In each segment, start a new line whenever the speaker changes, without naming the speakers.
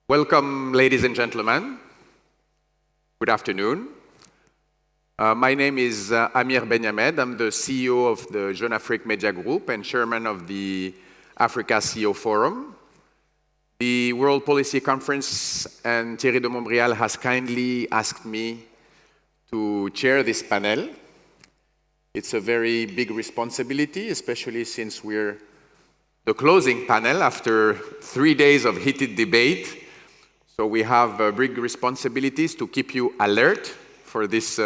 Welcome, ladies and gentlemen. Good afternoon. My name is Amir Benyamed. I'm the CEO of the Jeune Afrique Media Group and chairman of the Africa CEO Forum. The World Policy Conference and Thierry de Montbrial has kindly asked me to chair this panel. It's a very big responsibility, especially since we're the closing panel after 3 days of heated debate. So we have big responsibilities to keep you alert for this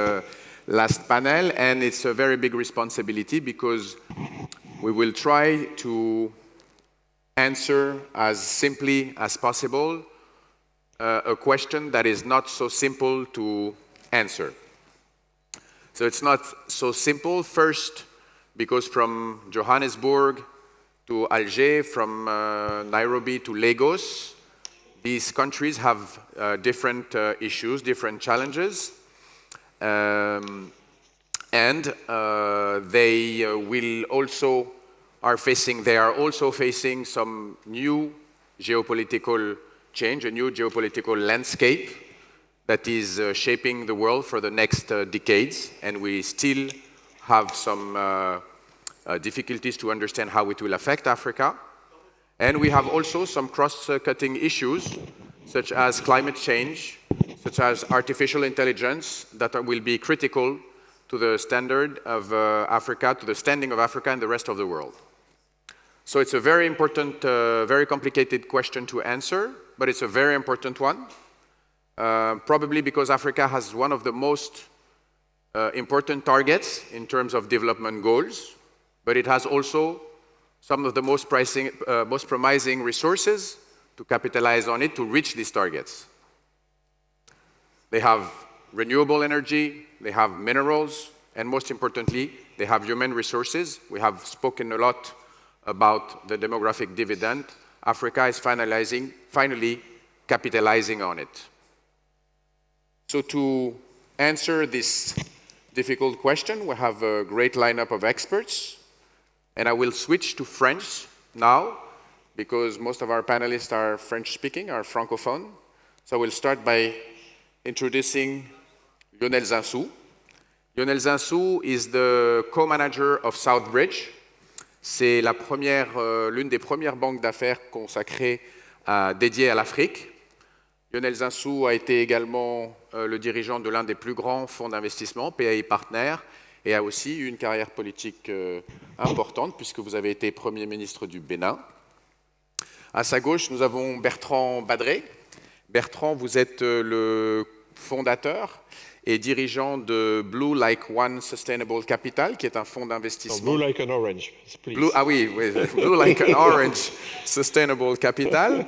last panel, and it's a very big responsibility because we will try to answer as simply as possible a question that is not so simple to answer. So it's not so simple, first, because from Johannesburg to Alger, from Nairobi to Lagos, these countries have different issues, different challenges, and they are also facing some new geopolitical change, a new geopolitical landscape that is shaping the world for the next decades, and we still have some difficulties to understand how it will affect Africa. And we have also some cross-cutting issues, such as climate change, such as artificial intelligence, that will be critical to the standard of Africa, to the standing of Africa and the rest of the world. So it's a very important, very complicated question to answer, but it's a very important one, probably because Africa has one of the most important targets in terms of development goals, but it has also some of the most promising resources to capitalize on it to reach these targets. They have renewable energy, they have minerals, and most importantly, they have human resources. We have spoken a lot about the demographic dividend. Africa is finally capitalizing on it. So to answer this difficult question, we have a great lineup of experts. And I will switch to French now, because most of our panelists are French-speaking, are francophone. So I will start by introducing Lionel Zinsou. Lionel Zinsou is the co-manager of Southbridge. C'est l'une des premières banques d'affaires consacrées dédiées à l'Afrique. Lionel Zinsou a été également le dirigeant de l'un des plus grands fonds d'investissement, PAI Partners, et a aussi eu une carrière politique importante, puisque vous avez été Premier ministre du Bénin. À sa gauche, nous avons Bertrand Badré. Bertrand, vous êtes le fondateur et dirigeant de Blue Like One Sustainable Capital, qui est un fonds d'investissement.
Blue like an orange, please.
Blue Like an Orange Sustainable Capital,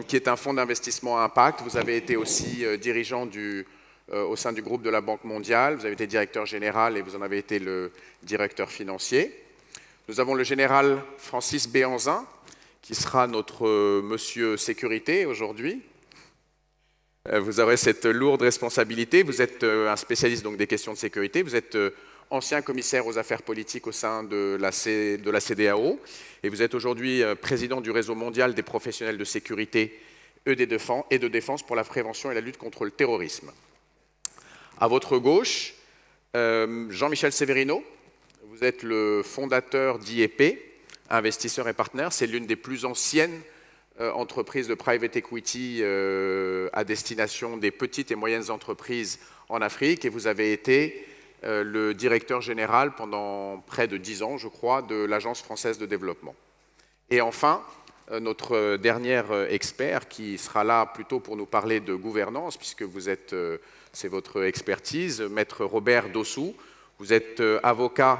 qui est un fonds d'investissement à impact. Vous avez été aussi dirigeant au sein du groupe de la Banque mondiale, vous avez été directeur général et vous en avez été le directeur financier. Nous avons le général Francis Béhanzin, qui sera notre monsieur sécurité aujourd'hui. Vous aurez cette lourde responsabilité. Vous êtes un spécialiste donc, des questions de sécurité. Vous êtes ancien commissaire aux affaires politiques au sein de la CEDEAO. Et vous êtes aujourd'hui président du réseau mondial des professionnels de sécurité et de défense pour la prévention et la lutte contre le terrorisme. À votre gauche, Jean-Michel Severino, vous êtes le fondateur d'IEP, investisseur et partenaire. C'est l'une des plus anciennes entreprises de private equity à destination des petites et moyennes entreprises en Afrique. Et vous avez été le directeur général pendant près de 10 ans, je crois, de l'Agence française de développement. Et enfin, notre dernier expert qui sera là plutôt pour nous parler de gouvernance, puisque c'est votre expertise, Maître Robert Dossou. Vous êtes avocat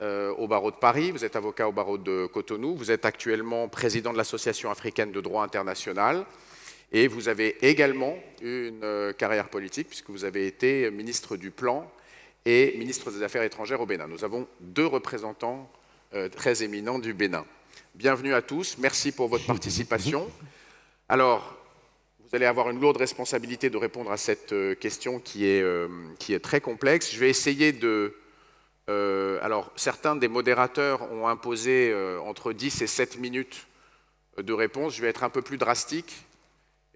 au barreau de Paris, vous êtes avocat au barreau de Cotonou, vous êtes actuellement président de l'Association africaine de droit international et vous avez également une carrière politique puisque vous avez été ministre du Plan et ministre des Affaires étrangères au Bénin. Nous avons 2 représentants très éminents du Bénin. Bienvenue à tous, merci pour votre participation. Alors, vous allez avoir une lourde responsabilité de répondre à cette question qui est très complexe. Je vais essayer de... alors, certains des modérateurs ont imposé entre 10 et 7 minutes de réponse. Je vais être un peu plus drastique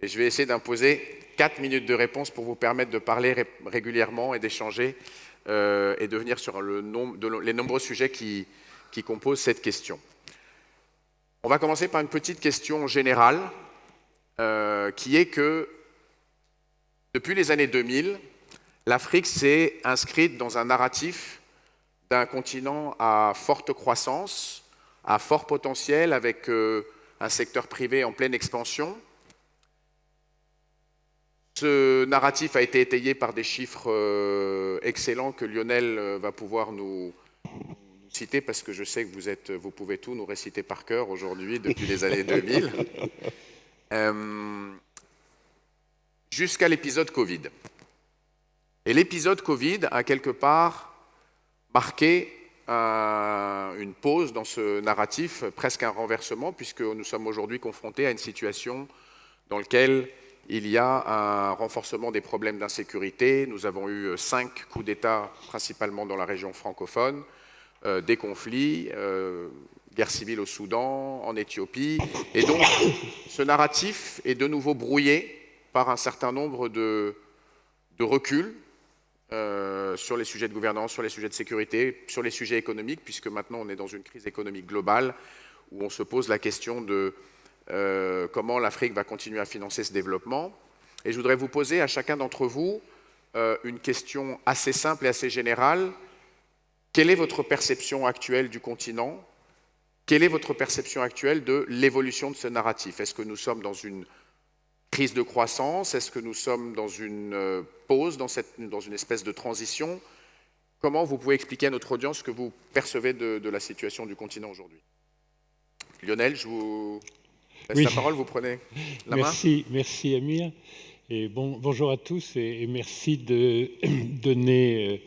Et je vais essayer d'imposer 4 minutes de réponse pour vous permettre de parler régulièrement et d'échanger et de venir sur les nombreux sujets qui composent cette question. On va commencer par une petite question générale qui est que depuis les années 2000, l'Afrique s'est inscrite dans un narratif d'un continent à forte croissance, à fort potentiel, avec un secteur privé en pleine expansion. Ce narratif a été étayé par des chiffres excellents que Lionel va pouvoir nous citer, parce que je sais que vous pouvez tout nous réciter par cœur aujourd'hui, depuis les années 2000, jusqu'à l'épisode Covid. Et l'épisode Covid a quelque part marqué une pause dans ce narratif, presque un renversement, puisque nous sommes aujourd'hui confrontés à une situation dans laquelle il y a un renforcement des problèmes d'insécurité. Nous avons eu 5 coups d'État, principalement dans la région francophone, des conflits, guerre civile au Soudan, en Éthiopie. Et donc, ce narratif est de nouveau brouillé par un certain nombre de reculs sur les sujets de gouvernance, sur les sujets de sécurité, sur les sujets économiques, puisque maintenant on est dans une crise économique globale où on se pose la question de comment l'Afrique va continuer à financer ce développement. Et je voudrais vous poser à chacun d'entre vous une question assez simple et assez générale. Quelle est votre perception actuelle du continent? Quelle est votre perception actuelle de l'évolution de ce narratif? Est-ce que nous sommes dans une crise de croissance? Est-ce que nous sommes dans une pause, dans une espèce de transition? Comment vous pouvez expliquer à notre audience ce que vous percevez de la situation du continent aujourd'hui? Lionel, je vous laisse la parole, vous prenez la main.
Merci Amir. Et bonjour à tous et merci de donner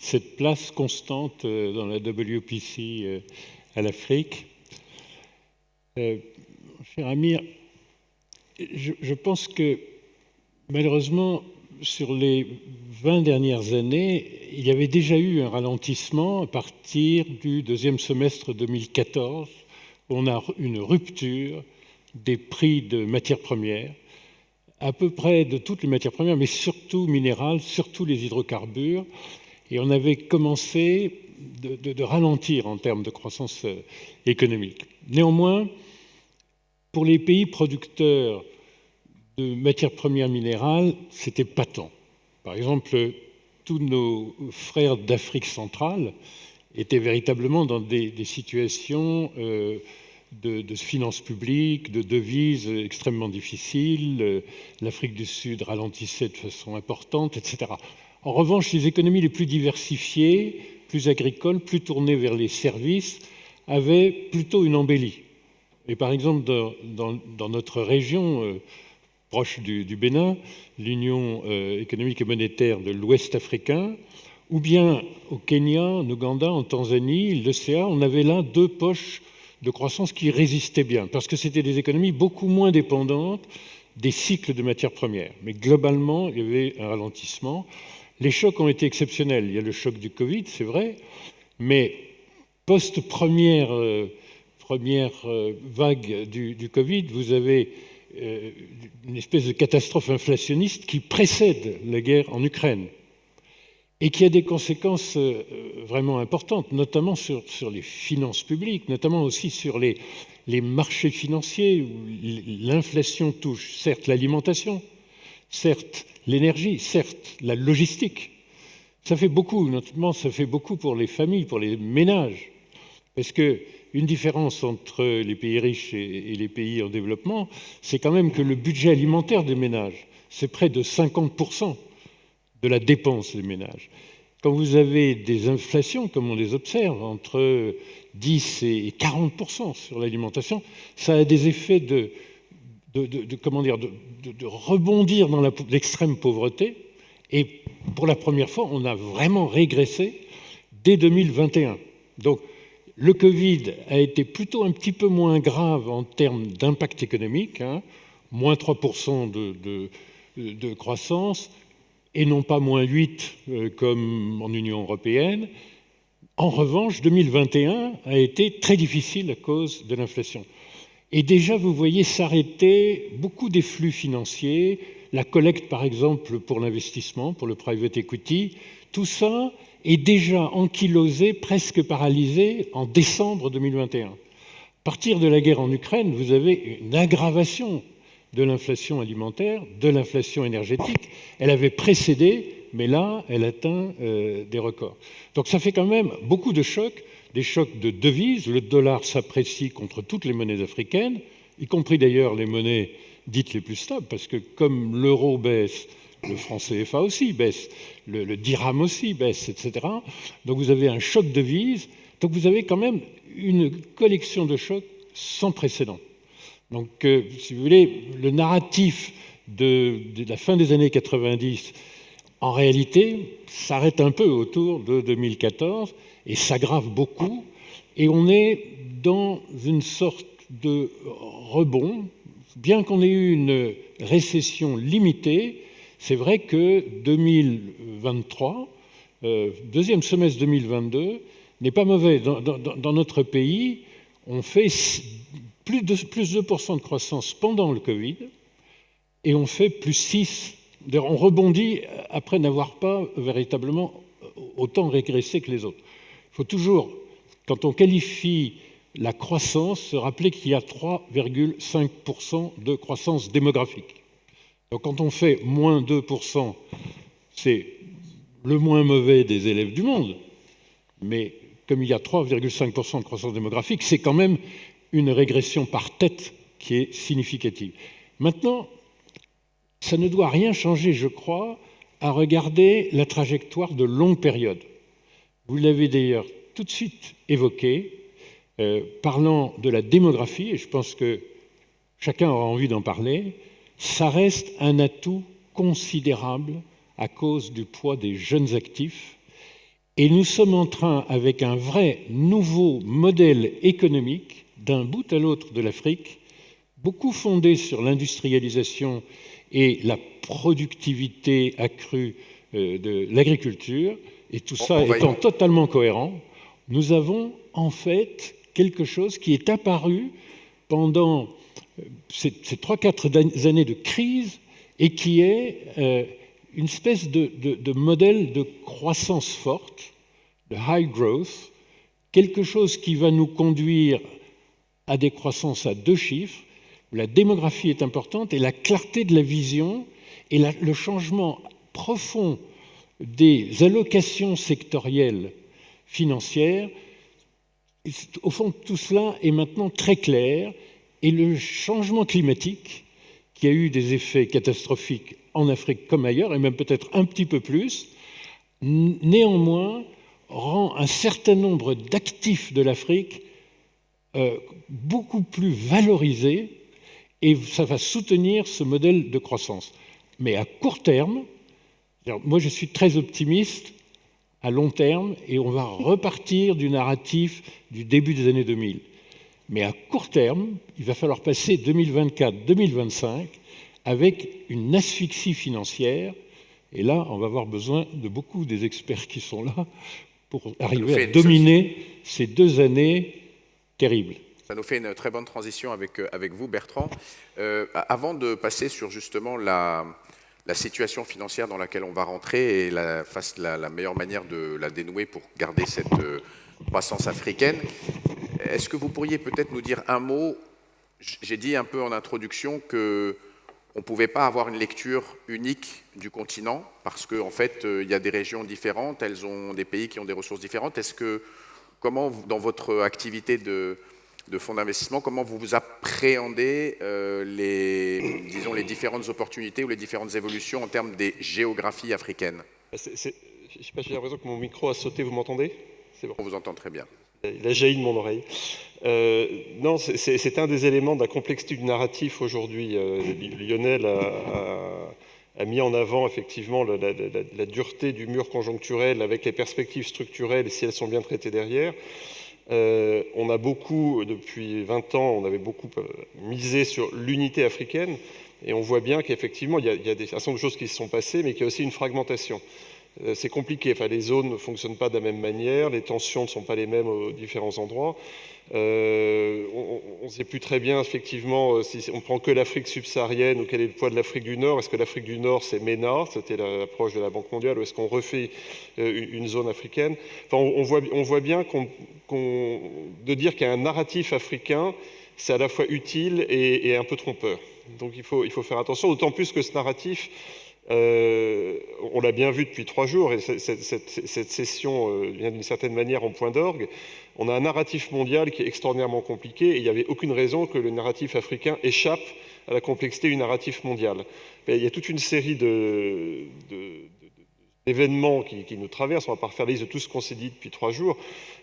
cette place constante dans la WPC à l'Afrique. Cher Amir, je pense que malheureusement, sur les 20 dernières années, il y avait déjà eu un ralentissement à partir du deuxième semestre 2014. On a une rupture des prix de matières premières, à peu près de toutes les matières premières, mais surtout minérales, surtout les hydrocarbures. Et on avait commencé de ralentir en termes de croissance économique. Néanmoins, pour les pays producteurs de matières premières minérales, c'était patent. Par exemple, tous nos frères d'Afrique centrale étaient véritablement dans des situations de finances publiques, de devises extrêmement difficiles. L'Afrique du Sud ralentissait de façon importante, etc. En revanche, les économies les plus diversifiées, plus agricoles, plus tournées vers les services, avaient plutôt une embellie. Et par exemple, dans notre région proche du Bénin, l'Union économique et monétaire de l'Ouest africain, ou bien au Kenya, en Ouganda, en Tanzanie, l'ECA, on avait là 2 poches de croissance qui résistaient bien, parce que c'était des économies beaucoup moins dépendantes des cycles de matières premières. Mais globalement, il y avait un ralentissement. Les chocs ont été exceptionnels. Il y a le choc du Covid, c'est vrai, mais post-première vague du Covid, vous avez une espèce de catastrophe inflationniste qui précède la guerre en Ukraine et qui a des conséquences vraiment importantes, notamment sur les finances publiques, notamment aussi sur les marchés financiers où l'inflation touche certes l'alimentation, certes l'énergie, certes la logistique. Ça fait beaucoup, notamment ça fait beaucoup pour les familles, pour les ménages, parce que une différence entre les pays riches et les pays en développement, c'est quand même que le budget alimentaire des ménages, c'est près de 50% de la dépense des ménages. Quand vous avez des inflations, comme on les observe, entre 10 et 40% sur l'alimentation, ça a des effets de rebondir dans l'extrême pauvreté. Et pour la première fois, on a vraiment régressé dès 2021. Donc, le Covid a été plutôt un petit peu moins grave en termes d'impact économique, moins 3% de croissance, et non pas moins 8 comme en Union européenne. En revanche, 2021 a été très difficile à cause de l'inflation. Et déjà, vous voyez s'arrêter beaucoup des flux financiers, la collecte, par exemple, pour l'investissement, pour le private equity. Tout ça est déjà ankylosé, presque paralysé en décembre 2021. À partir de la guerre en Ukraine, vous avez une aggravation de l'inflation alimentaire, de l'inflation énergétique. Elle avait précédé, mais là, elle atteint des records. Donc ça fait quand même beaucoup de chocs, des chocs de devises. Le dollar s'apprécie contre toutes les monnaies africaines, y compris d'ailleurs les monnaies dites les plus stables, parce que comme l'euro baisse, le franc CFA aussi baisse, le dirham aussi baisse, etc. Donc vous avez un choc de devises, donc vous avez quand même une collection de chocs sans précédent. Donc, si vous voulez, le narratif de la fin des années 90, en réalité, s'arrête un peu autour de 2014 et s'aggrave beaucoup. Et on est dans une sorte de rebond. Bien qu'on ait eu une récession limitée, c'est vrai que 2023, deuxième semestre 2022, n'est pas mauvais. Dans notre pays, on fait plus de 2% de croissance pendant le Covid et on fait plus 6. On rebondit après n'avoir pas véritablement autant régressé que les autres. Il faut toujours, quand on qualifie la croissance, se rappeler qu'il y a 3,5% de croissance démographique. Donc quand on fait moins 2%, c'est le moins mauvais des élèves du monde. Mais comme il y a 3,5% de croissance démographique, c'est quand même une régression par tête qui est significative. Maintenant, ça ne doit rien changer, je crois, à regarder la trajectoire de longue période. Vous l'avez d'ailleurs tout de suite évoqué, parlant de la démographie, et je pense que chacun aura envie d'en parler, ça reste un atout considérable à cause du poids des jeunes actifs. Et nous sommes en train, avec un vrai nouveau modèle économique, d'un bout à l'autre de l'Afrique, beaucoup fondé sur l'industrialisation et la productivité accrue de l'agriculture, et tout ça étant totalement cohérent, nous avons en fait quelque chose qui est apparu pendant ces 3-4 années de crise et qui est une espèce de modèle de croissance forte, de high growth, quelque chose qui va nous conduire à des croissances à 2 chiffres, où la démographie est importante et la clarté de la vision et le changement profond des allocations sectorielles financières. Au fond, tout cela est maintenant très clair et le changement climatique, qui a eu des effets catastrophiques en Afrique comme ailleurs, et même peut-être un petit peu plus, néanmoins rend un certain nombre d'actifs de l'Afrique beaucoup plus valorisés et ça va soutenir ce modèle de croissance. Mais à court terme, moi je suis très optimiste à long terme et on va repartir du narratif du début des années 2000. Mais à court terme, il va falloir passer 2024-2025 avec une asphyxie financière. Et là, on va avoir besoin de beaucoup des experts qui sont là pour arriver à dominer ces 2 années terribles.
Ça nous fait une très bonne transition avec vous, Bertrand. Avant de passer sur justement la situation financière dans laquelle on va rentrer et la meilleure manière de la dénouer pour garder cette croissance africaine, est-ce que vous pourriez peut-être nous dire un mot? J'ai dit un peu en introduction qu'on ne pouvait pas avoir une lecture unique du continent parce qu'en fait, il y a des régions différentes, elles ont des pays qui ont des ressources différentes. Comment, dans votre activité de fonds d'investissement, comment vous appréhendez les différentes opportunités ou les différentes évolutions en termes des géographies africaines?
Je ne sais pas, j'ai l'impression que mon micro a sauté, vous m'entendez?
C'est bon. On vous entend très bien.
Il a jailli de mon oreille. Non, c'est un des éléments de la complexité du narratif aujourd'hui. Lionel a mis en avant effectivement la dureté du mur conjoncturel avec les perspectives structurelles et si elles sont bien traitées derrière. On a beaucoup, depuis 20 ans, on avait beaucoup misé sur l'unité africaine et on voit bien qu'effectivement, il y a un certain nombre de choses qui se sont passées, mais qu'il y a aussi une fragmentation. c'est compliqué. Enfin, les zones ne fonctionnent pas de la même manière, les tensions ne sont pas les mêmes aux différents endroits. On ne sait plus très bien, effectivement, si on prend que l'Afrique subsaharienne ou quel est le poids de l'Afrique du Nord. Est-ce que l'Afrique du Nord, c'est MENA, c'était l'approche de la Banque mondiale, ou est-ce qu'on refait une zone africaine? Enfin, on voit bien de dire qu'il y a un narratif africain, c'est à la fois utile et un peu trompeur. Donc il faut faire attention, d'autant plus que ce narratif, on l'a bien vu depuis 3 jours, et cette session vient d'une certaine manière en point d'orgue. On a un narratif mondial qui est extraordinairement compliqué, et il n'y avait aucune raison que le narratif africain échappe à la complexité du narratif mondial. Mais il y a toute une série d'événements qui nous traversent. On ne va pas refaire la liste de tout ce qu'on s'est dit depuis 3 jours,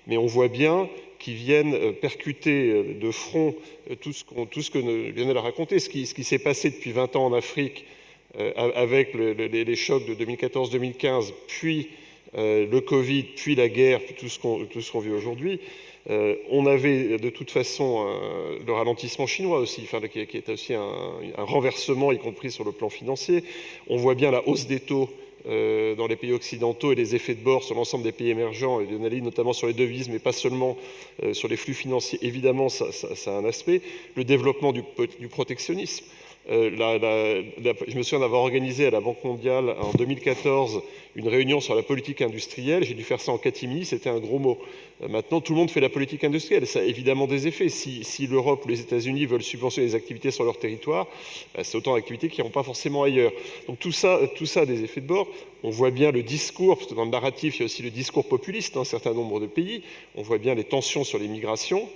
mais on voit bien qu'ils viennent percuter de front tout ce que Lionel a raconté, ce qui s'est passé depuis 20 ans en Afrique, avec les chocs de 2014-2015, puis le Covid, puis la guerre, puis tout ce qu'on vit aujourd'hui. On avait de toute façon le ralentissement chinois aussi, enfin, qui est aussi un renversement, y compris sur le plan financier. On voit bien la hausse des taux dans les pays occidentaux et les effets de bord sur l'ensemble des pays émergents, et Lionel, notamment sur les devises, mais pas seulement sur les flux financiers. Évidemment, ça a un aspect. Le développement du protectionnisme. Je me souviens d'avoir organisé à la Banque mondiale en 2014 une réunion sur la politique industrielle. J'ai dû faire ça en catimini, c'était un gros mot. Maintenant, tout le monde fait la politique industrielle. Ça a évidemment des effets. Si l'Europe ou les États-Unis veulent subventionner les activités sur leur territoire, c'est autant d'activités qui n'iront pas forcément ailleurs. Donc tout ça a des effets de bord. On voit bien le discours, parce que dans le narratif, il y a aussi le discours populiste dans un certain nombre de pays. On voit bien les tensions sur les migrations.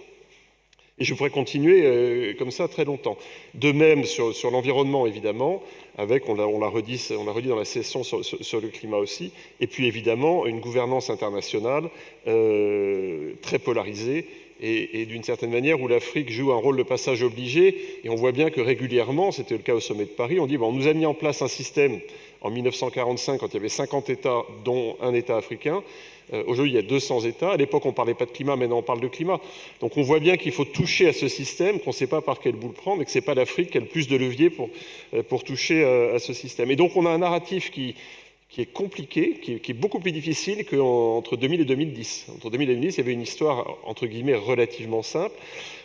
Et je pourrais continuer comme ça très longtemps. De même sur l'environnement, évidemment, avec, on l'a redit dans la session sur le climat aussi, et puis évidemment une gouvernance internationale très polarisée, et d'une certaine manière où l'Afrique joue un rôle de passage obligé, et on voit bien que régulièrement, c'était le cas au sommet de Paris, on dit bon, on nous a mis en place un système en 1945 quand il y avait 50 États, dont un État africain. Aujourd'hui, il y a 200 États. À l'époque, on ne parlait pas de climat, maintenant on parle de climat. Donc on voit bien qu'il faut toucher à ce système, qu'on ne sait pas par quel bout le prendre, et que ce n'est pas l'Afrique qui a le plus de leviers pour toucher à ce système. Et donc on a un narratif qui est compliqué, qui est beaucoup plus difficile qu'entre 2000 et 2010. Entre 2000 et 2010, il y avait une histoire, entre guillemets, relativement simple.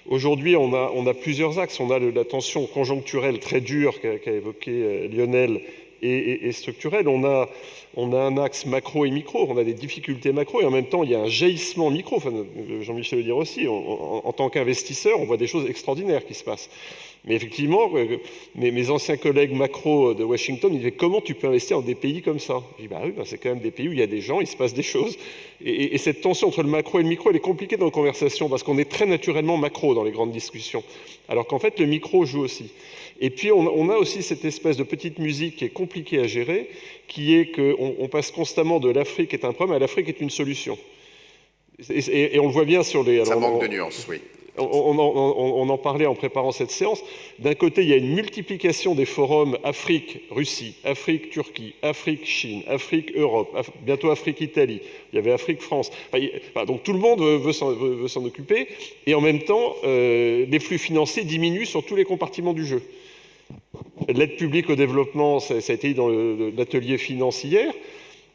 Aujourd'hui, on a plusieurs axes. On a la tension conjoncturelle très dure qu'a évoqué Lionel, et structurelle. On a un axe macro et micro, on a des difficultés macro, et en même temps, il y a un jaillissement micro. Enfin, Jean-Michel le dire aussi, en tant qu'investisseur, on voit des choses extraordinaires qui se passent. Mais effectivement, mes anciens collègues macro de Washington me disaient « Comment tu peux investir dans des pays comme ça ?» Je dis « Bah oui, c'est quand même des pays où il y a des gens, il se passe des choses. » Et cette tension entre le macro et le micro, elle est compliquée dans nos conversations, parce qu'on est très naturellement macro dans les grandes discussions, alors qu'en fait, le micro joue aussi. Et puis, on a aussi cette espèce de petite musique qui est compliquée à gérer, qui est qu'on passe constamment de l'Afrique est un problème à l'Afrique est une solution. Et on le voit bien sur les...
Ça manque de nuances, oui.
On en parlait en préparant cette séance. D'un côté, il y a une multiplication des forums Afrique-Russie, Afrique-Turquie, Afrique-Chine, Afrique-Europe, bientôt Afrique-Italie, il y avait Afrique-France. Donc tout le monde veut s'en occuper, et en même temps, les flux financiers diminuent sur tous les compartiments du jeu. L'aide publique au développement, ça a été dit dans l'atelier finance hier.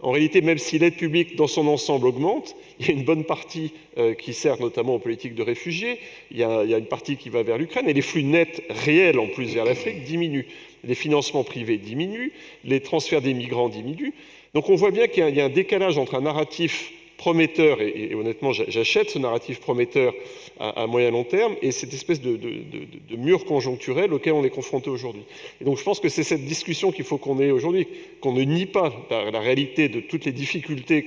En réalité, même si l'aide publique dans son ensemble augmente, il y a une bonne partie qui sert notamment aux politiques de réfugiés, il y a une partie qui va vers l'Ukraine, et les flux nets réels en plus vers l'Afrique diminuent. Les financements privés diminuent, les transferts des migrants diminuent. Donc on voit bien qu'il y a un décalage entre un narratif prometteur, et honnêtement j'achète ce narratif prometteur à moyen long terme, et cette espèce de mur conjoncturel auquel on est confronté aujourd'hui. Et donc je pense que c'est cette discussion qu'il faut qu'on ait aujourd'hui, qu'on ne nie pas la réalité de toutes les difficultés,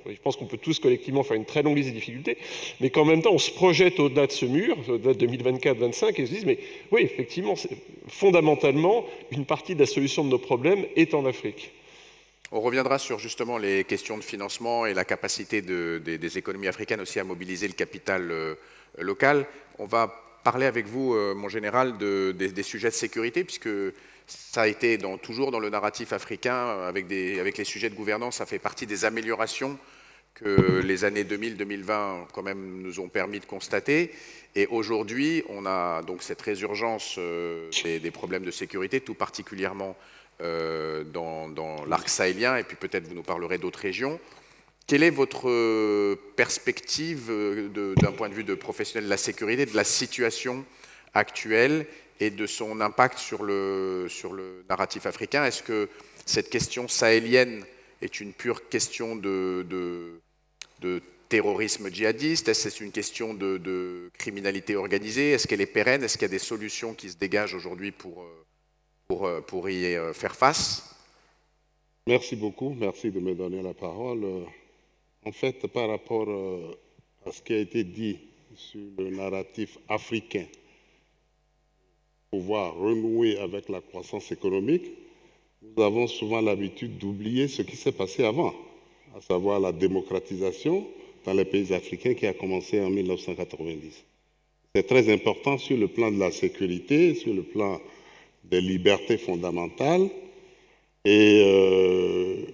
je pense qu'on peut tous collectivement faire une très longue liste des difficultés, mais qu'en même temps on se projette au-delà de ce mur, au-delà de 2024-2025, et se dise mais oui, effectivement, fondamentalement, une partie de la solution de nos problèmes est en Afrique.
On reviendra sur justement les questions de financement et la capacité des économies africaines aussi à mobiliser le capital local. On va parler avec vous, mon général, des sujets de sécurité, puisque ça a été toujours dans le narratif africain, avec les sujets de gouvernance, ça fait partie des améliorations que les années 2000-2020 quand même nous ont permis de constater. Et aujourd'hui, on a donc cette résurgence des problèmes de sécurité, tout particulièrement dans l'arc sahélien, et puis peut-être vous nous parlerez d'autres régions. Quelle est votre perspective d'un point de vue de professionnel de la sécurité, de la situation actuelle et de son impact sur le narratif africain? Est-ce que cette question sahélienne est une pure question de terrorisme djihadiste? Est-ce que c'est une question de criminalité organisée? Est-ce qu'elle est pérenne? Est-ce qu'il y a des solutions qui se dégagent aujourd'hui pour y faire face?
Merci beaucoup, merci de me donner la parole. En fait, par rapport à ce qui a été dit sur le narratif africain, pouvoir renouer avec la croissance économique, nous avons souvent l'habitude d'oublier ce qui s'est passé avant, à savoir la démocratisation dans les pays africains qui a commencé en 1990. C'est très important sur le plan de la sécurité, sur le plan des libertés fondamentales. Et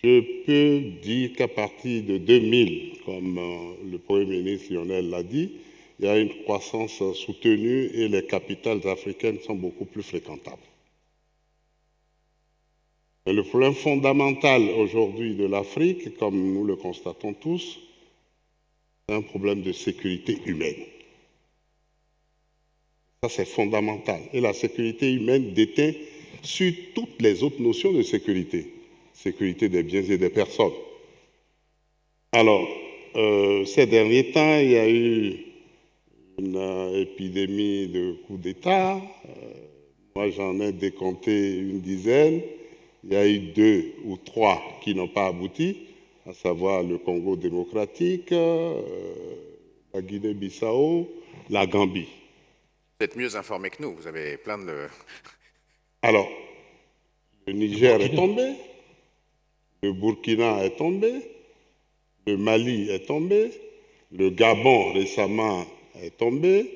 je peux dire qu'à partir de 2000, comme le Premier ministre Lionel l'a dit, il y a une croissance soutenue et les capitales africaines sont beaucoup plus fréquentables. Mais le problème fondamental aujourd'hui de l'Afrique, comme nous le constatons tous, c'est un problème de sécurité humaine. Ça, c'est fondamental. Et la sécurité humaine déteint sur toutes les autres notions de sécurité. Sécurité des biens et des personnes. Alors, ces derniers temps, il y a eu une épidémie de coups d'État. Moi, j'en ai décompté une dizaine. Il y a eu 2 ou 3 qui n'ont pas abouti, à savoir le Congo démocratique, la Guinée-Bissau, la Gambie.
Vous êtes mieux informé que nous, vous avez plein de...
Alors, le Niger est tombé, le Burkina est tombé, le Mali est tombé, le Gabon récemment est tombé,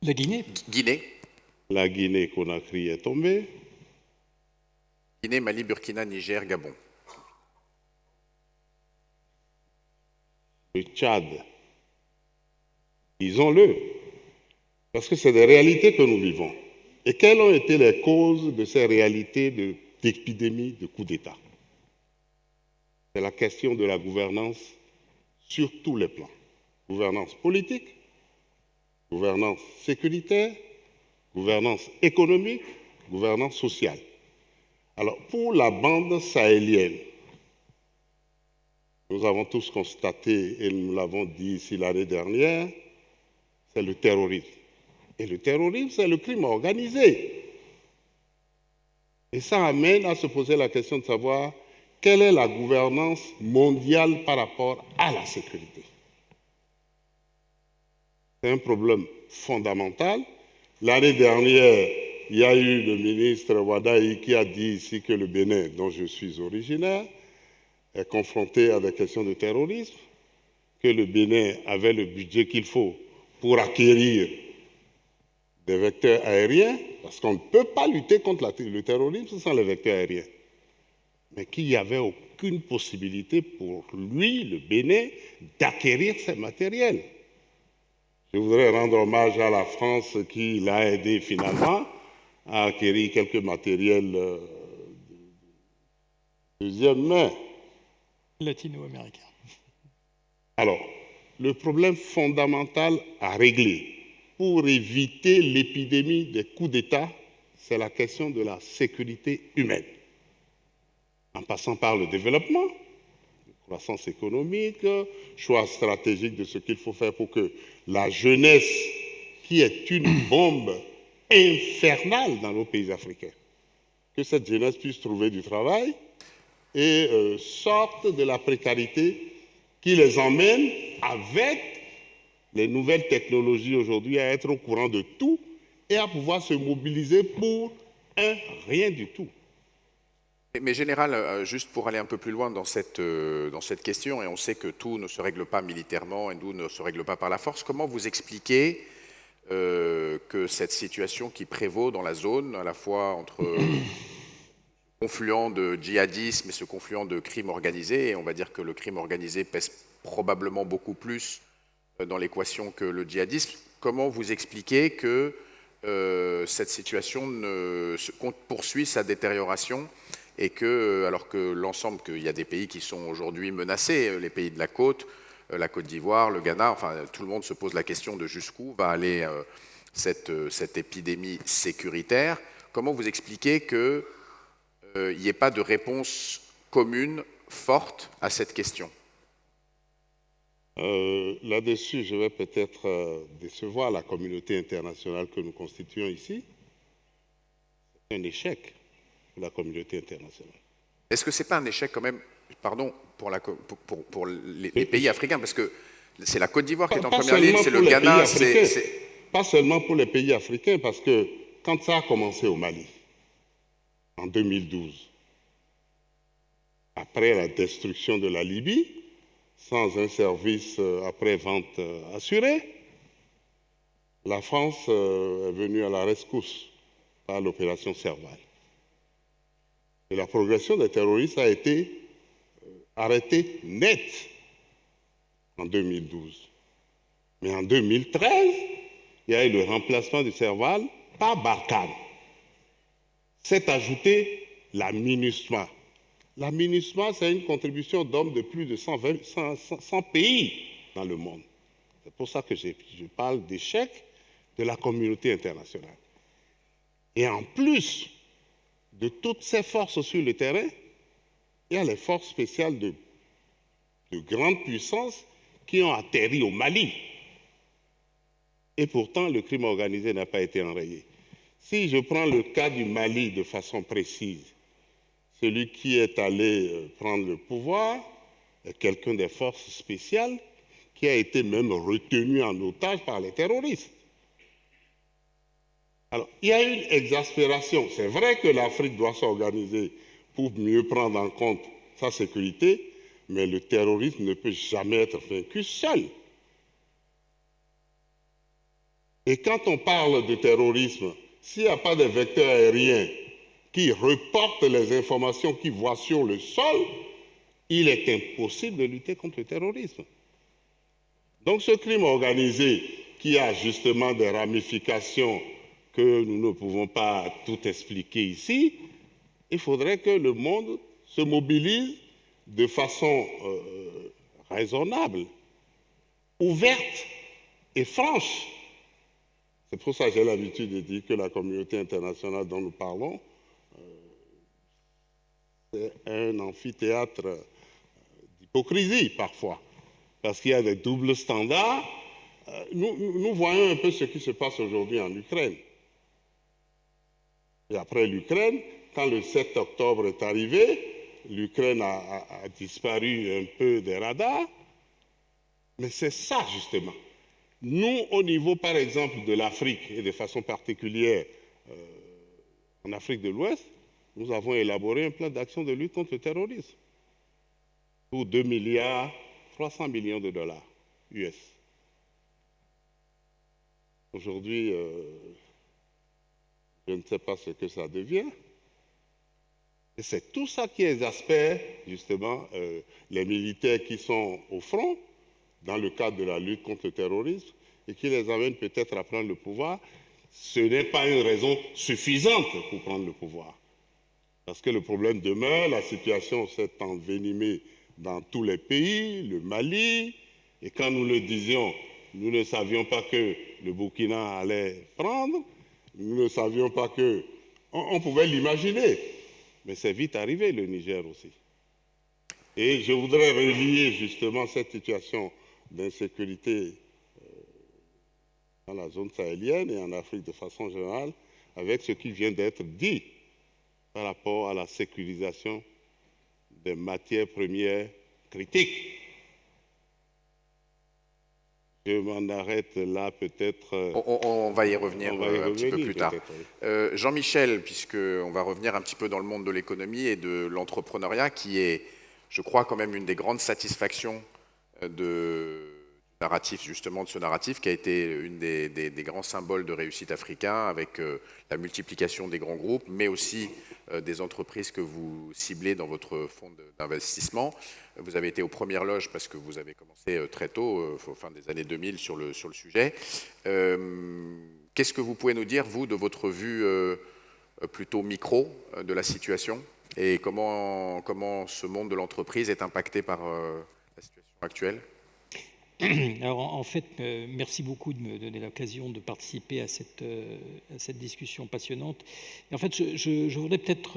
La Guinée.
La Guinée-Conakry est tombée.
Guinée, Mali, Burkina, Niger, Gabon.
Le Tchad, disons-le, parce que c'est des réalités que nous vivons. Et quelles ont été les causes de ces réalités d'épidémie, de coups d'État? C'est la question de la gouvernance sur tous les plans. Gouvernance politique, gouvernance sécuritaire, gouvernance économique, gouvernance sociale. Alors, pour la bande sahélienne, nous avons tous constaté, et nous l'avons dit ici l'année dernière, c'est le terrorisme. Et le terrorisme, c'est le crime organisé. Et ça amène à se poser la question de savoir quelle est la gouvernance mondiale par rapport à la sécurité. C'est un problème fondamental. L'année dernière, il y a eu le ministre Wadaï qui a dit ici que le Bénin, dont je suis originaire, est confronté à des questions de terrorisme, que le Bénin avait le budget qu'il faut pour acquérir des vecteurs aériens, parce qu'on ne peut pas lutter contre le terrorisme sans les vecteurs aériens, mais qu'il n'y avait aucune possibilité pour lui, le Bénin, d'acquérir ces matériels. Je voudrais rendre hommage à la France qui l'a aidé finalement à acquérir quelques matériels de deuxième main.
Latino-américain.
Alors, le problème fondamental à régler pour éviter l'épidémie des coups d'État, c'est la question de la sécurité humaine. En passant par le développement, croissance économique, choix stratégique de ce qu'il faut faire pour que la jeunesse, qui est une bombe infernale dans nos pays africains, que cette jeunesse puisse trouver du travail et sorte de la précarité qui les emmène avec les nouvelles technologies aujourd'hui à être au courant de tout et à pouvoir se mobiliser pour un rien du tout.
Mais Général, juste pour aller un peu plus loin dans cette question, et on sait que tout ne se règle pas militairement et tout ne se règle pas par la force, comment vous expliquez que cette situation qui prévaut dans la zone, à la fois entre ce confluent de djihadisme et ce confluent de crime organisé, et on va dire que le crime organisé pèse probablement beaucoup plus dans l'équation que le djihadisme, comment vous expliquez que cette situation poursuit sa détérioration et que, alors que l'ensemble, qu'il y a des pays qui sont aujourd'hui menacés, les pays de la Côte d'Ivoire, le Ghana, enfin tout le monde se pose la question de jusqu'où va aller cette épidémie sécuritaire. Comment vous expliquez qu'il n'y ait pas de réponse commune forte à cette question?
Là-dessus, je vais peut-être décevoir la communauté internationale que nous constituons ici. C'est un échec pour la communauté internationale.
Est-ce que ce n'est pas un échec quand même, pardon, pour les pays africains? Parce que c'est la Côte d'Ivoire qui est en première ligne, c'est le Ghana,
Pas seulement pour les pays africains, parce que quand ça a commencé au Mali, en 2012, après la destruction de la Libye, sans un service après-vente assuré, la France est venue à la rescousse par l'opération Serval. Et la progression des terroristes a été arrêtée net en 2012. Mais en 2013, il y a eu le remplacement du Serval par Barkhane. S'est ajouté la MINUSMA. La MINUSMA, c'est une contribution d'hommes de plus de 100 pays dans le monde. C'est pour ça que je parle d'échec de la communauté internationale. Et en plus de toutes ces forces sur le terrain, il y a les forces spéciales de grande puissance qui ont atterri au Mali. Et pourtant, le crime organisé n'a pas été enrayé. Si je prends le cas du Mali de façon précise, celui qui est allé prendre le pouvoir est quelqu'un des forces spéciales qui a été même retenu en otage par les terroristes. Alors, il y a une exaspération. C'est vrai que l'Afrique doit s'organiser pour mieux prendre en compte sa sécurité, mais le terrorisme ne peut jamais être vaincu seul. Et quand on parle de terrorisme, s'il n'y a pas de vecteurs aériens qui reportent les informations qu'ils voient sur le sol, il est impossible de lutter contre le terrorisme. Donc ce crime organisé, qui a justement des ramifications que nous ne pouvons pas tout expliquer ici, il faudrait que le monde se mobilise de façon raisonnable, ouverte et franche. C'est pour ça que j'ai l'habitude de dire que la communauté internationale dont nous parlons, c'est un amphithéâtre d'hypocrisie parfois, parce qu'il y a des doubles standards. Nous voyons un peu ce qui se passe aujourd'hui en Ukraine. Et après l'Ukraine, quand le 7 octobre est arrivé, l'Ukraine a disparu un peu des radars. Mais c'est ça, justement. Nous, au niveau, par exemple, de l'Afrique, et de façon particulière en Afrique de l'Ouest, nous avons élaboré un plan d'action de lutte contre le terrorisme pour 2 milliards 300 millions de dollars US. Aujourd'hui, je ne sais pas ce que ça devient. Et c'est tout ça qui exaspère, justement, les militaires qui sont au front, dans le cadre de la lutte contre le terrorisme, et qui les amène peut-être à prendre le pouvoir. Ce n'est pas une raison suffisante pour prendre le pouvoir. Parce que le problème demeure, la situation s'est envenimée dans tous les pays, le Mali, et quand nous le disions, nous ne savions pas que le Burkina allait prendre, nous ne savions pas que... On pouvait l'imaginer, mais c'est vite arrivé, le Niger aussi. Et je voudrais relier justement cette situation d'insécurité dans la zone sahélienne et en Afrique de façon générale avec ce qui vient d'être dit par rapport à la sécurisation des matières premières critiques. Je m'en arrête là peut-être.
On va y revenir un petit peu plus tard.
Oui.
Jean-Michel, puisqu'on va revenir un petit peu dans le monde de l'économie et de l'entrepreneuriat, qui est, je crois, quand même une des grandes satisfactions d'une narratif, justement, de ce narratif qui a été une des grands symboles de réussite africain, avec la multiplication des grands groupes, mais aussi des entreprises que vous ciblez dans votre fonds d'investissement. Vous avez été aux premières loges parce que vous avez commencé très tôt, au fin des années 2000, sur le sujet. Qu'est-ce que vous pouvez nous dire, vous, de votre vue plutôt micro de la situation, et comment ce monde de l'entreprise est impacté par la situation actuelle?
Alors en fait, merci beaucoup de me donner l'occasion de participer à cette discussion passionnante. Et en fait, je voudrais peut-être,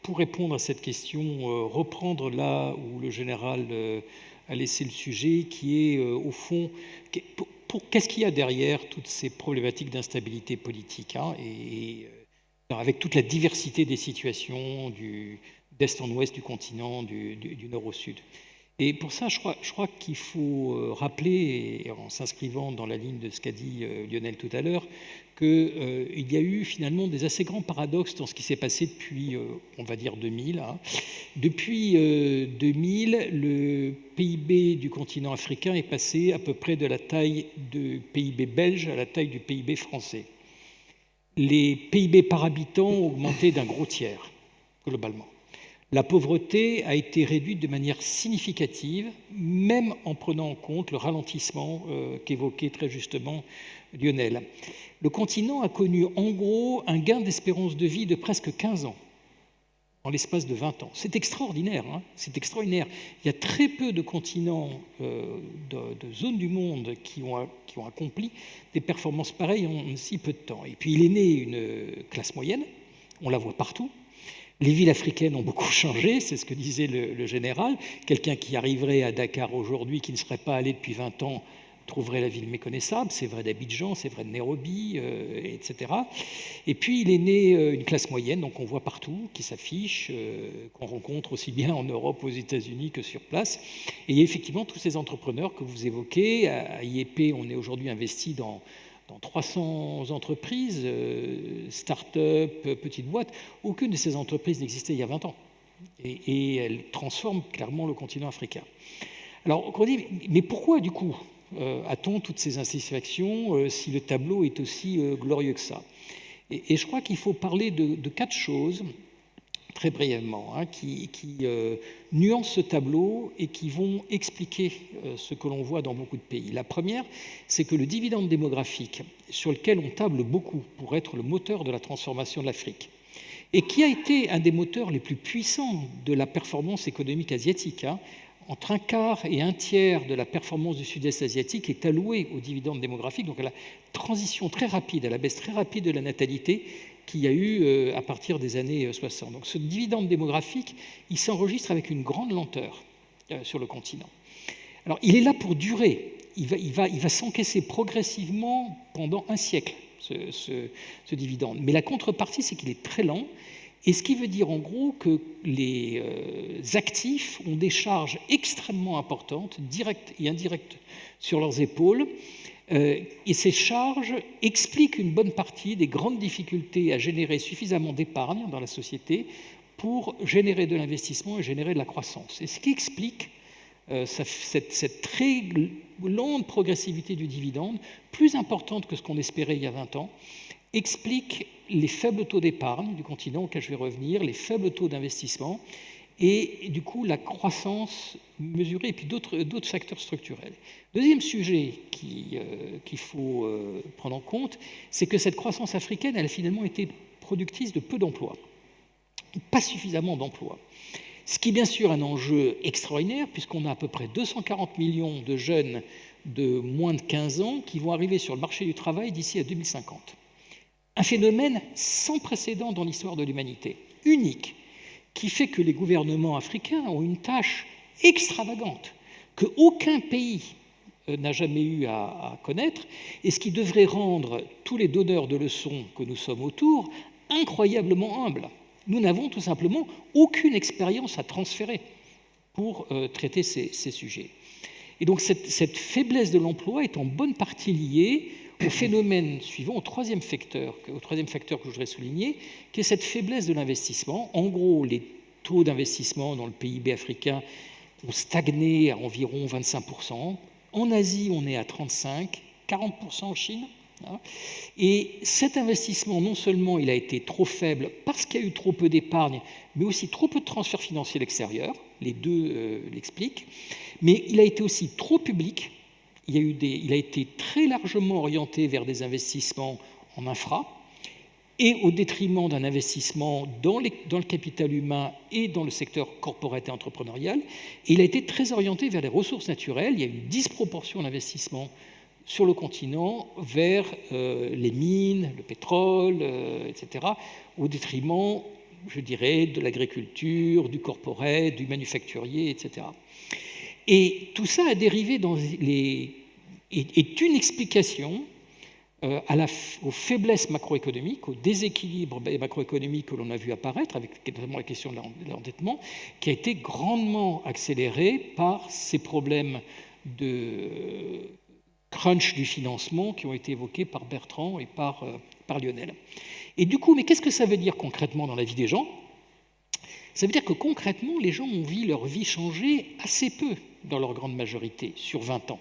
pour répondre à cette question, reprendre là où le général a laissé le sujet, qui est au fond, qu'est-ce qu'il y a derrière toutes ces problématiques d'instabilité politique, hein, et avec toute la diversité des situations d'est en ouest du continent, du nord au sud. Et pour ça, je crois qu'il faut rappeler, et en s'inscrivant dans la ligne de ce qu'a dit Lionel tout à l'heure, qu'il y a eu finalement des assez grands paradoxes dans ce qui s'est passé depuis, on va dire, 2000. Hein. Depuis 2000, le PIB du continent africain est passé à peu près de la taille du PIB belge à la taille du PIB français. Les PIB par habitant ont augmenté d'un gros tiers, globalement. La pauvreté a été réduite de manière significative, même en prenant en compte le ralentissement qu'évoquait très justement Lionel. Le continent a connu en gros un gain d'espérance de vie de presque 15 ans, en l'espace de 20 ans. C'est extraordinaire, hein, c'est extraordinaire. Il y a très peu de continents, de zones du monde qui ont accompli des performances pareilles en si peu de temps. Et puis il est né une classe moyenne, on la voit partout. Les villes africaines ont beaucoup changé, c'est ce que disait le général. Quelqu'un qui arriverait à Dakar aujourd'hui, qui ne serait pas allé depuis 20 ans, trouverait la ville méconnaissable. C'est vrai d'Abidjan, c'est vrai de Nairobi, etc. Et puis il est né une classe moyenne, donc on voit partout, qui s'affiche, qu'on rencontre aussi bien en Europe, aux États-Unis que sur place. Et il y a effectivement tous ces entrepreneurs que vous évoquez. À IEP, on est aujourd'hui investi dans 300 entreprises, start-up, petites boîtes. Aucune de ces entreprises n'existait il y a 20 ans. Et elles transforment clairement le continent africain. Alors, on dit, mais pourquoi, du coup, a-t-on toutes ces insatisfactions si le tableau est aussi glorieux que ça? Et je crois qu'il faut parler de 4 choses, très brièvement, hein, qui nuancent ce tableau et qui vont expliquer ce que l'on voit dans beaucoup de pays. La première, c'est que le dividende démographique, sur lequel on table beaucoup pour être le moteur de la transformation de l'Afrique, et qui a été un des moteurs les plus puissants de la performance économique asiatique, hein, entre un quart et un tiers de la performance du sud-est asiatique est alloué au dividende démographique, donc à la transition très rapide, à la baisse très rapide de la natalité qu'il y a eu à partir des années 60. Donc ce dividende démographique, il s'enregistre avec une grande lenteur sur le continent. Alors il est là pour durer, il va s'encaisser progressivement pendant un siècle, ce dividende. Mais la contrepartie, c'est qu'il est très lent, et ce qui veut dire en gros que les actifs ont des charges extrêmement importantes, directes et indirectes, sur leurs épaules. Et ces charges expliquent une bonne partie des grandes difficultés à générer suffisamment d'épargne dans la société pour générer de l'investissement et générer de la croissance. Et ce qui explique cette très lente progressivité du dividende, plus importante que ce qu'on espérait il y a 20 ans, explique les faibles taux d'épargne du continent, auquel je vais revenir, les faibles taux d'investissement, et du coup la croissance mesurée, et puis d'autres facteurs structurels. Deuxième sujet qu'il faut prendre en compte, c'est que cette croissance africaine, elle a finalement été productrice de peu d'emplois, pas suffisamment d'emplois. Ce qui est bien sûr un enjeu extraordinaire, puisqu'on a à peu près 240 millions de jeunes de moins de 15 ans qui vont arriver sur le marché du travail d'ici à 2050. Un phénomène sans précédent dans l'histoire de l'humanité, unique, qui fait que les gouvernements africains ont une tâche extravagante qu'aucun pays n'a jamais eu à connaître, et ce qui devrait rendre tous les donneurs de leçons que nous sommes autour incroyablement humbles. Nous n'avons tout simplement aucune expérience à transférer pour traiter ces sujets. Et donc cette faiblesse de l'emploi est en bonne partie liée au phénomène suivant, au troisième facteur que je voudrais souligner, qui est cette faiblesse de l'investissement. En gros, les taux d'investissement dans le PIB africain ont stagné à environ 25%,
En Asie, on est à 35, 40% en Chine. Et cet investissement, non seulement il a été trop faible parce qu'il y a eu trop peu d'épargne, mais aussi trop peu de transferts financiers à l'extérieur, les deux l'expliquent, mais il a été aussi trop public, il a été très largement orienté vers des investissements en infra, et au détriment d'un investissement dans le capital humain et dans le secteur corporate et entrepreneurial, et il a été très orienté vers les ressources naturelles, il y a une disproportion d'investissement sur le continent vers les mines, le pétrole, etc., au détriment, je dirais, de l'agriculture, du corporate, du manufacturier, etc. Et tout ça a dérivé est une explication aux faiblesses macroéconomiques, au déséquilibre macroéconomique que l'on a vu apparaître, avec notamment la question de l'endettement, qui a été grandement accéléré par ces problèmes de crunch du financement qui ont été évoqués par Bertrand et par Lionel. Et du coup, mais qu'est-ce que ça veut dire concrètement dans la vie des gens ? Ça veut dire que concrètement, les gens ont vu leur vie changer assez peu dans leur grande majorité, sur 20 ans.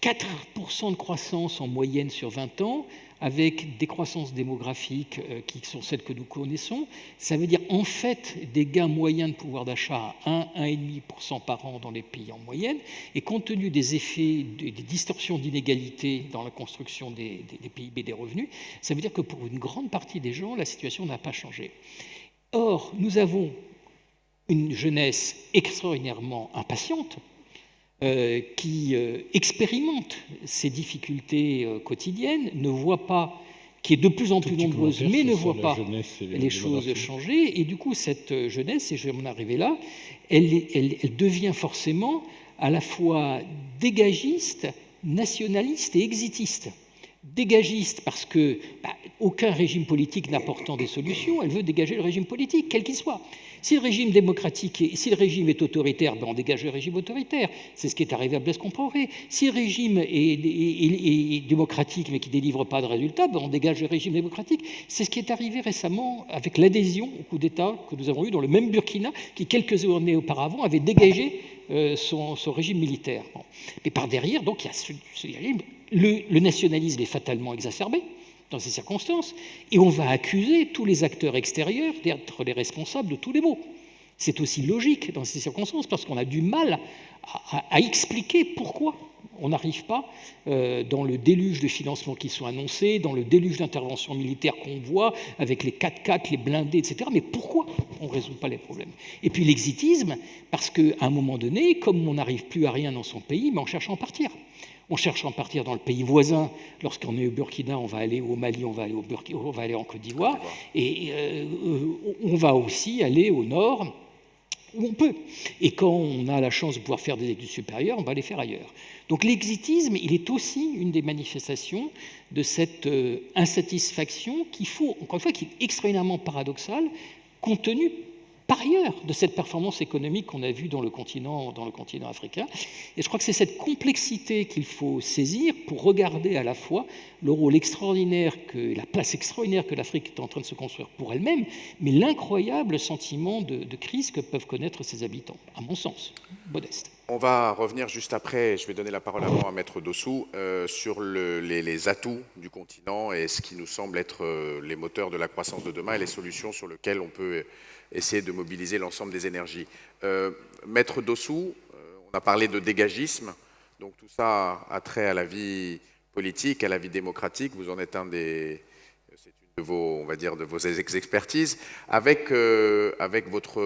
4% de croissance en moyenne sur 20 ans, avec des croissances démographiques qui sont celles que nous connaissons. Ça veut dire en fait des gains moyens de pouvoir d'achat à 1,5% par an dans les pays en moyenne. Et compte tenu des effets, des distorsions d'inégalité dans la construction des PIB des revenus, ça veut dire que pour une grande partie des gens, la situation n'a pas changé. Or, nous avons une jeunesse extraordinairement impatiente, qui expérimente ces difficultés quotidiennes, ne voit pas, qui est de plus en plus nombreuse, mais ne voit pas les choses changer. Et du coup, cette jeunesse, et je vais m'en arriver là, elle devient forcément à la fois dégagiste, nationaliste et exitiste. Dégagiste parce que aucun régime politique n'apportant des solutions, elle veut dégager le régime politique, quel qu'il soit. Si le régime démocratique, si le régime est autoritaire, on dégage le régime autoritaire. C'est ce qui est arrivé à Blaise Compaoré. Si le régime est démocratique mais qui ne délivre pas de résultats, on dégage le régime démocratique. C'est ce qui est arrivé récemment avec l'adhésion au coup d'État que nous avons eu dans le même Burkina qui, quelques années auparavant, avait dégagé son régime militaire. Bon. Mais par derrière, donc, il y a ce régime. Le nationalisme est fatalement exacerbé dans ces circonstances, et on va accuser tous les acteurs extérieurs d'être les responsables de tous les maux. C'est aussi logique dans ces circonstances, parce qu'on a du mal à expliquer pourquoi on n'arrive pas, dans le déluge de financement qui sont annoncés, dans le déluge d'interventions militaires qu'on voit, avec les 4x4, les blindés, etc., mais pourquoi on ne résout pas les problèmes ? Et puis l'exitisme, parce qu'à un moment donné, comme on n'arrive plus à rien dans son pays, mais on cherche à en partir. On cherche à en partir dans le pays voisin. Lorsqu'on est au Burkina, on va aller au Mali, on va aller en Côte d'Ivoire. Et on va aussi aller au nord, où on peut. Et quand on a la chance de pouvoir faire des études supérieures, on va les faire ailleurs. Donc l'exitisme, il est aussi une des manifestations de cette insatisfaction qu'il faut, encore une fois, qui est extraordinairement paradoxale, compte tenu par ailleurs de cette performance économique qu'on a vue dans le continent africain. Et je crois que c'est cette complexité qu'il faut saisir pour regarder à la fois le rôle extraordinaire, la place extraordinaire que l'Afrique est en train de se construire pour elle-même, mais l'incroyable sentiment de crise que peuvent connaître ses habitants, à mon sens, modeste.
On va revenir juste après, je vais donner la parole avant à Maître Dossou, sur les atouts du continent et ce qui nous semble être les moteurs de la croissance de demain et les solutions sur lesquelles on peut essayer de mobiliser l'ensemble des énergies. Maître Dossou, on a parlé de dégagisme, donc tout ça a trait à la vie politique, à la vie démocratique. Vous en êtes c'est une de vos, on va dire, de vos expertises. Avec votre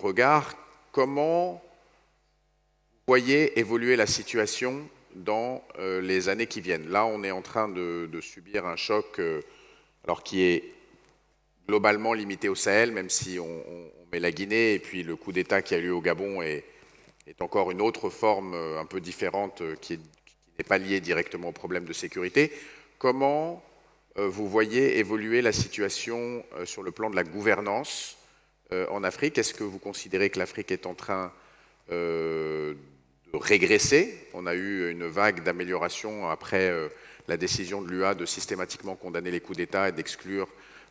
regard, comment vous voyez évoluer la situation dans les années qui viennent? Là, on est en train de subir un choc, alors qui est globalement limité au Sahel, même si on met la Guinée, et puis le coup d'État qui a lieu au Gabon est encore une autre forme un peu différente qui n'est pas liée directement au problème de sécurité. Comment vous voyez évoluer la situation sur le plan de la gouvernance en Afrique? Est-ce que vous considérez que l'Afrique est en train de régresser? On a eu une vague d'amélioration après la décision de l'UA de systématiquement condamner les coups d'État et d'exclure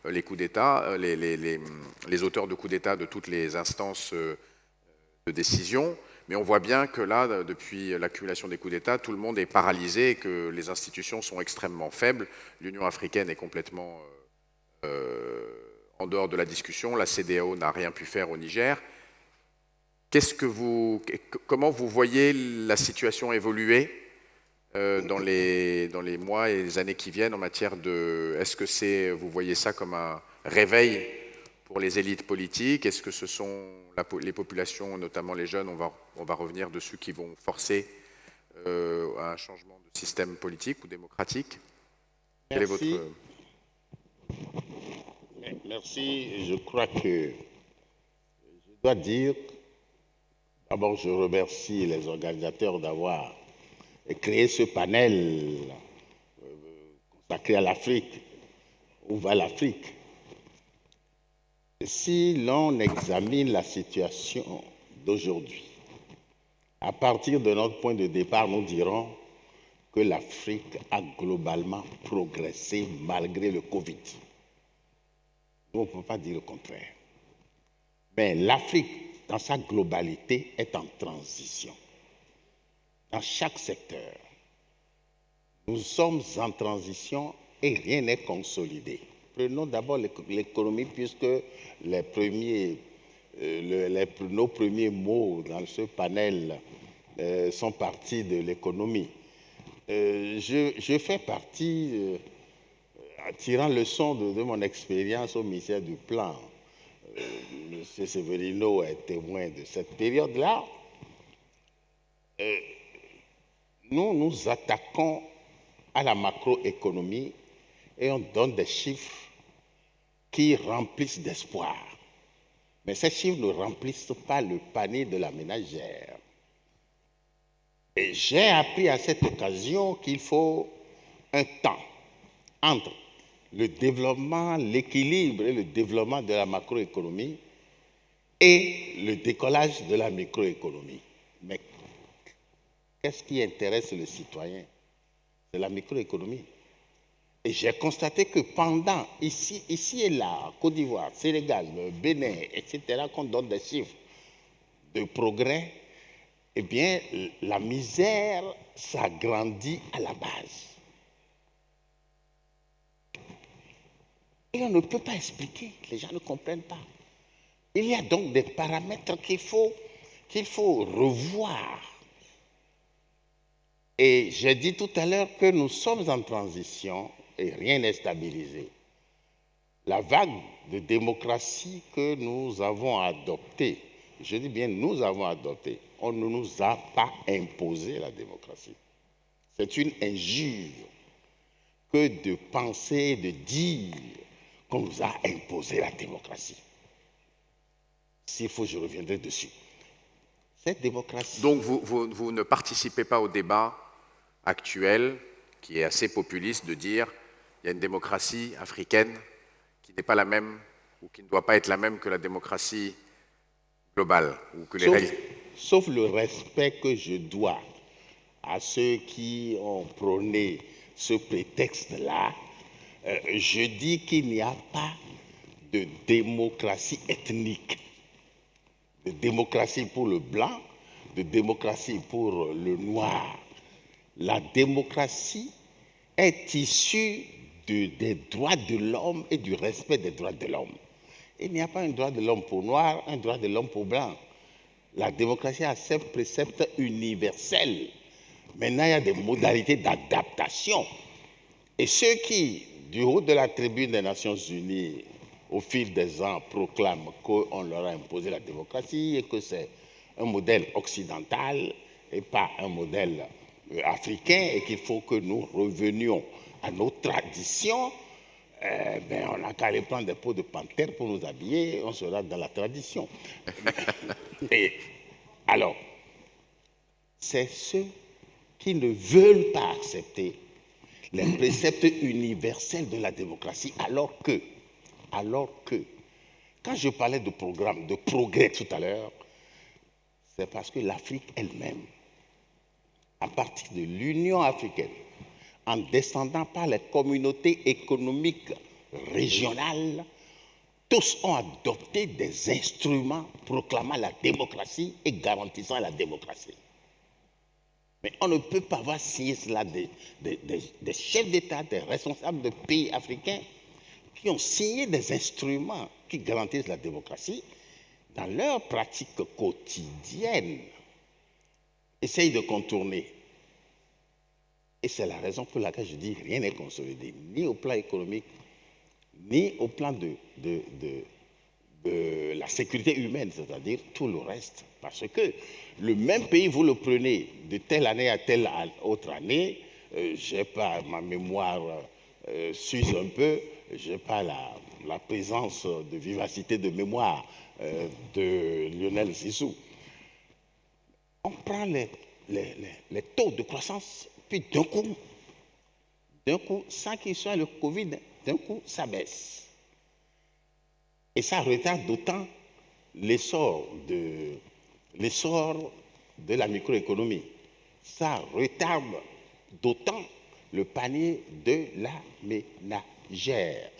les coups d'État, les auteurs de coups d'État de toutes les instances de décision. Mais on voit bien que là, depuis l'accumulation des coups d'État, tout le monde est paralysé et que les institutions sont extrêmement faibles. L'Union africaine est complètement en dehors de la discussion. La CEDEAO n'a rien pu faire au Niger. Comment vous voyez la situation évoluer dans les mois et les années qui viennent en matière de... Est-ce que vous voyez ça comme un réveil pour les élites politiques? Est-ce que ce sont les populations, notamment les jeunes, on va revenir dessus, qui vont forcer à un changement de système politique ou démocratique? Quel est votre...
Merci. Je crois que je dois dire, d'abord, je remercie les organisateurs d'avoir créé ce panel consacré à l'Afrique. Où va l'Afrique? Si l'on examine la situation d'aujourd'hui, à partir de notre point de départ, nous dirons que l'Afrique a globalement progressé malgré le Covid. Nous, on ne peut pas dire le contraire. Mais l'Afrique, dans sa globalité, est en transition. Dans chaque secteur, nous sommes en transition et rien n'est consolidé. Prenons d'abord l'économie, puisque nos premiers mots dans ce panel sont partis de l'économie. Je fais partie, tirant leçon de mon expérience au ministère du Plan. M. Severino est témoin de cette période-là. Nous nous attaquons à la macroéconomie et on donne des chiffres qui remplissent d'espoir. Mais ces chiffres ne remplissent pas le panier de la ménagère. Et j'ai appris à cette occasion qu'il faut un temps entre le développement, l'équilibre et le développement de la macroéconomie et le décollage de la microéconomie. Mais qu'est-ce qui intéresse le citoyen? C'est la microéconomie. Et j'ai constaté que pendant, ici et là, Côte d'Ivoire, Sénégal, Bénin, etc., qu'on donne des chiffres de progrès, eh bien, la misère s'agrandit à la base. Et on ne peut pas expliquer, les gens ne comprennent pas. Il y a donc des paramètres qu'il faut revoir. Et j'ai dit tout à l'heure que nous sommes en transition et rien n'est stabilisé. La vague de démocratie que nous avons adoptée, je dis bien nous avons adopté, on ne nous a pas imposé la démocratie. C'est une injure que de penser, de dire qu'on nous a imposé la démocratie. S'il faut, je reviendrai dessus. Cette démocratie...
Donc vous ne participez pas au débat actuel, qui est assez populiste, de dire il y a une démocratie africaine qui n'est pas la même ou qui ne doit pas être la même que la démocratie globale ou que les
sauf le respect que je dois à ceux qui ont prôné ce prétexte-là, je dis qu'il n'y a pas de démocratie ethnique, de démocratie pour le blanc, de démocratie pour le noir. La démocratie est issue des droits de l'homme et du respect des droits de l'homme. Il n'y a pas un droit de l'homme pour noir, un droit de l'homme pour blanc. La démocratie a ses préceptes universels. Maintenant, il y a des modalités d'adaptation. Et ceux qui, du haut de la tribune des Nations Unies, au fil des ans, proclament qu'on leur a imposé la démocratie et que c'est un modèle occidental et pas un modèle africain et qu'il faut que nous revenions à nos traditions, on n'a qu'à aller prendre des peaux de panthère pour nous habiller, on sera dans la tradition. Et alors, c'est ceux qui ne veulent pas accepter les préceptes universels de la démocratie, alors que, quand je parlais de programme, de progrès tout à l'heure, c'est parce que l'Afrique elle-même, à partir de l'Union africaine, en descendant par les communautés économiques régionales, tous ont adopté des instruments proclamant la démocratie et garantissant la démocratie. Mais on ne peut pas voir signer cela des chefs d'État, des responsables de pays africains qui ont signé des instruments qui garantissent la démocratie dans leur pratique quotidienne. Essayent de contourner. Et c'est la raison pour laquelle je dis rien n'est consolidé, ni au plan économique, ni au plan de la sécurité humaine, c'est-à-dire tout le reste. Parce que le même pays, vous le prenez de telle année à telle autre année, je n'ai pas ma mémoire s'use un peu, je n'ai pas la présence de vivacité de mémoire de Lionel Zissou. On prend les taux de croissance, puis d'un coup, sans qu'il soit le Covid, d'un coup, ça baisse. Et ça retarde d'autant l'essor de la microéconomie. Ça retarde d'autant le panier de la ménagère.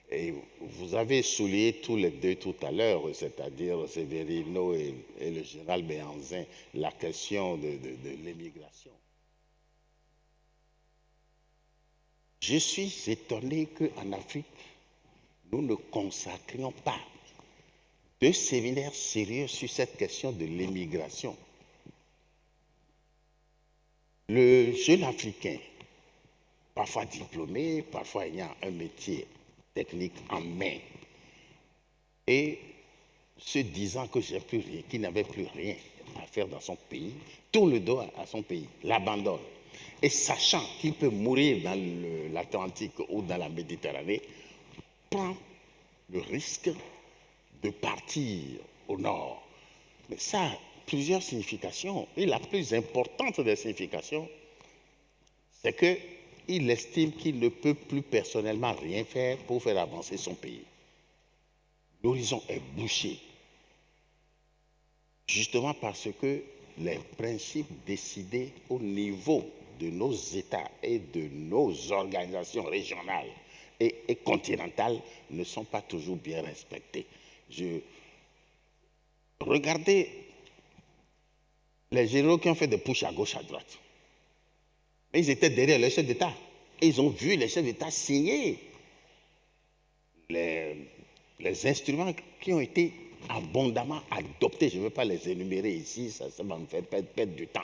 Et vous avez souligné tous les deux tout à l'heure, c'est-à-dire Severino et le général Béhanzin, la question de l'immigration. Je suis étonné qu'en Afrique, nous ne consacrions pas de séminaires sérieux sur cette question de l'immigration. Le jeune Africain, parfois diplômé, parfois ayant un métier technique en main, et se disant que j'ai plus rien, qu'il n'avait plus rien à faire dans son pays, tourne le dos à son pays, l'abandonne. Et sachant qu'il peut mourir dans l'Atlantique ou dans la Méditerranée, prend le risque de partir au nord. Mais ça a plusieurs significations. Et la plus importante des significations, c'est qu'il estime qu'il ne peut plus personnellement rien faire pour faire avancer son pays. L'horizon est bouché. Justement parce que les principes décidés au niveau de nos États et de nos organisations régionales et continentales ne sont pas toujours bien respectés. Regardez les généraux qui ont fait des pushs à gauche, à droite. Mais ils étaient derrière les chefs d'État. Et ils ont vu les chefs d'État signer les instruments qui ont été abondamment adoptés. Je ne veux pas les énumérer ici, ça va me faire perdre du temps.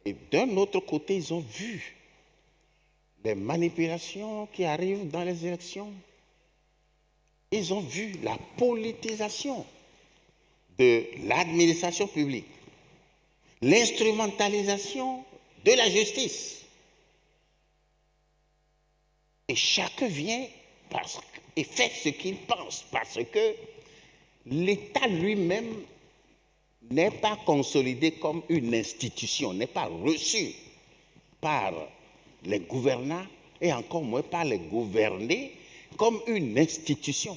Et d'un autre côté, ils ont vu les manipulations qui arrivent dans les élections. Ils ont vu la politisation de l'administration publique, l'instrumentalisation de la justice. Et chacun vient et fait ce qu'il pense, parce que l'État lui-même n'est pas consolidé comme une institution, n'est pas reçu par les gouvernants et encore moins par les gouvernés comme une institution,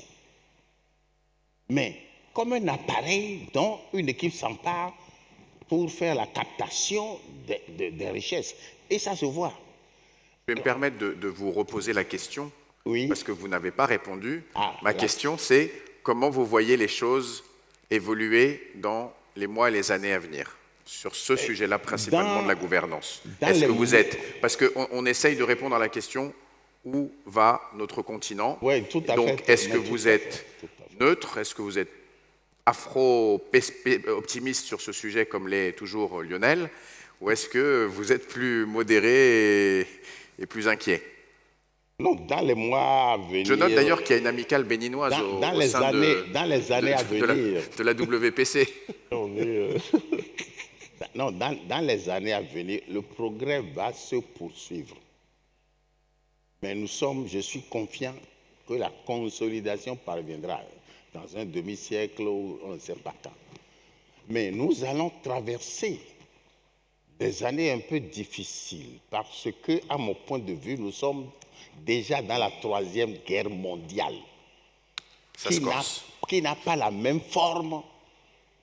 mais comme un appareil dont une équipe s'empare pour faire la captation des richesses. Et ça se voit.
Je vais me permettre de vous reposer la question,
Oui.
parce que vous n'avez pas répondu. Ma
voilà.
question, c'est comment vous voyez les choses évoluer dans les mois et les années à venir sur ce sujet-là, principalement de la gouvernance. Est-ce que vous êtes... Parce qu'on essaye de répondre à la question où va notre continent.
Oui, tout à fait.
Donc, est-ce que vous êtes neutre? Est-ce que vous êtes afro-optimiste sur ce sujet, comme l'est toujours Lionel? Ou est-ce que vous êtes plus modéré et plus inquiet?
Non, dans les mois à venir...
Je note d'ailleurs qu'il y a une amicale béninoise
dans les années à venir...
de la WPC.
On est, non, dans les années à venir, le progrès va se poursuivre. Mais je suis confiant que la consolidation parviendra dans un demi-siècle ou on ne sait pas quand. Mais nous allons traverser des années un peu difficiles parce que, à mon point de vue, nous sommes déjà dans la Troisième Guerre mondiale, qui n'a pas la même forme,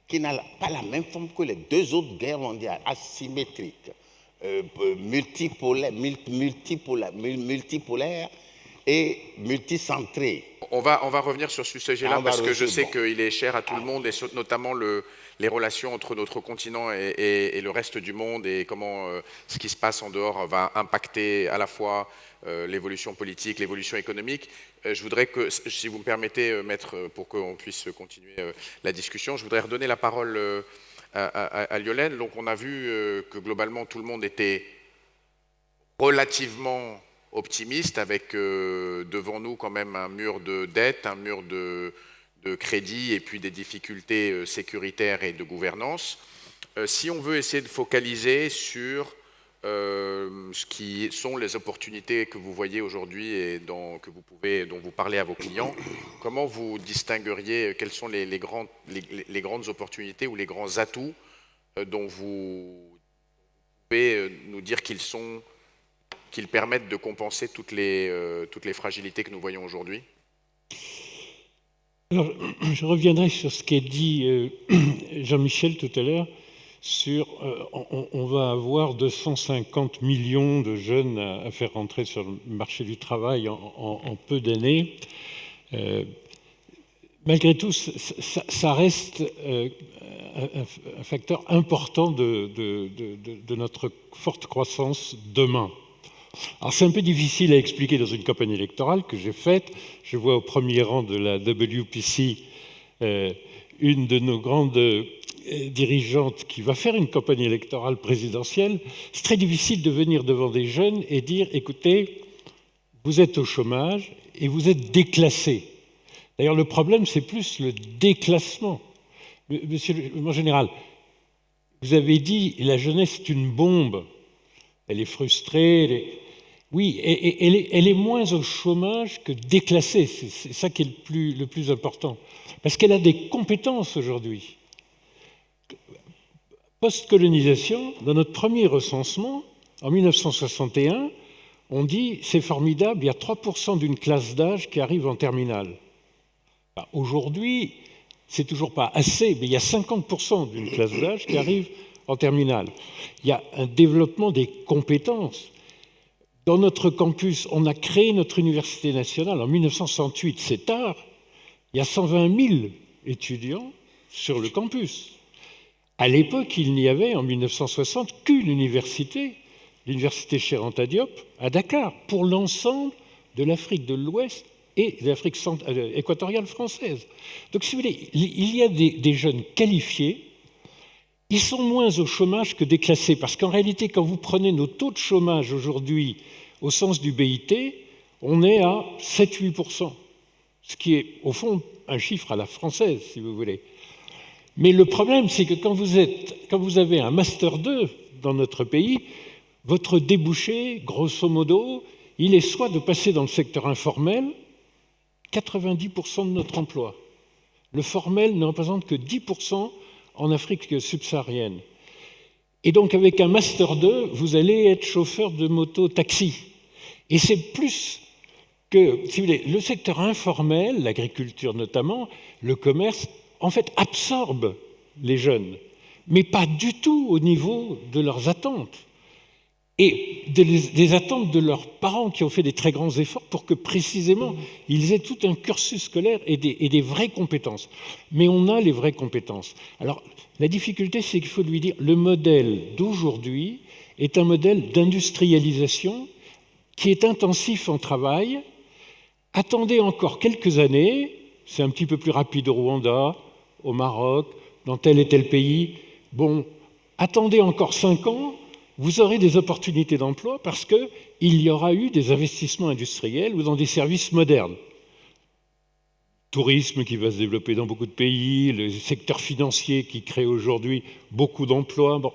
que les deux autres guerres mondiales, asymétriques, multipolaires, et multicentré.
On va revenir sur ce sujet-là
On va
parce que je
revenir,
sais
bon.
qu'il est cher à tout le monde et notamment les relations entre notre continent et le reste du monde et comment ce qui se passe en dehors va impacter à la fois l'évolution politique, l'évolution économique. Je voudrais que, si vous me permettez, Maître, pour qu'on puisse continuer la discussion, je voudrais redonner la parole à Lionel. Donc on a vu que globalement tout le monde était relativement optimiste avec devant nous quand même un mur de dette, un mur de crédit et puis des difficultés sécuritaires et de gouvernance. Si on veut essayer de focaliser sur ce qui sont les opportunités que vous voyez aujourd'hui et dont vous parlez à vos clients, comment vous distingueriez, quelles sont les grandes opportunités ou les grands atouts dont vous pouvez nous dire qu'ils permettent de compenser toutes les fragilités que nous voyons aujourd'hui?
Alors, je reviendrai sur ce qu'a dit Jean-Michel tout à l'heure. On va avoir 250 millions de jeunes à faire rentrer sur le marché du travail en peu d'années. Malgré tout, ça reste un facteur important de notre forte croissance demain. Alors c'est un peu difficile à expliquer dans une campagne électorale que j'ai faite. Je vois au premier rang de la WPC une de nos grandes dirigeante qui va faire une campagne électorale présidentielle. C'est très difficile de venir devant des jeunes et dire « Écoutez, vous êtes au chômage et vous êtes déclassés ». D'ailleurs, le problème, c'est plus le déclassement. Monsieur le général, vous avez dit « La jeunesse est une bombe. Elle est frustrée. Oui, elle est moins au chômage que déclassée. C'est ça qui est le plus important. Parce qu'elle a des compétences aujourd'hui. Post-colonisation, dans notre premier recensement, en 1961, on dit « c'est formidable, il y a 3% d'une classe d'âge qui arrive en terminale ». Aujourd'hui, c'est toujours pas assez, mais il y a 50% d'une classe d'âge qui arrive en terminale. Il y a un développement des compétences. Dans notre campus, on a créé notre université nationale en 1968, c'est tard. Il y a 120 000 étudiants sur le campus. À l'époque, il n'y avait en 1960 qu'une université, l'université Cheikh Anta Diop, à Dakar, pour l'ensemble de l'Afrique de l'Ouest et de l'Afrique équatoriale française. Donc, si vous voulez, il y a des jeunes qualifiés. Ils sont moins au chômage que déclassés, parce qu'en réalité, quand vous prenez nos taux de chômage aujourd'hui au sens du BIT, on est à 7-8%, ce qui est au fond un chiffre à la française, si vous voulez. Mais le problème, c'est que quand vous avez un Master 2 dans notre pays, votre débouché, grosso modo, il est soit de passer dans le secteur informel, 90% de notre emploi. Le formel ne représente que 10% en Afrique subsaharienne. Et donc, avec un Master 2, vous allez être chauffeur de moto-taxi. Et c'est plus que, si vous voulez, le secteur informel, l'agriculture notamment, le commerce, en fait, absorbe les jeunes, mais pas du tout au niveau de leurs attentes. Et des attentes de leurs parents qui ont fait des très grands efforts pour que précisément ils aient tout un cursus scolaire et des vraies compétences. Mais on a les vraies compétences. Alors la difficulté, c'est qu'il faut lui dire le modèle d'aujourd'hui est un modèle d'industrialisation qui est intensif en travail. Attendez encore quelques années, c'est un petit peu plus rapide au Rwanda, au Maroc, dans tel et tel pays. Bon, attendez encore 5 ans, vous aurez des opportunités d'emploi parce qu'il y aura eu des investissements industriels ou dans des services modernes. Tourisme qui va se développer dans beaucoup de pays, le secteur financier qui crée aujourd'hui beaucoup d'emplois. Bon.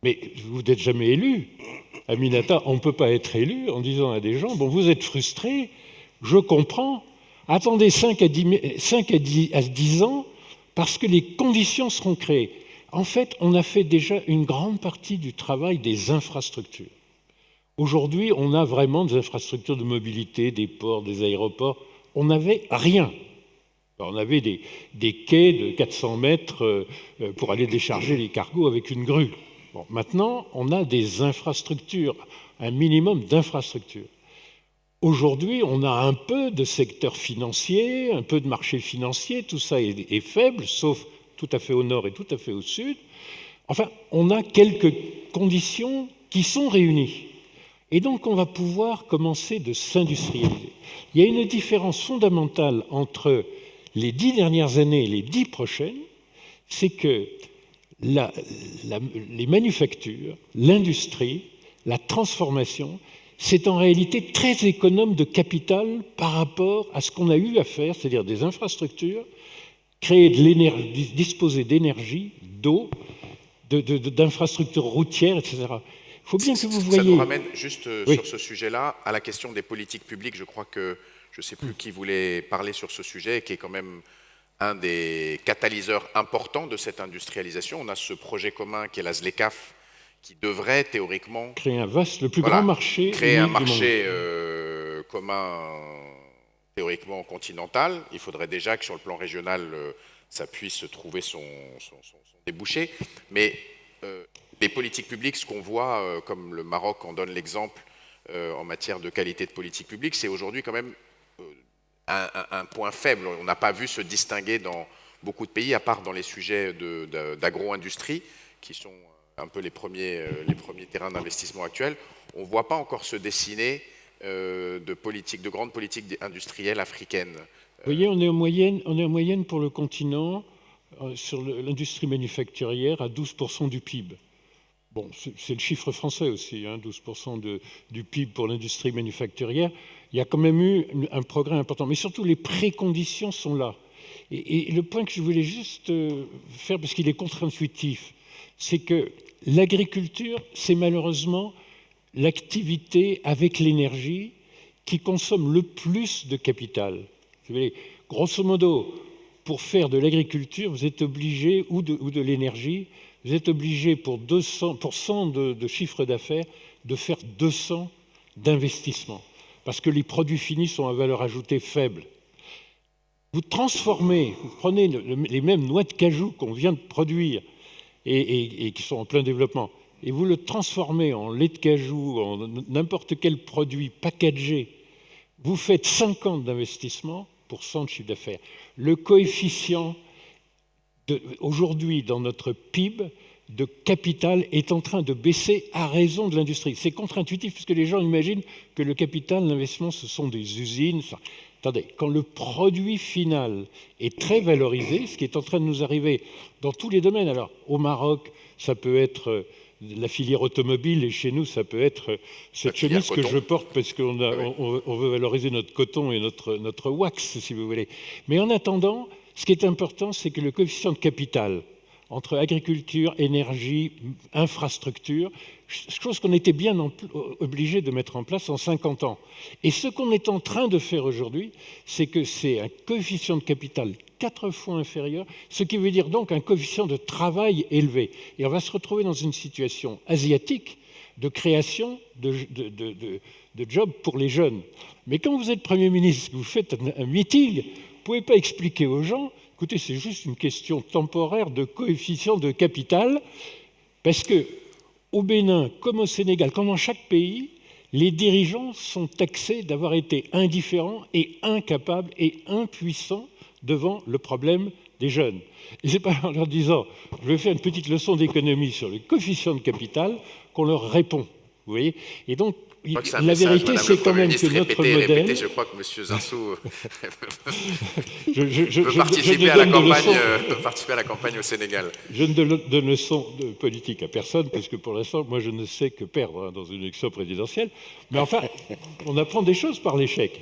Mais vous n'êtes jamais élu. Aminata, on ne peut pas être élu en disant à des gens, bon, vous êtes frustrés, je comprends, attendez 5 à 10 ans parce que les conditions seront créées. En fait, on a fait déjà une grande partie du travail des infrastructures. Aujourd'hui, on a vraiment des infrastructures de mobilité, des ports, des aéroports. On n'avait rien. On avait des quais de 400 mètres pour aller décharger les cargos avec une grue. Bon, maintenant, on a des infrastructures, un minimum d'infrastructures. Aujourd'hui, on a un peu de secteur financier, un peu de marché financier, tout ça est faible, sauf tout à fait au nord et tout à fait au sud. Enfin, on a quelques conditions qui sont réunies. Et donc, on va pouvoir commencer de s'industrialiser. Il y a une différence fondamentale entre les 10 dernières années et les 10 prochaines, c'est que les manufactures, l'industrie, la transformation, c'est en réalité très économe de capital par rapport à ce qu'on a eu à faire, c'est-à-dire des infrastructures, créer de l'énergie, disposer d'énergie, d'eau, d'infrastructures routières, etc. Il faut bien que vous voyez...
Ça nous ramène juste
Oui.
sur ce sujet-là à la question des politiques publiques. Je crois que, je ne sais plus qui voulait parler sur ce sujet, qui est quand même un des catalyseurs importants de cette industrialisation. On a ce projet commun qui est la ZLECAf, qui devrait théoriquement
Créer un vaste, le plus
voilà,
grand marché
créer un
unique du monde.
marché commun théoriquement continental. Il faudrait déjà que sur le plan régional, ça puisse trouver son débouché. Mais les politiques publiques, ce qu'on voit, comme le Maroc en donne l'exemple en matière de qualité de politique publique, c'est aujourd'hui quand même un point faible. On n'a pas vu se distinguer dans beaucoup de pays, à part dans les sujets d'agro-industrie, qui sont un peu les premiers terrains d'investissement actuels. On ne voit pas encore se dessiner de grandes politiques industrielles africaines.
Vous voyez, on est en moyenne pour le continent, sur l'industrie manufacturière, à 12% du PIB. Bon, c'est le chiffre français aussi, 12% du PIB pour l'industrie manufacturière. Il y a quand même eu un progrès important. Mais surtout, les préconditions sont là. Et le point que je voulais juste faire, parce qu'il est contre-intuitif, c'est que l'agriculture, c'est malheureusement l'activité avec l'énergie qui consomme le plus de capital. Vous voyez, grosso modo, pour faire de l'agriculture, vous êtes obligé, ou de l'énergie, vous êtes obligé pour 100 de chiffre d'affaires de faire 200 d'investissement, parce que les produits finis sont à valeur ajoutée faible. Vous transformez, vous prenez les mêmes noix de cajou qu'on vient de produire et qui sont en plein développement, et vous le transformez en lait de cajou, en n'importe quel produit packagé, vous faites 50 d'investissement pour 100 de chiffre d'affaires. Le coefficient aujourd'hui dans notre PIB de capital est en train de baisser à raison de l'industrie. C'est contre-intuitif puisque les gens imaginent que le capital, l'investissement, ce sont des usines. Attendez, quand le produit final est très valorisé, ce qui est en train de nous arriver dans tous les domaines, alors au Maroc, ça peut être la filière automobile, et chez nous, ça peut être cette chemise que je porte parce qu'on veut valoriser notre coton et notre wax, si vous voulez. Mais en attendant, ce qui est important, c'est que le coefficient de capital entre agriculture, énergie, infrastructure, chose qu'on était bien obligé de mettre en place en 50 ans. Et ce qu'on est en train de faire aujourd'hui, c'est que c'est un coefficient de capital 4 fois inférieur, ce qui veut dire donc un coefficient de travail élevé. Et on va se retrouver dans une situation asiatique de création de jobs pour les jeunes. Mais quand vous êtes Premier ministre, vous faites un meeting, vous ne pouvez pas expliquer aux gens, écoutez, c'est juste une question temporaire de coefficient de capital, parce que au Bénin, comme au Sénégal, comme dans chaque pays, les dirigeants sont taxés d'avoir été indifférents et incapables et impuissants devant le problème des jeunes. Et ce n'est pas en leur disant « je vais faire une petite leçon d'économie sur le coefficient de capital » qu'on leur répond. Vous voyez ? Et donc, la vérité, c'est quand même que notre modèle...
Je crois que M. Zinsou
je
peut participer à la campagne au Sénégal.
Je ne donne leçon de politique à personne, parce que pour l'instant, moi, je ne sais que perdre dans une élection présidentielle. Mais enfin, on apprend des choses par l'échec.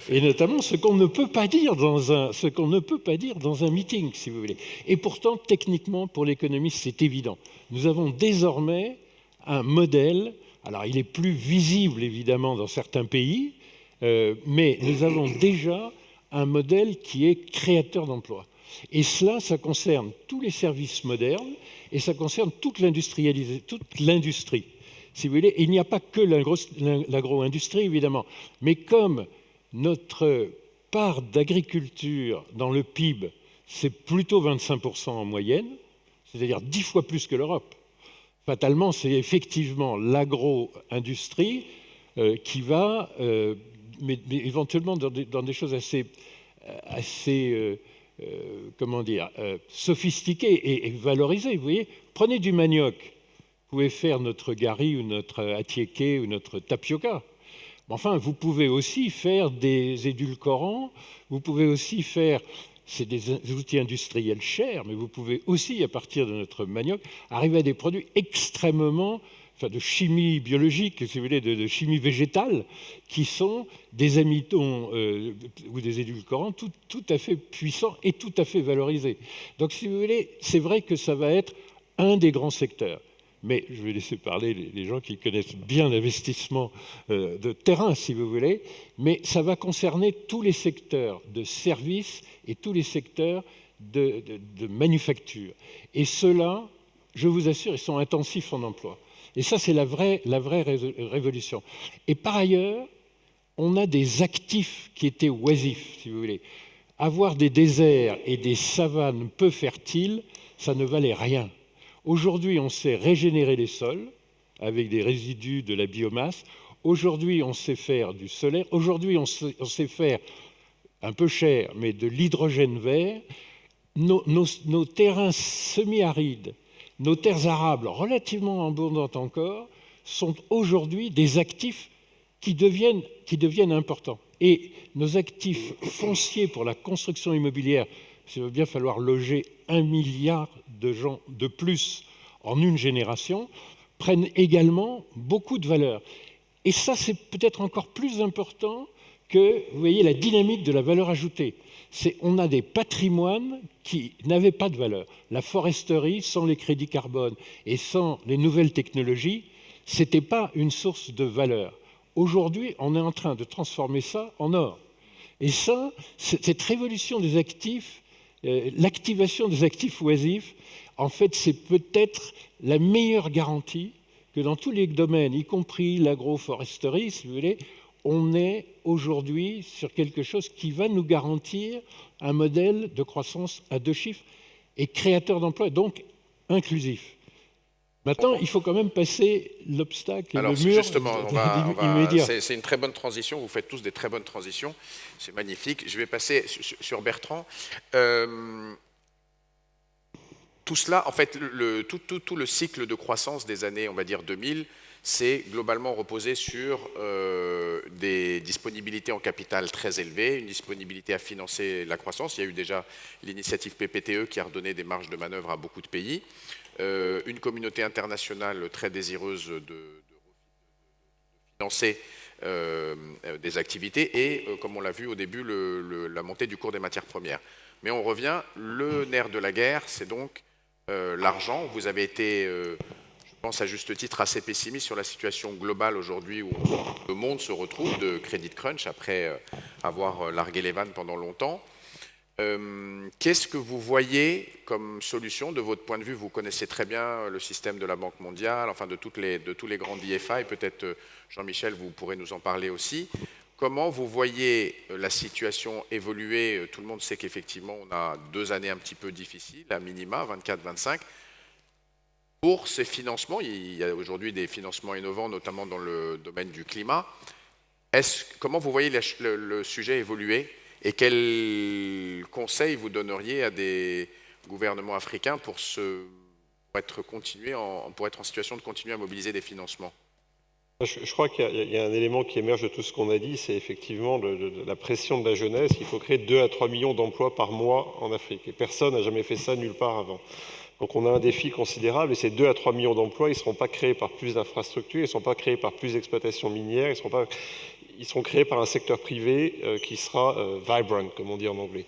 Et notamment ce qu'on ne peut pas dire dans un meeting, si vous voulez. Et pourtant, techniquement, pour l'économiste, c'est évident. Nous avons désormais un modèle. Alors, il est plus visible, évidemment, dans certains pays, mais nous avons déjà un modèle qui est créateur d'emplois. Et cela, ça concerne tous les services modernes et ça concerne toute l'industrie. Si vous voulez, et il n'y a pas que l'agro-industrie, évidemment, mais comme notre part d'agriculture dans le PIB, c'est plutôt 25% en moyenne, c'est-à-dire 10 fois plus que l'Europe. Fatalement, c'est effectivement l'agro-industrie qui va mais éventuellement dans des choses assez comment dire, sophistiquées et valorisées. Vous voyez, prenez du manioc, vous pouvez faire notre gari ou notre attiéké ou notre tapioca. Enfin, vous pouvez aussi faire des édulcorants, vous pouvez aussi faire, c'est des outils industriels chers, mais vous pouvez aussi, à partir de notre manioc, arriver à des produits extrêmement, de chimie biologique, si vous voulez, de chimie végétale, qui sont des amidons ou des édulcorants tout à fait puissants et tout à fait valorisés. Donc, si vous voulez, c'est vrai que ça va être un des grands secteurs. Mais je vais laisser parler les gens qui connaissent bien l'investissement de terrain, si vous voulez. Mais ça va concerner tous les secteurs de services et tous les secteurs de manufacture. Et ceux-là, je vous assure, ils sont intensifs en emploi. Et ça, c'est la vraie révolution. Et par ailleurs, on a des actifs qui étaient oisifs, si vous voulez. Avoir des déserts et des savanes peu fertiles, ça ne valait rien. Aujourd'hui, on sait régénérer les sols avec des résidus de la biomasse. Aujourd'hui, on sait faire du solaire. Aujourd'hui, on sait faire, un peu cher, mais de l'hydrogène vert. Nos terrains semi-arides, nos terres arables relativement abondantes encore, sont aujourd'hui des actifs qui deviennent importants. Et nos actifs fonciers pour la construction immobilière, il va bien falloir loger 1 milliard de gens de plus en une génération, prennent également beaucoup de valeur. Et ça, c'est peut-être encore plus important que, vous voyez, la dynamique de la valeur ajoutée. On a des patrimoines qui n'avaient pas de valeur. La foresterie, sans les crédits carbone et sans les nouvelles technologies, ce n'était pas une source de valeur. Aujourd'hui, on est en train de transformer ça en or. Et ça, cette révolution des actifs, l'activation des actifs oisifs, en fait, c'est peut-être la meilleure garantie que dans tous les domaines, y compris l'agroforesterie, si vous voulez, on est aujourd'hui sur quelque chose qui va nous garantir un modèle de croissance à 2 chiffres et créateur d'emplois, donc inclusif. Maintenant, il faut quand même passer l'obstacle et le mur
justement,
immédiat.
C'est une très bonne transition. Vous faites tous des très bonnes transitions. C'est magnifique. Je vais passer sur Bertrand. Tout cela, en fait, tout le cycle de croissance des années, on va dire 2000, c'est globalement reposé sur des disponibilités en capital très élevées, une disponibilité à financer la croissance. Il y a eu déjà l'initiative PPTE qui a redonné des marges de manœuvre à beaucoup de pays. Une communauté internationale très désireuse de financer des activités et, comme on l'a vu au début, la montée du cours des matières premières. Mais on revient, le nerf de la guerre, c'est donc l'argent. Vous avez été, je pense à juste titre, assez pessimiste sur la situation globale aujourd'hui où le monde se retrouve de credit crunch après avoir largué les vannes pendant longtemps. Qu'est-ce que vous voyez comme solution de votre point de vue? Vous connaissez très bien le système de la Banque mondiale, enfin de tous les grands DFI, peut-être Jean-Michel, vous pourrez nous en parler aussi. Comment vous voyez la situation évoluer? Tout le monde sait qu'effectivement on a 2 années un petit peu difficiles, à minima, 24-25. Pour ces financements, il y a aujourd'hui des financements innovants, notamment dans le domaine du climat. Comment vous voyez le sujet évoluer? Et quels conseils vous donneriez à des gouvernements africains pour être en situation de continuer à mobiliser des financements?
Je crois qu'il y a un élément qui émerge de tout ce qu'on a dit, c'est effectivement la pression de la jeunesse. Il faut créer 2 à 3 millions d'emplois par mois en Afrique. Et personne n'a jamais fait ça nulle part avant. Donc on a un défi considérable et ces 2 à 3 millions d'emplois, ils ne seront pas créés par plus d'infrastructures, ils ne seront pas créés par plus d'exploitations minières, ils seront créés par un secteur privé qui sera vibrant, comme on dit en anglais.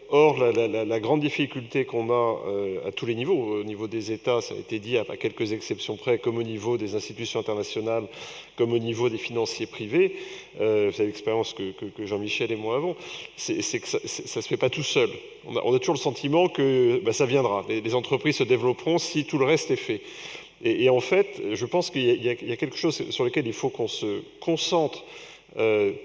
Or, la grande difficulté qu'on a à tous les niveaux, au niveau des États, ça a été dit à quelques exceptions près, comme au niveau des institutions internationales, comme au niveau des financiers privés, c'est l'expérience que Jean-Michel et moi avons, c'est que ça ne se fait pas tout seul. On a toujours le sentiment que ça viendra, les entreprises se développeront si tout le reste est fait. Et en fait, je pense qu'il y a quelque chose sur lequel il faut qu'on se concentre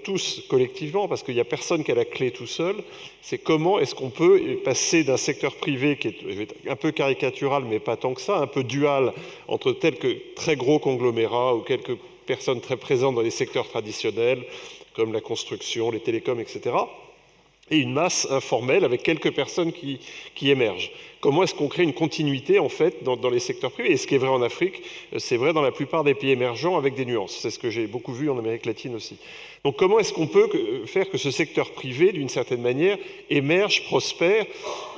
tous collectivement, parce qu'il n'y a personne qui a la clé tout seul, c'est comment est-ce qu'on peut passer d'un secteur privé qui est un peu caricatural, mais pas tant que ça, un peu dual, entre quelques très gros conglomérats ou quelques personnes très présentes dans les secteurs traditionnels, comme la construction, les télécoms, etc., et une masse informelle avec quelques personnes qui émergent. Comment est-ce qu'on crée une continuité, en fait, dans les secteurs privés? Et ce qui est vrai en Afrique, c'est vrai dans la plupart des pays émergents avec des nuances. C'est ce que j'ai beaucoup vu en Amérique latine aussi. Donc comment est-ce qu'on peut faire que ce secteur privé, d'une certaine manière, émerge, prospère,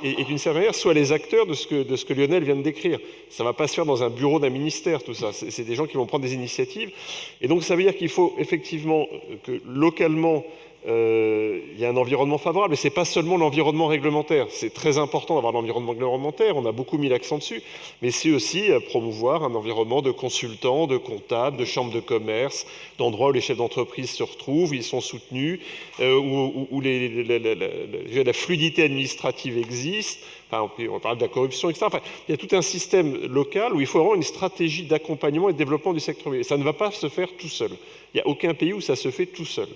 et d'une certaine manière, soit les acteurs de ce que Lionel vient de décrire? Ça ne va pas se faire dans un bureau d'un ministère, tout ça. C'est des gens qui vont prendre des initiatives. Et donc ça veut dire qu'il faut effectivement que localement, il y a un environnement favorable, et ce n'est pas seulement l'environnement réglementaire. C'est très important d'avoir l'environnement réglementaire, on a beaucoup mis l'accent dessus, mais c'est aussi promouvoir un environnement de consultants, de comptables, de chambres de commerce, d'endroits où les chefs d'entreprise se retrouvent, où ils sont soutenus, où la fluidité administrative existe. Enfin, on parle de la corruption, etc. Enfin, il y a tout un système local où il faut avoir une stratégie d'accompagnement et de développement du secteur privé. Ça ne va pas se faire tout seul. Il n'y a aucun pays où ça se fait tout seul.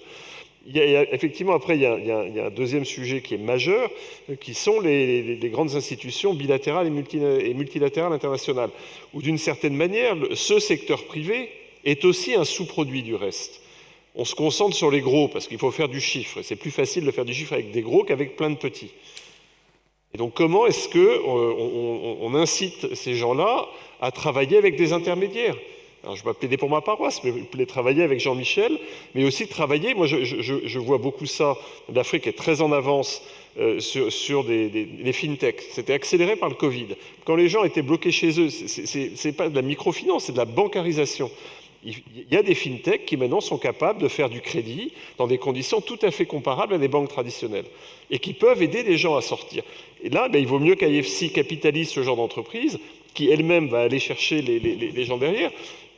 Effectivement, après, il y a un deuxième sujet qui est majeur, qui sont les grandes institutions bilatérales et multilatérales internationales, où d'une certaine manière, ce secteur privé est aussi un sous-produit du reste. On se concentre sur les gros, parce qu'il faut faire du chiffre. C'est plus facile de faire du chiffre avec des gros qu'avec plein de petits. Et donc, comment est-ce qu'on incite ces gens-là à travailler avec des intermédiaires? Alors, je ne vais pas plaider pour ma paroisse, mais travailler avec Jean-Michel, mais aussi travailler, moi je vois beaucoup ça, l'Afrique est très en avance sur les fintechs. C'était accéléré par le Covid. Quand les gens étaient bloqués chez eux, ce n'est pas de la microfinance, c'est de la bancarisation. Il y a des fintechs qui maintenant sont capables de faire du crédit dans des conditions tout à fait comparables à des banques traditionnelles et qui peuvent aider les gens à sortir. Et là, il vaut mieux qu'IFC capitalise ce genre d'entreprise qui elle-même va aller chercher les gens derrière,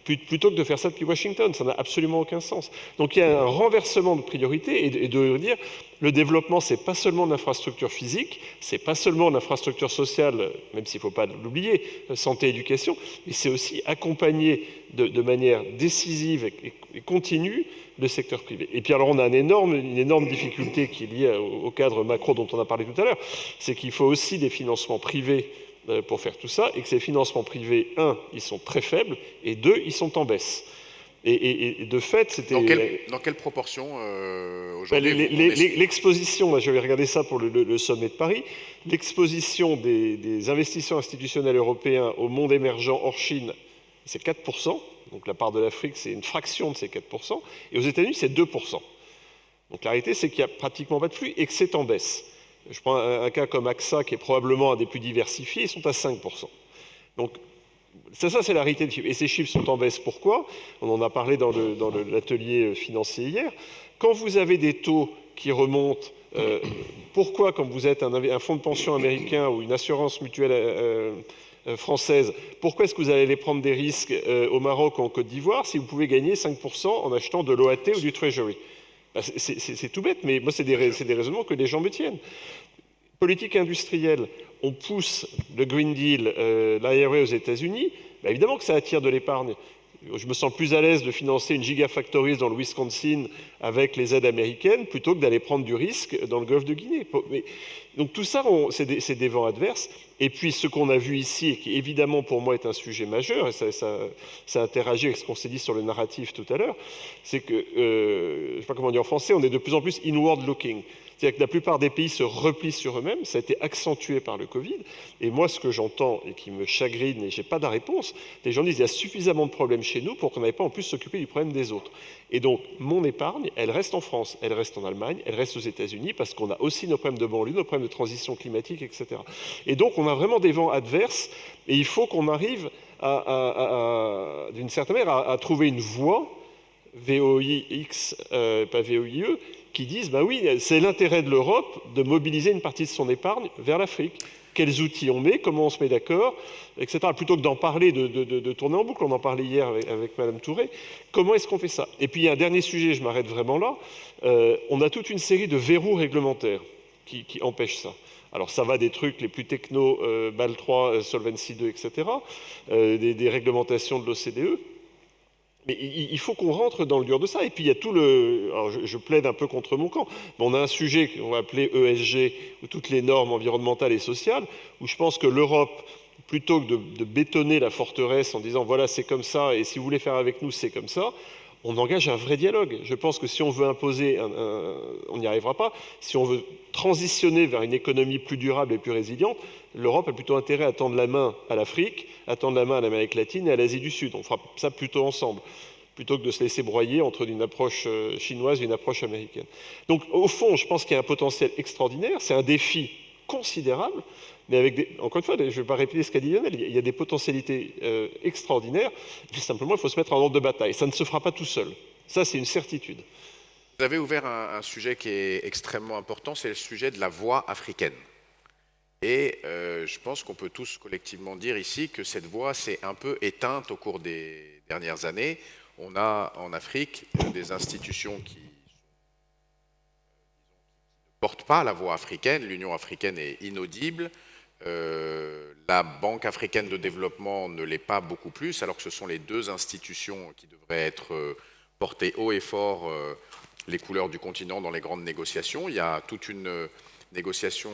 plutôt que de faire ça depuis Washington. Ça n'a absolument aucun sens. Donc il y a un renversement de priorité et de dire le développement, c'est pas seulement de l'infrastructure physique, c'est pas seulement de l'infrastructure sociale, même s'il ne faut pas l'oublier, santé, éducation, mais c'est aussi accompagner de manière décisive et continue le secteur privé. Et puis alors on a une énorme difficulté qui est liée au cadre macro dont on a parlé tout à l'heure, c'est qu'il faut aussi des financements privés pour faire tout ça, et que ces financements privés, un, ils sont très faibles, et deux, ils sont en baisse. Et de fait, c'était...
Dans quelle proportion aujourd'hui
L'exposition, je vais regarder ça pour le sommet de Paris, l'exposition des investisseurs institutionnels européens au monde émergent hors Chine, c'est 4%, donc la part de l'Afrique, c'est une fraction de ces 4%, et aux États-Unis, c'est 2%. Donc la réalité, c'est qu'il n'y a pratiquement pas de flux, et que c'est en baisse. Je prends un cas comme AXA, qui est probablement un des plus diversifiés, ils sont à 5%. Donc, ça c'est la réalité des chiffres. Et ces chiffres sont en baisse. Pourquoi? On en a parlé dans l'atelier financier hier. Quand vous avez des taux qui remontent, pourquoi, quand vous êtes un fonds de pension américain ou une assurance mutuelle française, pourquoi est-ce que vous allez aller prendre des risques au Maroc ou en Côte d'Ivoire si vous pouvez gagner 5% en achetant de l'OAT ou du Treasury? C'est tout bête, mais moi, c'est des raisonnements que les gens me tiennent. Politique industrielle, on pousse le Green Deal, l'IRA aux États-Unis, évidemment que ça attire de l'épargne. Je me sens plus à l'aise de financer une gigafactory dans le Wisconsin avec les aides américaines plutôt que d'aller prendre du risque dans le golfe de Guinée. Donc tout ça, c'est des vents adverses. Et puis ce qu'on a vu ici, et qui évidemment pour moi est un sujet majeur, et ça interagit avec ce qu'on s'est dit sur le narratif tout à l'heure, c'est que, je ne sais pas comment dire en français, on est de plus en plus inward looking. C'est-à-dire que la plupart des pays se replient sur eux-mêmes, ça a été accentué par le Covid, et moi ce que j'entends et qui me chagrine, et je n'ai pas de réponse, les gens disent il y a suffisamment de problèmes chez nous pour qu'on n'aille pas en plus s'occuper du problème des autres. Et donc mon épargne, elle reste en France, elle reste en Allemagne, elle reste aux États-Unis, parce qu'on a aussi nos problèmes de banlieue, nos problèmes de transition climatique, etc. Et donc on a vraiment des vents adverses, et il faut qu'on arrive d'une certaine manière à trouver une voie, VOIX, pas VOIE, qui disent, oui, c'est l'intérêt de l'Europe de mobiliser une partie de son épargne vers l'Afrique. Quels outils on met, comment on se met d'accord, etc. Plutôt que d'en parler, de tourner en boucle, on en parlait hier avec Madame Touré, comment est-ce qu'on fait ça? Et puis il y a un dernier sujet, je m'arrête vraiment là, on a toute une série de verrous réglementaires qui empêchent ça. Alors ça va des trucs les plus techno, BAL 3, Solvency 2, etc., des réglementations de l'OCDE. Mais il faut qu'on rentre dans le dur de ça. Et puis il y a tout le... Alors je plaide un peu contre mon camp, mais on a un sujet qu'on va appeler ESG, ou toutes les normes environnementales et sociales, où je pense que l'Europe, plutôt que de bétonner la forteresse en disant voilà c'est comme ça, et si vous voulez faire avec nous c'est comme ça, on engage un vrai dialogue. Je pense que si on veut imposer, on n'y arrivera pas. Si on veut transitionner vers une économie plus durable et plus résiliente, l'Europe a plutôt intérêt à tendre la main à l'Afrique, à tendre la main à l'Amérique latine et à l'Asie du Sud. On fera ça plutôt ensemble, plutôt que de se laisser broyer entre une approche chinoise et une approche américaine. Donc, au fond, je pense qu'il y a un potentiel extraordinaire. C'est un défi considérable, mais avec encore une fois, je ne vais pas répéter ce qu'a dit Lionel, il y a des potentialités extraordinaires, mais simplement, il faut se mettre en ordre de bataille. Ça ne se fera pas tout seul. Ça, c'est une certitude.
Vous avez ouvert un sujet qui est extrêmement important, c'est le sujet de la voix africaine. Et je pense qu'on peut tous collectivement dire ici que cette voix s'est un peu éteinte au cours des dernières années. On a en Afrique des institutions qui ne portent pas la voix africaine. L'Union africaine est inaudible. La Banque africaine de développement ne l'est pas beaucoup plus, alors que ce sont les deux institutions qui devraient être porter haut et fort les couleurs du continent dans les grandes négociations. Il y a toute une négociation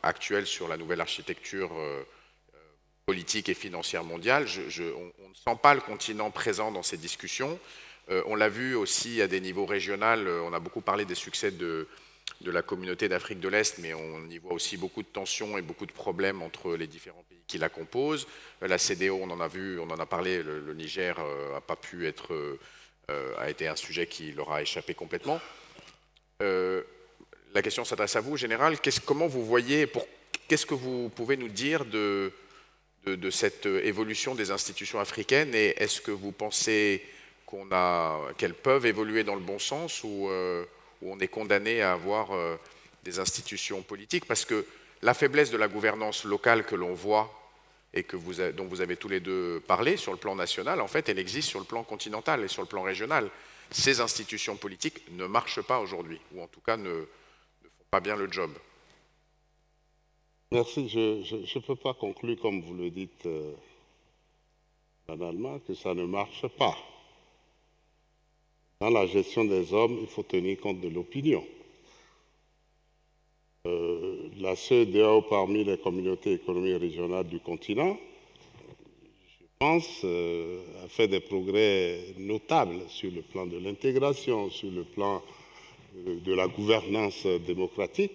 actuelle sur la nouvelle architecture politique et financière mondiale. On ne sent pas le continent présent dans ces discussions. On l'a vu aussi à des niveaux régionaux. On a beaucoup parlé des succès de la communauté d'Afrique de l'Est, mais on y voit aussi beaucoup de tensions et beaucoup de problèmes entre les différents pays qui la composent. La CEDEAO, on en a parlé, le Niger n'a pas pu être... a été un sujet qui leur a échappé complètement. La question s'adresse à vous, Général. Comment vous voyez, qu'est-ce que vous pouvez nous dire de cette évolution des institutions africaines, et est-ce que vous pensez qu'elles peuvent évoluer dans le bon sens, ou on est condamné à avoir des institutions politiques? Parce que la faiblesse de la gouvernance locale que l'on voit et dont vous avez tous les deux parlé sur le plan national, en fait, elle existe sur le plan continental et sur le plan régional. Ces institutions politiques ne marchent pas aujourd'hui, ou en tout cas ne font pas bien le job.
Merci. Je ne peux pas conclure, comme vous le dites banalement, que ça ne marche pas. Dans la gestion des hommes, il faut tenir compte de l'opinion. La CEDEAO, parmi les communautés économiques régionales du continent, je pense, a fait des progrès notables sur le plan de l'intégration, sur le plan de la gouvernance démocratique.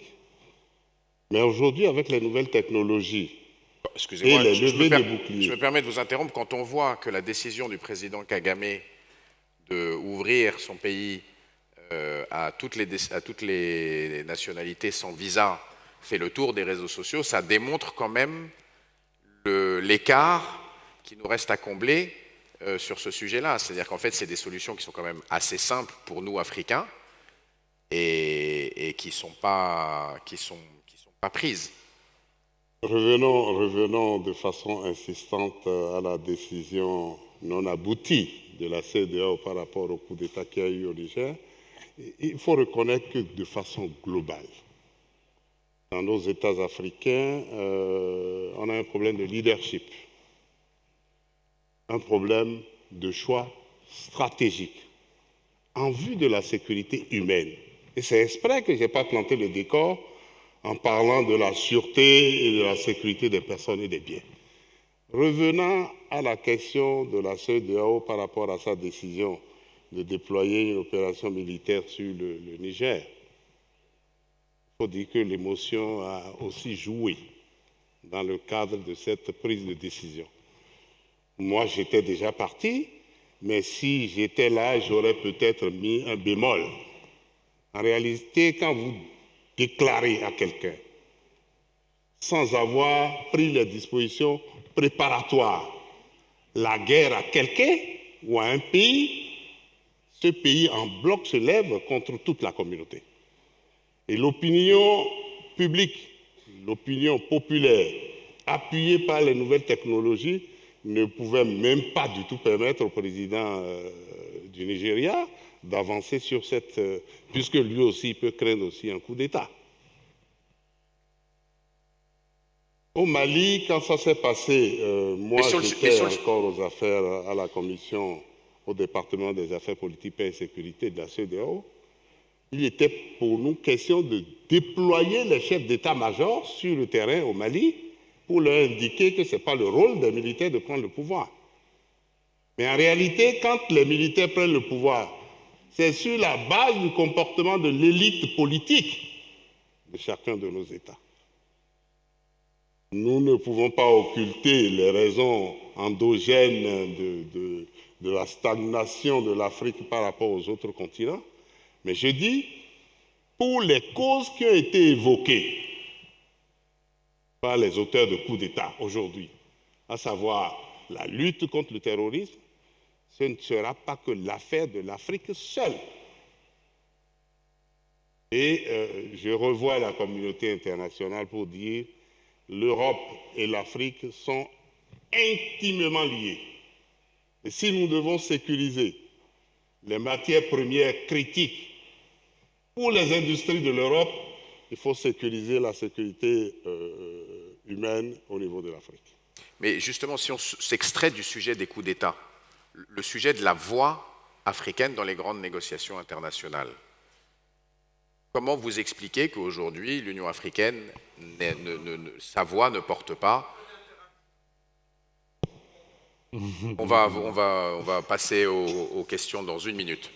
Mais aujourd'hui, avec les nouvelles technologies et les levées de boucliers...
Je me permets de vous interrompre. Quand on voit que la décision du président Kagame d'ouvrir son pays à toutes les nationalités sans visa fait le tour des réseaux sociaux, ça démontre quand même l'écart qui nous reste à combler sur ce sujet-là. C'est-à-dire qu'en fait, c'est des solutions qui sont quand même assez simples pour nous, Africains, et qui ne sont pas prises.
Revenons de façon insistante à la décision non aboutie de la CEDEAO par rapport au coup d'État qu'il y a eu au Niger. Il faut reconnaître que de façon globale, dans nos États africains, on a un problème de leadership, un problème de choix stratégique en vue de la sécurité humaine. Et c'est exprès que je n'ai pas planté le décor en parlant de la sûreté et de la sécurité des personnes et des biens. Revenant à la question de la CEDEAO par rapport à sa décision de déployer une opération militaire sur le Niger, il faut dire que l'émotion a aussi joué dans le cadre de cette prise de décision. Moi, j'étais déjà parti, mais si j'étais là, j'aurais peut-être mis un bémol. En réalité, quand vous déclarez à quelqu'un, sans avoir pris les dispositions préparatoires, la guerre à quelqu'un ou à un pays, ce pays en bloc se lève contre toute la communauté. Et l'opinion publique, l'opinion populaire, appuyée par les nouvelles technologies, ne pouvait même pas du tout permettre au président du Nigeria d'avancer sur cette... puisque lui aussi il peut craindre aussi un coup d'État. Au Mali, quand ça s'est passé, moi j'étais encore aux affaires à la commission, au département des affaires politiques, paix et sécurité de la CEDEAO. Il était pour nous question de déployer les chefs d'état-major sur le terrain au Mali pour leur indiquer que ce n'est pas le rôle des militaires de prendre le pouvoir. Mais en réalité, quand les militaires prennent le pouvoir, c'est sur la base du comportement de l'élite politique de chacun de nos États. Nous ne pouvons pas occulter les raisons endogènes de la stagnation de l'Afrique par rapport aux autres continents, mais je dis, pour les causes qui ont été évoquées par les auteurs de coups d'État aujourd'hui, à savoir la lutte contre le terrorisme, ce ne sera pas que l'affaire de l'Afrique seule. Et je revois la communauté internationale pour dire l'Europe et l'Afrique sont intimement liées. Et si nous devons sécuriser les matières premières critiques pour les industries de l'Europe, il faut sécuriser la sécurité humaine au niveau de l'Afrique.
Mais justement, si on s'extrait du sujet des coups d'État, le sujet de la voix africaine dans les grandes négociations internationales, comment vous expliquez qu'aujourd'hui, l'Union africaine, sa voix ne porte pas? On va passer aux questions dans 1 minute.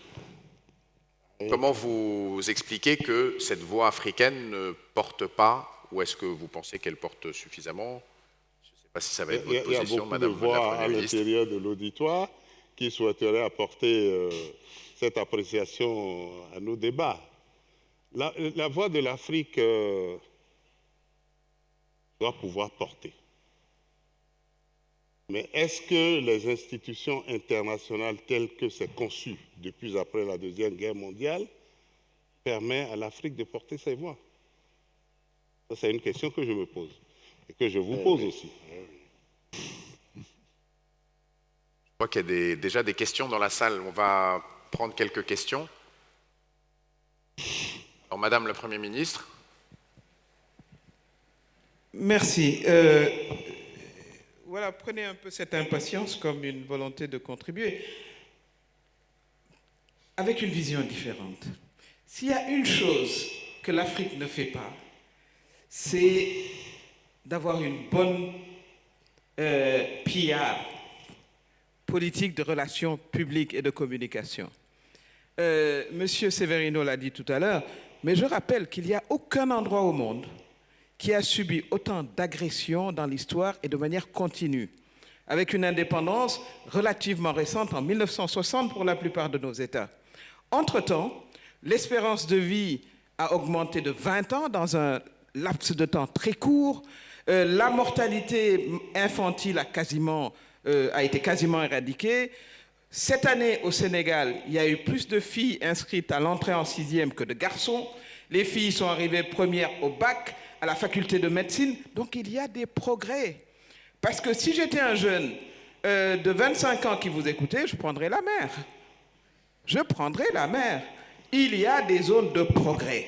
Comment vous expliquez que cette voix africaine ne porte pas, ou est-ce que vous pensez qu'elle porte suffisamment? Je ne sais pas si ça va être votre position, Madame la Première ministre.
Il y a beaucoup de voix à l'intérieur de l'auditoire qui souhaiteraient apporter cette appréciation à nos débats. La voix de l'Afrique doit pouvoir porter. Mais est-ce que les institutions internationales telles que c'est conçu depuis après la Deuxième Guerre mondiale permettent à l'Afrique de porter ses voix? Ça, c'est une question que je me pose et que je vous pose aussi.
Je crois qu'il y a déjà des questions dans la salle. On va prendre quelques questions. Alors, Madame la Première ministre.
Merci. Voilà, prenez un peu cette impatience comme une volonté de contribuer avec une vision différente. S'il y a une chose que l'Afrique ne fait pas, c'est d'avoir une bonne PR, politique de relations publiques et de communication. Monsieur Severino l'a dit tout à l'heure, mais je rappelle qu'il n'y a aucun endroit au monde qui a subi autant d'agressions dans l'histoire et de manière continue, avec une indépendance relativement récente en 1960 pour la plupart de nos États. Entre-temps, l'espérance de vie a augmenté de 20 ans dans un laps de temps très court. La mortalité infantile a été quasiment éradiquée. Cette année, au Sénégal, il y a eu plus de filles inscrites à l'entrée en 6e que de garçons. Les filles sont arrivées premières au bac, à la faculté de médecine. Donc, il y a des progrès. Parce que si j'étais un jeune de 25 ans qui vous écoutait, je prendrais la mer. Je prendrais la mer. Il y a des zones de progrès.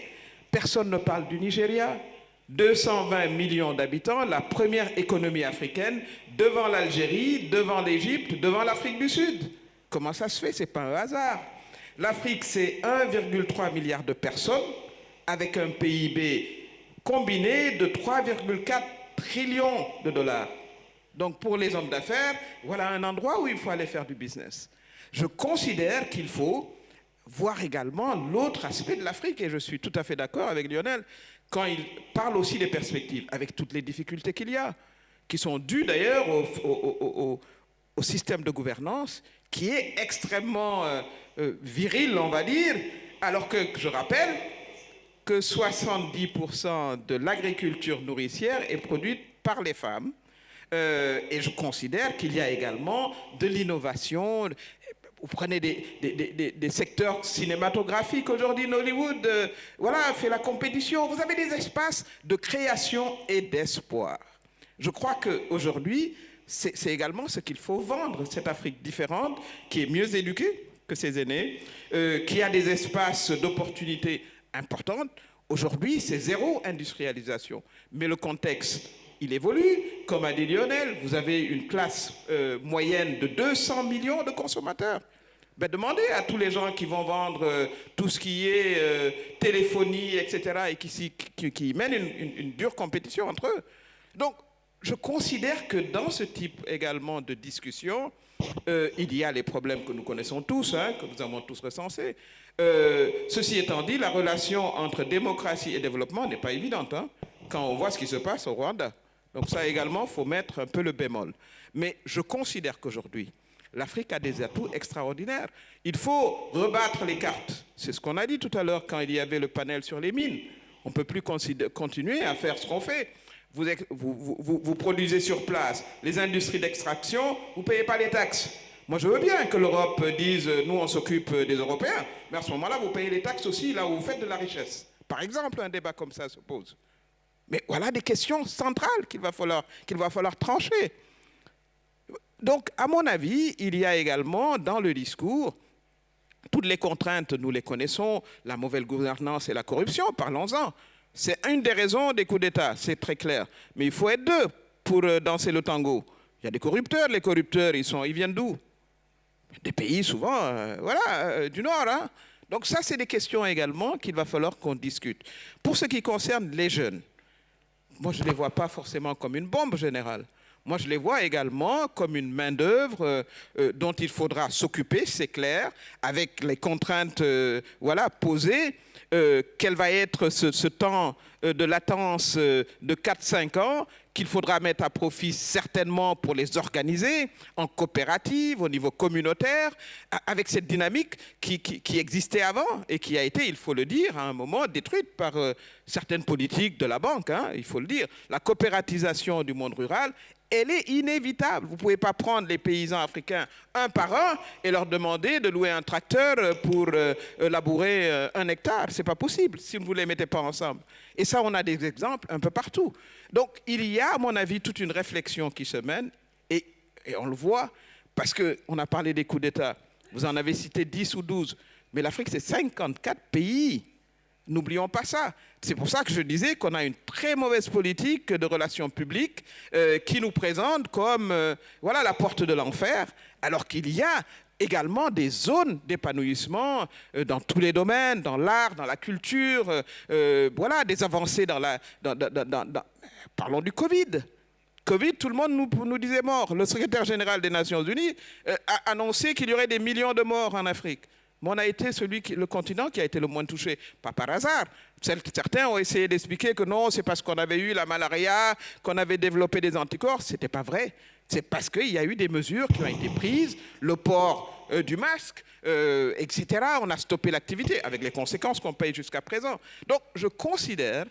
Personne ne parle du Nigeria. 220 millions d'habitants, la première économie africaine, devant l'Algérie, devant l'Égypte, devant l'Afrique du Sud. Comment ça se fait? Ce n'est pas un hasard. L'Afrique, c'est 1,3 milliard de personnes, avec un PIB combiné de 3,4 trillions de dollars. Donc pour les hommes d'affaires, voilà un endroit où il faut aller faire du business. Je considère qu'il faut voir également l'autre aspect de l'Afrique, et je suis tout à fait d'accord avec Lionel, quand il parle aussi des perspectives, avec toutes les difficultés qu'il y a, qui sont dues d'ailleurs au système de gouvernance, qui est extrêmement viril, on va dire, alors que je rappelle que 70% de l'agriculture nourricière est produite par les femmes. Et je considère qu'il y a également de l'innovation. Vous prenez des secteurs cinématographiques aujourd'hui, Hollywood, voilà, fait la compétition. Vous avez des espaces de création et d'espoir. Je crois qu'aujourd'hui, c'est également ce qu'il faut vendre, cette Afrique différente, qui est mieux éduquée que ses aînés, qui a des espaces d'opportunités importantes. Aujourd'hui, c'est zéro industrialisation. Mais le contexte, il évolue. Comme a dit Lionel, vous avez une classe moyenne de 200 millions de consommateurs. Ben, demandez à tous les gens qui vont vendre tout ce qui est téléphonie, etc., et qui mènent une dure compétition entre eux. Donc, je considère que dans ce type également de discussion, Il y a les problèmes que nous connaissons tous, hein, que nous avons tous recensés. Ceci étant dit, la relation entre démocratie et développement n'est pas évidente, hein, quand on voit ce qui se passe au Rwanda. Donc ça également, il faut mettre un peu le bémol. Mais je considère qu'aujourd'hui, l'Afrique a des atouts extraordinaires. Il faut rebattre les cartes. C'est ce qu'on a dit tout à l'heure quand il y avait le panel sur les mines. On ne peut plus continuer à faire ce qu'on fait. Vous produisez sur place les industries d'extraction, vous ne payez pas les taxes. Moi, je veux bien que l'Europe dise « nous, on s'occupe des Européens », mais à ce moment-là, vous payez les taxes aussi là où vous faites de la richesse. Par exemple, un débat comme ça se pose. Mais voilà des questions centrales qu'il va falloir trancher. Donc, à mon avis, il y a également dans le discours toutes les contraintes, nous les connaissons, la mauvaise gouvernance et la corruption, parlons-en. C'est une des raisons des coups d'État, c'est très clair. Mais il faut être deux pour danser le tango. Il y a des corrupteurs, les corrupteurs, ils viennent d'où? Des pays souvent, du Nord. Hein. Donc ça, c'est des questions également qu'il va falloir qu'on discute. Pour ce qui concerne les jeunes, moi, je ne les vois pas forcément comme une bombe générale. Moi, je les vois également comme une main-d'œuvre dont il faudra s'occuper, c'est clair, avec les contraintes posées. Quel va être ce temps de latence de 4-5 ans qu'il faudra mettre à profit certainement pour les organiser en coopérative, au niveau communautaire, avec cette dynamique qui existait avant et qui a été, il faut le dire, à un moment détruite par certaines politiques de la banque, hein, il faut le dire. La coopératisation du monde rural, elle est inévitable. Vous ne pouvez pas prendre les paysans africains un par un et leur demander de louer un tracteur pour labourer 1 hectare. Ce n'est pas possible si vous ne les mettez pas ensemble. Et ça, on a des exemples un peu partout. Donc, il y a, à mon avis, toute une réflexion qui se mène et on le voit parce qu'on a parlé des coups d'État. Vous en avez cité 10 ou 12. Mais l'Afrique, c'est 54 pays. N'oublions pas ça. C'est pour ça que je disais qu'on a une très mauvaise politique de relations publiques qui nous présente comme la porte de l'enfer, alors qu'il y a également des zones d'épanouissement dans tous les domaines, dans l'art, dans la culture, des avancées parlons du Covid. Covid, tout le monde nous disait mort. Le secrétaire général des Nations Unies a annoncé qu'il y aurait des millions de morts en Afrique. Mais on a été le continent qui a été le moins touché, pas par hasard. Certains ont essayé d'expliquer que non, c'est parce qu'on avait eu la malaria, qu'on avait développé des anticorps. Ce n'était pas vrai. C'est parce qu'il y a eu des mesures qui ont été prises, le port du masque, etc. On a stoppé l'activité, avec les conséquences qu'on paye jusqu'à présent. Donc, je considère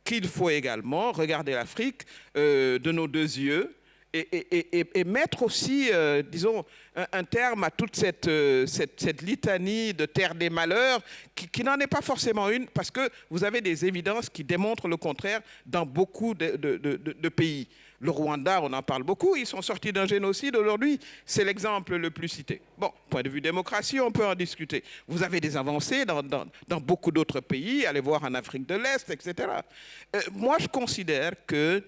qu'il faut également regarder l'Afrique de nos deux yeux, et mettre aussi, disons, un terme à toute cette litanie de terre des malheurs, qui n'en est pas forcément une, parce que vous avez des évidences qui démontrent le contraire dans beaucoup de pays. Le Rwanda, on en parle beaucoup, ils sont sortis d'un génocide aujourd'hui, c'est l'exemple le plus cité. Bon, point de vue démocratie, on peut en discuter. Vous avez des avancées dans beaucoup d'autres pays, allez voir en Afrique de l'Est, etc. Moi, je considère que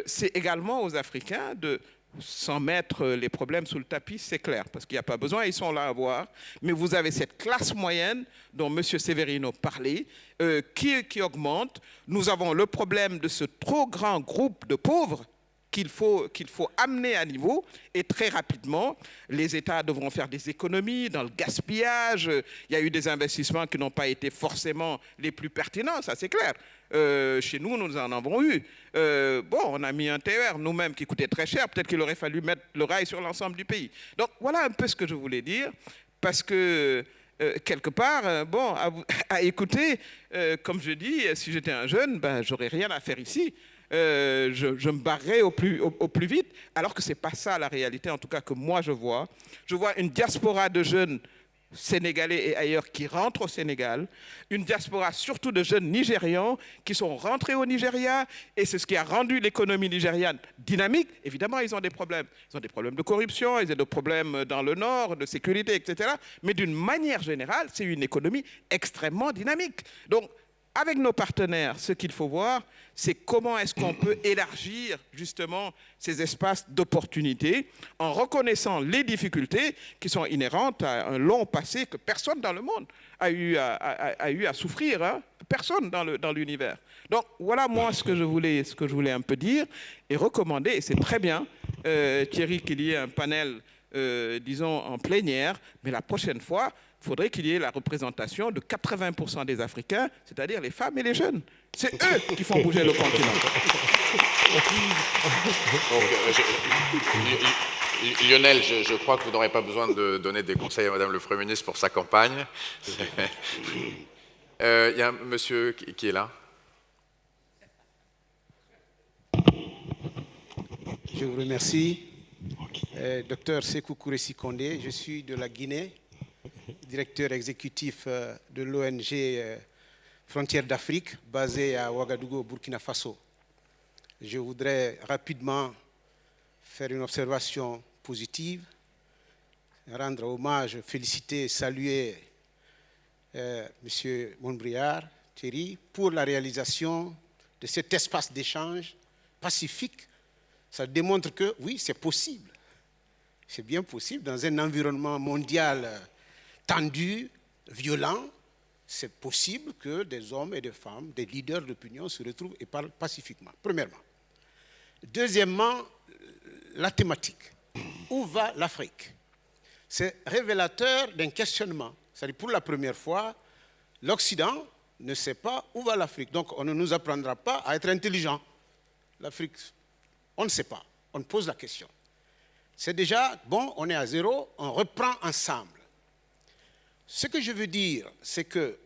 c'est également aux Africains de s'en mettre les problèmes sous le tapis, c'est clair, parce qu'il n'y a pas besoin, ils sont là à voir. Mais vous avez cette classe moyenne dont M. Severino parlait, qui augmente. Nous avons le problème de ce trop grand groupe de pauvres qu'il faut amener à niveau, et très rapidement, les États devront faire des économies dans le gaspillage. Il y a eu des investissements qui n'ont pas été forcément les plus pertinents, ça c'est clair. Chez nous, nous en avons eu. On a mis un TER nous-mêmes qui coûtait très cher, peut-être qu'il aurait fallu mettre le rail sur l'ensemble du pays. Donc voilà un peu ce que je voulais dire, parce que quelque part, à écouter, comme je dis, si j'étais un jeune, j'aurais rien à faire ici. Je me barrerais au plus vite, alors que ce n'est pas ça la réalité, en tout cas que moi je vois. Je vois une diaspora de jeunes sénégalais et ailleurs qui rentrent au Sénégal, une diaspora surtout de jeunes Nigérians qui sont rentrés au Nigeria, et c'est ce qui a rendu l'économie nigériane dynamique. Évidemment, ils ont des problèmes. Ils ont des problèmes de corruption, ils ont des problèmes dans le nord, de sécurité, etc. Mais d'une manière générale, c'est une économie extrêmement dynamique. Donc, avec nos partenaires, ce qu'il faut voir, c'est comment est-ce qu'on peut élargir justement ces espaces d'opportunité en reconnaissant les difficultés qui sont inhérentes à un long passé que personne dans le monde a eu à souffrir, hein? Personne dans l'univers. Donc voilà moi ce que je voulais un peu dire et recommander, et c'est très bien, Thierry, qu'il y ait un panel disons, en plénière, mais la prochaine fois, il faudrait qu'il y ait la représentation de 80% des Africains, c'est-à-dire les femmes et les jeunes. C'est eux qui font bouger le continent.
Donc, Lionel, je crois que vous n'aurez pas besoin de donner des conseils à Madame le Premier ministre pour sa campagne. Il y a un monsieur qui est là.
Je vous remercie. Docteur Sékou Kouressi Kondé, je suis de la Guinée, directeur exécutif de l'ONG Frontières d'Afrique, basée à Ouagadougou, au Burkina Faso. Je voudrais rapidement faire une observation positive, rendre hommage, féliciter, saluer M. Montbriard, Thierry, pour la réalisation de cet espace d'échange pacifique. Ça démontre que, oui, c'est possible. C'est bien possible dans un environnement mondial tendu, violent. C'est possible que des hommes et des femmes, des leaders d'opinion se retrouvent et parlent pacifiquement, premièrement. Deuxièmement, la thématique. Où va l'Afrique? C'est révélateur d'un questionnement. C'est-à-dire, pour la première fois, l'Occident ne sait pas où va l'Afrique. Donc, on ne nous apprendra pas à être intelligent. L'Afrique, on ne sait pas. On pose la question. C'est déjà, bon, on est à zéro, on reprend ensemble. Ce que je veux dire, c'est que,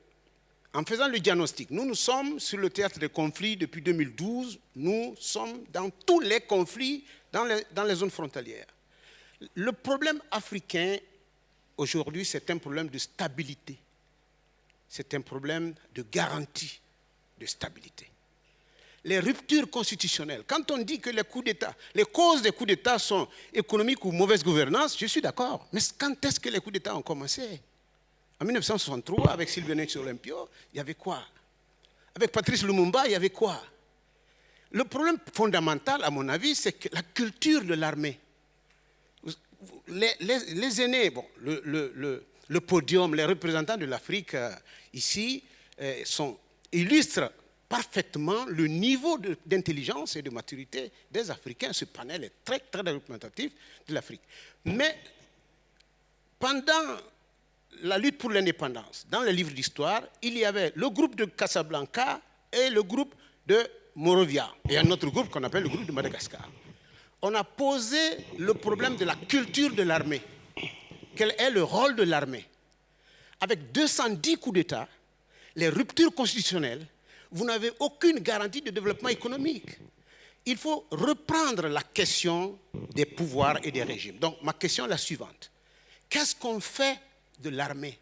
en faisant le diagnostic, nous sommes sur le théâtre des conflits depuis 2012, nous sommes dans tous les conflits dans les zones frontalières. Le problème africain, aujourd'hui, c'est un problème de stabilité. C'est un problème de garantie de stabilité. Les ruptures constitutionnelles, quand on dit que les coups d'État, les causes des coups d'État sont économiques ou mauvaise gouvernance, je suis d'accord. Mais quand est-ce que les coups d'État ont commencé? En 1963, avec Sylvanus Olympio, il y avait quoi? Avec Patrice Lumumba, il y avait quoi? Le problème fondamental, à mon avis, c'est que la culture de l'armée. Les aînés, bon, le podium, les représentants de l'Afrique ici illustrent parfaitement le niveau d'intelligence et de maturité des Africains. Ce panel est très, très représentatif de l'Afrique. Mais pendant la lutte pour l'indépendance, dans les livres d'histoire, il y avait le groupe de Casablanca et le groupe de Morovia. Et un autre groupe qu'on appelle le groupe de Madagascar. On a posé le problème de la culture de l'armée. Quel est le rôle de l'armée? Avec 210 coups d'État, les ruptures constitutionnelles, vous n'avez aucune garantie de développement économique. Il faut reprendre la question des pouvoirs et des régimes. Donc, ma question est la suivante. Qu'est-ce qu'on fait de l'armée?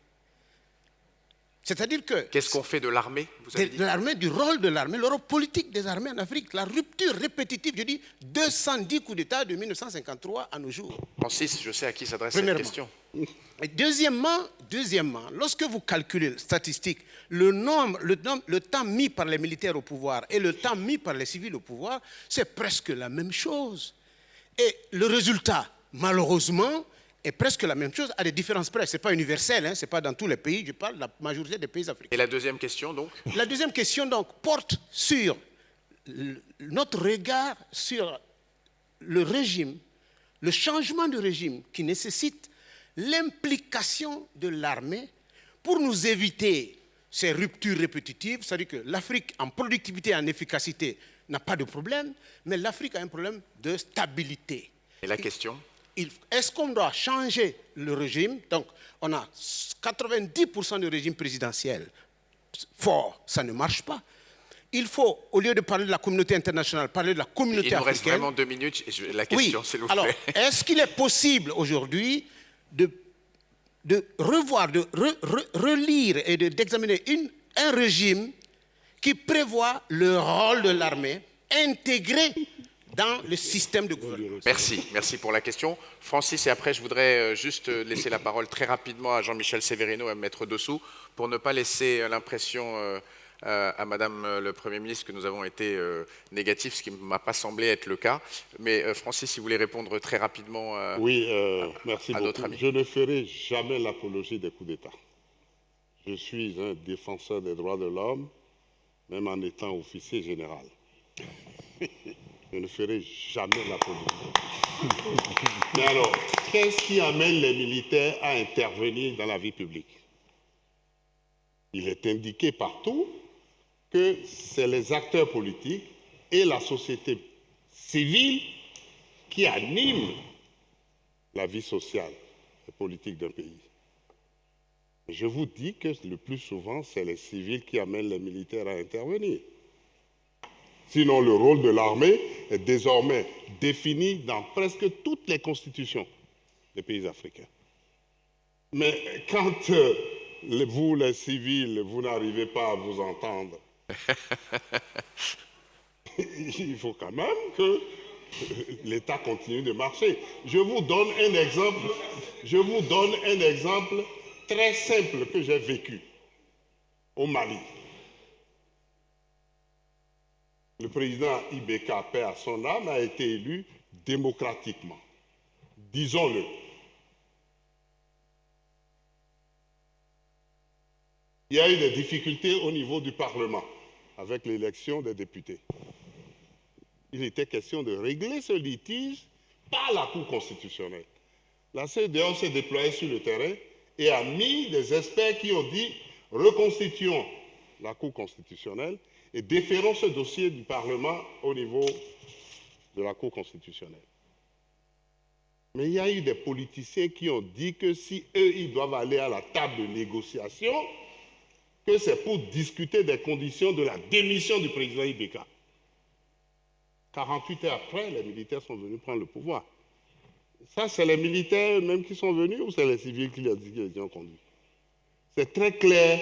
C'est-à-dire que...
Qu'est-ce qu'on fait de l'armée, vous avez dit?
De l'armée, du rôle de l'armée, le rôle politique des armées en Afrique, la rupture répétitive, je dis 210 coups d'État de 1953 à nos jours.
Francis, je sais à qui s'adresse cette question.
Et deuxièmement, lorsque vous calculez les statistiques, le temps mis par les militaires au pouvoir et le temps mis par les civils au pouvoir, c'est presque la même chose. Et le résultat, malheureusement, est presque la même chose à des différences près. Ce n'est pas universel, hein, ce n'est pas dans tous les pays, je parle de la majorité des pays africains.
Et la deuxième question, donc?
La deuxième question, donc, porte sur notre regard sur le régime, le changement de régime qui nécessite l'implication de l'armée pour nous éviter ces ruptures répétitives. C'est-à-dire que l'Afrique, en productivité et en efficacité, n'a pas de problème, mais l'Afrique a un problème de stabilité.
Et la question?
Est-ce qu'on doit changer le régime? Donc, on a 90% de régime présidentiel fort, ça ne marche pas. Il faut, au lieu de parler de la communauté internationale, parler de la communauté africaine.
Il nous reste vraiment 2 minutes. La question, s'il vous plaît.
Alors, est-ce qu'il est possible aujourd'hui de revoir, de relire et d'examiner un régime qui prévoit le rôle de l'armée intégré dans le système de gouvernement?
Merci pour la question. Francis, et après, je voudrais juste laisser la parole très rapidement à Jean-Michel Severino et à me mettre dessous pour ne pas laisser l'impression à Madame le Premier ministre que nous avons été négatifs, ce qui ne m'a pas semblé être le cas. Mais Francis, si vous voulez répondre très rapidement
merci
à
beaucoup.
notre ami.
Je ne ferai jamais l'apologie des coups d'État. Je suis un défenseur des droits de l'homme, même en étant officier général. Je ne ferai jamais l'apologie. Mais alors, qu'est-ce qui amène les militaires à intervenir dans la vie publique? Il est indiqué partout que c'est les acteurs politiques et la société civile qui animent la vie sociale et politique d'un pays. Je vous dis que le plus souvent, c'est les civils qui amènent les militaires à intervenir. Sinon, le rôle de l'armée est désormais défini dans presque toutes les constitutions des pays africains. Mais quand vous, les civils, vous n'arrivez pas à vous entendre, il faut quand même que l'État continue de marcher. Je vous donne un exemple très simple que j'ai vécu au Mali. Le président Ibeka, paix à son âme, a été élu démocratiquement. Disons-le. Il y a eu des difficultés au niveau du Parlement avec l'élection des députés. Il était question de régler ce litige par la Cour constitutionnelle. La CEDEAO s'est déployée sur le terrain et a mis des experts qui ont dit « reconstituons la Cour constitutionnelle et déférons ce dossier du Parlement au niveau de la Cour constitutionnelle ». Mais il y a eu des politiciens qui ont dit que si eux, ils doivent aller à la table de négociation, que c'est pour discuter des conditions de la démission du président Ibeka. 48 heures après, les militaires sont venus prendre le pouvoir. Ça, c'est les militaires eux-mêmes qui sont venus ou c'est les civils qui les ont conduits? C'est très clair.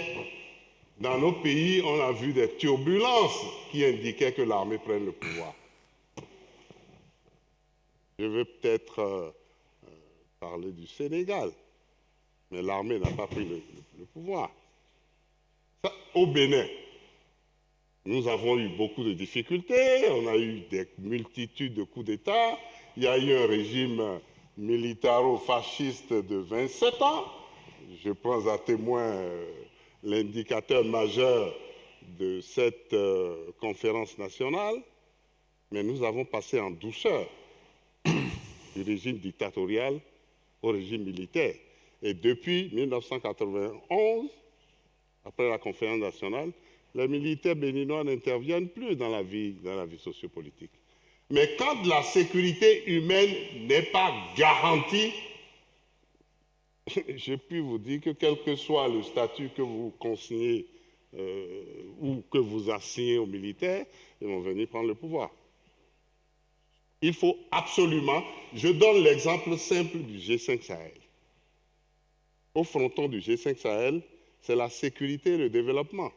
Dans nos pays, on a vu des turbulences qui indiquaient que l'armée prenne le pouvoir. Je vais peut-être parler du Sénégal, mais l'armée n'a pas pris le pouvoir. Ça, au Bénin, nous avons eu beaucoup de difficultés, on a eu des multitudes de coups d'État, il y a eu un régime militaro-fasciste de 27 ans. Je prends à témoin l'indicateur majeur de cette conférence nationale, mais nous avons passé en douceur du régime dictatorial au régime militaire. Et depuis 1991, après la conférence nationale, les militaires béninois n'interviennent plus dans la vie sociopolitique. Mais quand la sécurité humaine n'est pas garantie, je puis vous dire que quel que soit le statut que vous consignez ou que vous assignez aux militaires, ils vont venir prendre le pouvoir. Il faut absolument... Je donne l'exemple simple du G5 Sahel. Au fronton du G5 Sahel, c'est la sécurité et le développement.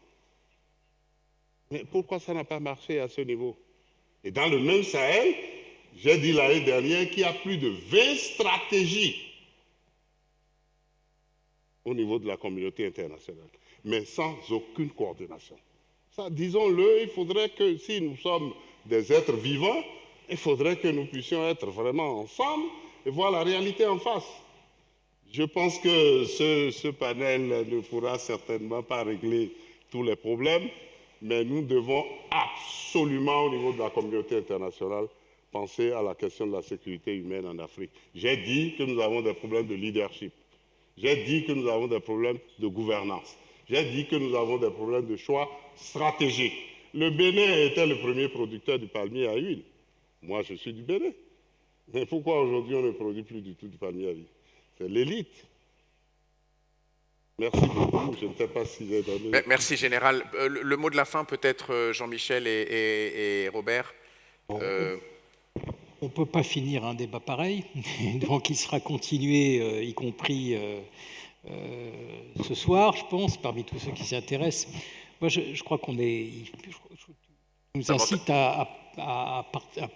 Mais pourquoi ça n'a pas marché à ce niveau? Et dans le même Sahel, j'ai dit l'année dernière qu'il y a plus de 20 stratégies au niveau de la communauté internationale, mais sans aucune coordination. Ça, disons-le, il faudrait que si nous sommes des êtres vivants, il faudrait que nous puissions être vraiment ensemble et voir la réalité en face. Je pense que ce panel ne pourra certainement pas régler tous les problèmes, mais nous devons absolument, au niveau de la communauté internationale, penser à la question de la sécurité humaine en Afrique. J'ai dit que nous avons des problèmes de leadership. J'ai dit que nous avons des problèmes de gouvernance. J'ai dit que nous avons des problèmes de choix stratégiques. Le Bénin était le premier producteur du palmier à huile. Moi, je suis du Bénin. Mais pourquoi aujourd'hui on ne produit plus du tout du palmier à huile? C'est l'élite. Merci beaucoup. Je ne sais pas si j'ai donné...
Merci, Général. Le mot de la fin, peut-être, Jean-Michel et Robert.
On ne peut pas finir un débat pareil, donc il sera continué, y compris ce soir, je pense, parmi tous ceux qui s'y intéressent. Moi, je crois qu'on est... Je nous incite à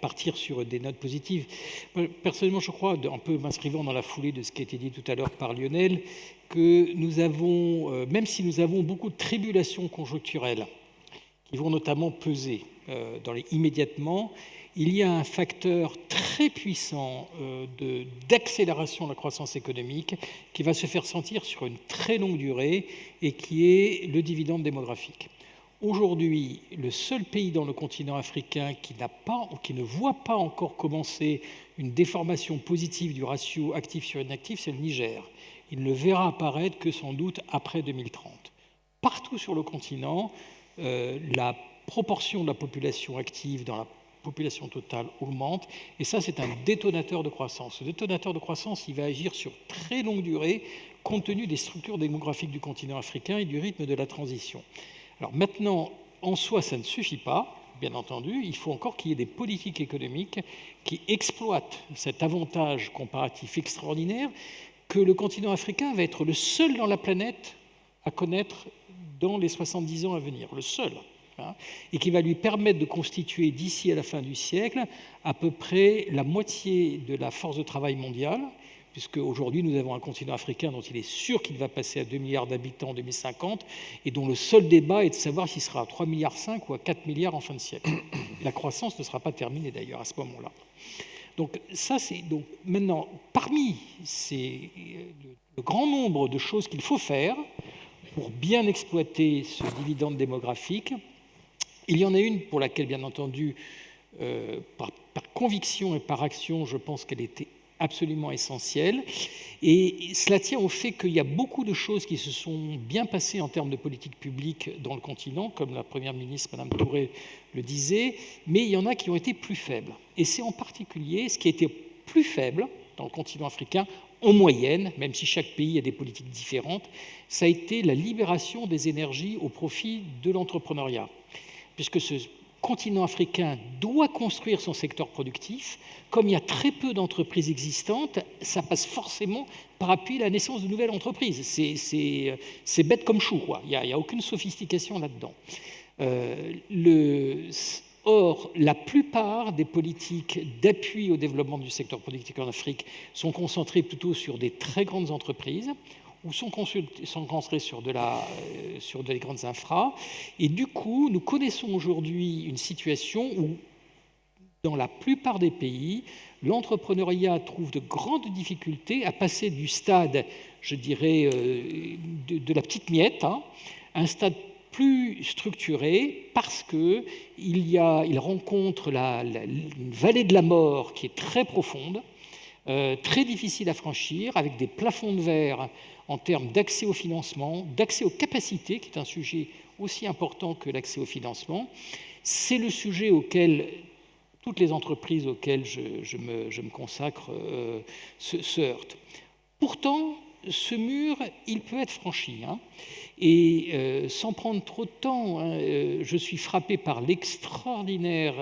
partir sur des notes positives. Moi, personnellement, je crois, un peu m'inscrivant dans la foulée de ce qui a été dit tout à l'heure par Lionel, que nous avons, même si nous avons beaucoup de tribulations conjoncturelles, qui vont notamment peser immédiatement, il y a un facteur très puissant d'accélération de la croissance économique qui va se faire sentir sur une très longue durée et qui est le dividende démographique. aujourd'hui le seul pays dans le continent africain qui ne voit pas encore commencer une déformation positive du ratio actif sur inactif, c'est le Niger. Il ne le verra apparaître que sans doute après 2030. Partout sur le continent, la proportion de la population active dans la population totale augmente, et ça, c'est un détonateur de croissance. Ce détonateur de croissance, il va agir sur très longue durée, compte tenu des structures démographiques du continent africain et du rythme de la transition. Alors maintenant, en soi, ça ne suffit pas, bien entendu, il faut encore qu'il y ait des politiques économiques qui exploitent cet avantage comparatif extraordinaire que le continent africain va être le seul dans la planète à connaître dans les 70 ans à venir, le seul, hein, et qui va lui permettre de constituer d'ici à la fin du siècle à peu près la moitié de la force de travail mondiale, puisque aujourd'hui nous avons un continent africain dont il est sûr qu'il va passer à 2 milliards d'habitants en 2050 et dont le seul débat est de savoir s'il sera à 3,5 milliards ou à 4 milliards en fin de siècle. La croissance ne sera pas terminée d'ailleurs à ce moment-là. Donc ça, c'est donc maintenant parmi le grand nombre de choses qu'il faut faire pour bien exploiter ce dividende démographique, il y en a une pour laquelle, bien entendu, par conviction et par action, je pense qu'elle était absolument essentielle. Et cela tient au fait qu'il y a beaucoup de choses qui se sont bien passées en termes de politique publique dans le continent, comme la Première ministre, Mme Touré, le disait, mais il y en a qui ont été plus faibles. Et c'est en particulier ce qui a été plus faible dans le continent africain, en moyenne, même si chaque pays a des politiques différentes, ça a été la libération des énergies au profit de l'entrepreneuriat. Puisque ce continent africain doit construire son secteur productif, comme il y a très peu d'entreprises existantes, ça passe forcément par appuyer la naissance de nouvelles entreprises. C'est bête comme chou, quoi. Il n'y a aucune sophistication là-dedans. Or, la plupart des politiques d'appui au développement du secteur productif en Afrique sont concentrées plutôt sur des très grandes entreprises ou sont concentrées sur des grandes infras. Et du coup, nous connaissons aujourd'hui une situation où, dans la plupart des pays, l'entrepreneuriat trouve de grandes difficultés à passer du stade, je dirais, de la petite miette, hein, à un stade plus structuré parce qu'il rencontre une vallée de la mort qui est très profonde, très difficile à franchir, avec des plafonds de verre en termes d'accès au financement, d'accès aux capacités, qui est un sujet aussi important que l'accès au financement. C'est le sujet auquel toutes les entreprises auxquelles je me consacre se heurtent. Pourtant, ce mur, il peut être franchi. Hein. Et sans prendre trop de temps, je suis frappé par l'extraordinaire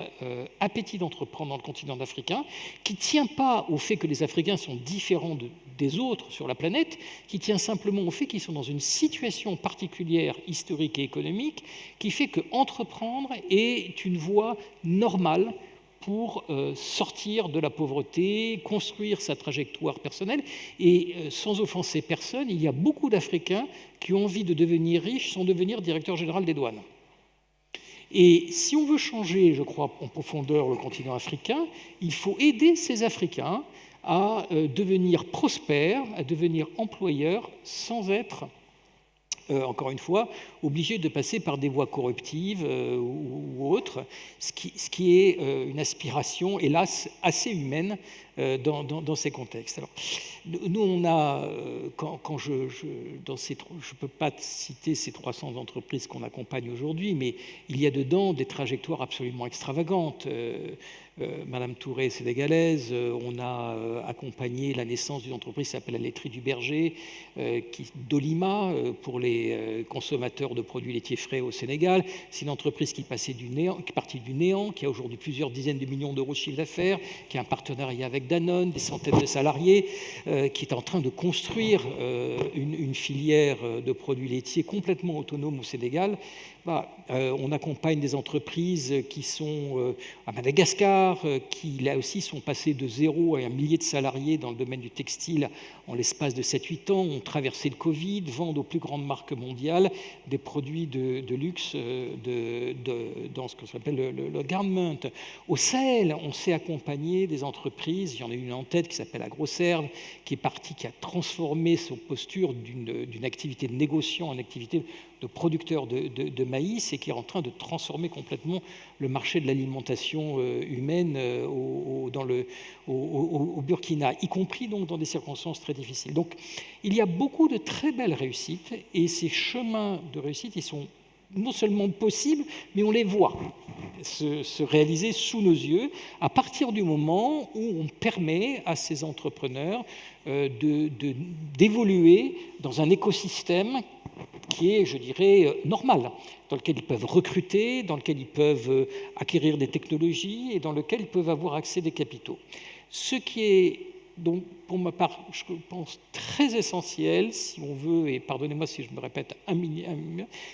appétit d'entreprendre dans le continent africain, qui ne tient pas au fait que les Africains sont différents des autres sur la planète, qui tient simplement au fait qu'ils sont dans une situation particulière, historique et économique, qui fait qu'entreprendre est une voie normale pour sortir de la pauvreté, construire sa trajectoire personnelle. Et sans offenser personne, il y a beaucoup d'Africains qui ont envie de devenir riches sans devenir directeur général des douanes. Et si on veut changer, je crois, en profondeur le continent africain, il faut aider ces Africains à devenir prospères, à devenir employeurs, sans être encore une fois, obligés de passer par des voies corruptives ou autres, ce qui est une aspiration, hélas, assez humaine dans ces contextes. Alors, nous, on a, je ne peux pas citer ces 300 entreprises qu'on accompagne aujourd'hui, mais il y a dedans des trajectoires absolument extravagantes. Madame Touré, sénégalaise, on a accompagné la naissance d'une entreprise qui s'appelle la laiterie du Berger, Dolima, pour les consommateurs de produits laitiers frais au Sénégal. C'est une entreprise qui est partie du néant, qui a aujourd'hui plusieurs dizaines de millions d'euros de chiffre d'affaires, qui a un partenariat avec Danone, des centaines de salariés, qui est en train de construire une filière de produits laitiers complètement autonome au Sénégal. On accompagne des entreprises qui sont à Madagascar, qui là aussi sont passées de 0 à 1 millier de salariés dans le domaine du textile en l'espace de 7-8 ans, ont traversé le Covid, vendent aux plus grandes marques mondiales des produits de luxe dans ce qu'on appelle le garment. Au Sahel, on s'est accompagné des entreprises, il y en a une en tête qui s'appelle Agroserve, qui est partie, qui a transformé son posture d'une activité de négociant en activité producteurs de maïs et qui est en train de transformer complètement le marché de l'alimentation humaine au Burkina, y compris donc dans des circonstances très difficiles. Donc il y a beaucoup de très belles réussites et ces chemins de réussite, ils sont non seulement possibles, mais on les voit se réaliser sous nos yeux à partir du moment où on permet à ces entrepreneurs d'évoluer dans un écosystème qui est, je dirais, normal, dans lequel ils peuvent recruter, dans lequel ils peuvent acquérir des technologies et dans lequel ils peuvent avoir accès à des capitaux. Ce qui est, donc, pour ma part, je pense, très essentiel, si on veut, et pardonnez-moi si je me répète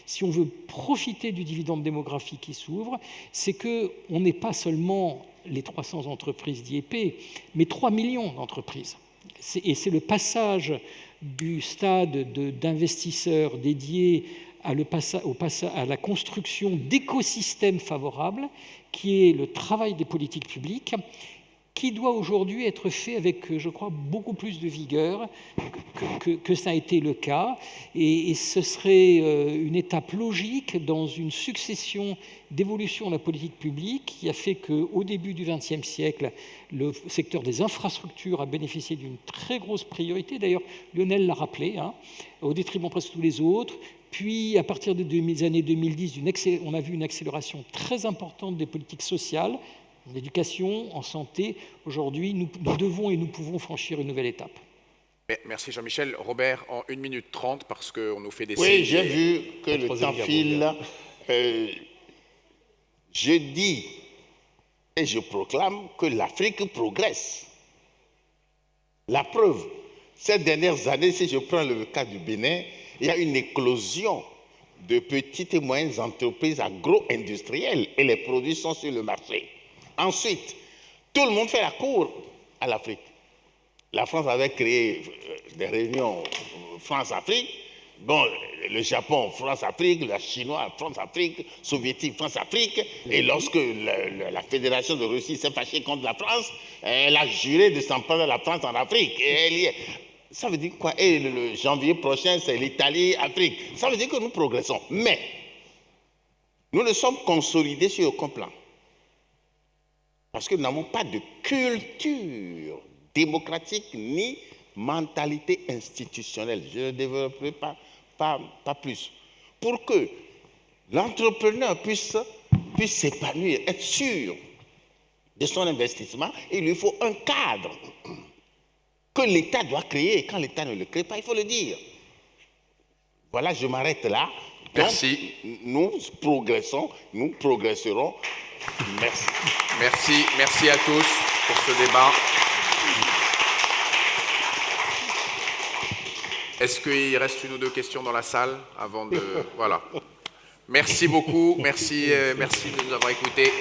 si on veut profiter du dividende démographique qui s'ouvre, c'est qu'on n'est pas seulement les 300 entreprises d'IEP, mais 3 millions d'entreprises. Et c'est le passage du stade d'investisseurs dédiés à la construction d'écosystèmes favorables, qui est le travail des politiques publiques, qui doit aujourd'hui être fait avec, je crois, beaucoup plus de vigueur que ça a été le cas. Et ce serait une étape logique dans une succession d'évolutions de la politique publique qui a fait qu'au début du XXe siècle, le secteur des infrastructures a bénéficié d'une très grosse priorité. D'ailleurs, Lionel l'a rappelé, au détriment presque de tous les autres. Puis, à partir des années 2010, on a vu une accélération très importante des politiques sociales, en éducation, en santé. Aujourd'hui, nous devons et nous pouvons franchir une nouvelle étape.
Merci Jean-Michel. Robert, en 1 minute 30, parce qu'on nous fait des signes.
Oui, j'ai vu que le temps file. Je dis et je proclame que l'Afrique progresse. La preuve, ces dernières années, si je prends le cas du Bénin, il y a une éclosion de petites et moyennes entreprises agro-industrielles et les produits sont sur le marché. Ensuite, tout le monde fait la cour à l'Afrique. La France avait créé des réunions France-Afrique. Bon, le Japon, France-Afrique, la Chinois, France-Afrique, Soviétique, France-Afrique. Et lorsque la Fédération de Russie s'est fâchée contre la France, elle a juré de s'en prendre à la France en Afrique. Et elle y est. Ça veut dire quoi? Et le janvier prochain, c'est l'Italie-Afrique. Ça veut dire que nous progressons. Mais nous ne sommes consolidés sur aucun plan. Parce que nous n'avons pas de culture démocratique ni mentalité institutionnelle. Je ne développerai pas plus. Pour que l'entrepreneur puisse s'épanouir, être sûr de son investissement, il lui faut un cadre que l'État doit créer. Et quand l'État ne le crée pas, il faut le dire. Voilà, je m'arrête là.
Merci.
Donc, nous progressons, nous progresserons. Merci.
Merci à tous pour ce débat. Est-ce qu'il reste une ou deux questions dans la salle avant de... Voilà. Merci beaucoup. Merci de nous avoir écoutés.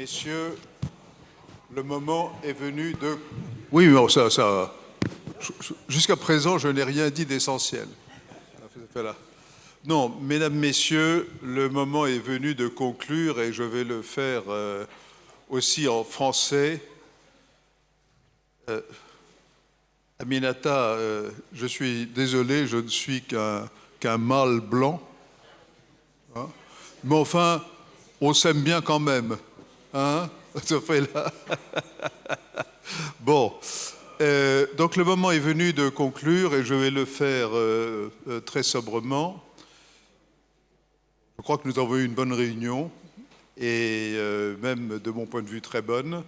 Messieurs, le moment est venu de... Oui, bon, ça... Jusqu'à présent, je n'ai rien dit d'essentiel. Non, mesdames, messieurs, le moment est venu de conclure et je vais le faire aussi en français. Aminata, je suis désolé, je ne suis qu'un mâle blanc. Hein, mais enfin, on s'aime bien quand même. Hein, ça fait là. Bon. Donc le moment est venu de conclure et je vais le faire très sobrement. Je crois que nous avons eu une bonne réunion et même de mon point de vue très bonne.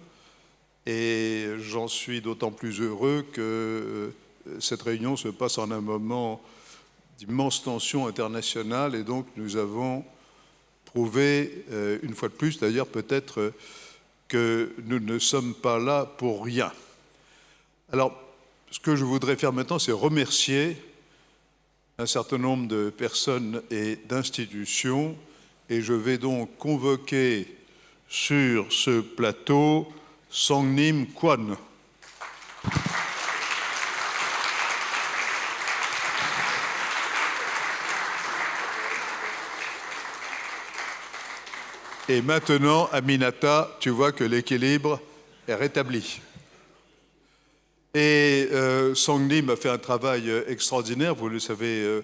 Et j'en suis d'autant plus heureux que cette réunion se passe en un moment d'immense tension internationale et donc nous avons prouvé une fois de plus d'ailleurs peut-être que nous ne sommes pas là pour rien. Alors, ce que je voudrais faire maintenant, c'est remercier un certain nombre de personnes et d'institutions, et je vais donc convoquer sur ce plateau Songnim Kwan. Et maintenant, Aminata, tu vois que l'équilibre est rétabli. Et Songnim a fait un travail extraordinaire, vous le savez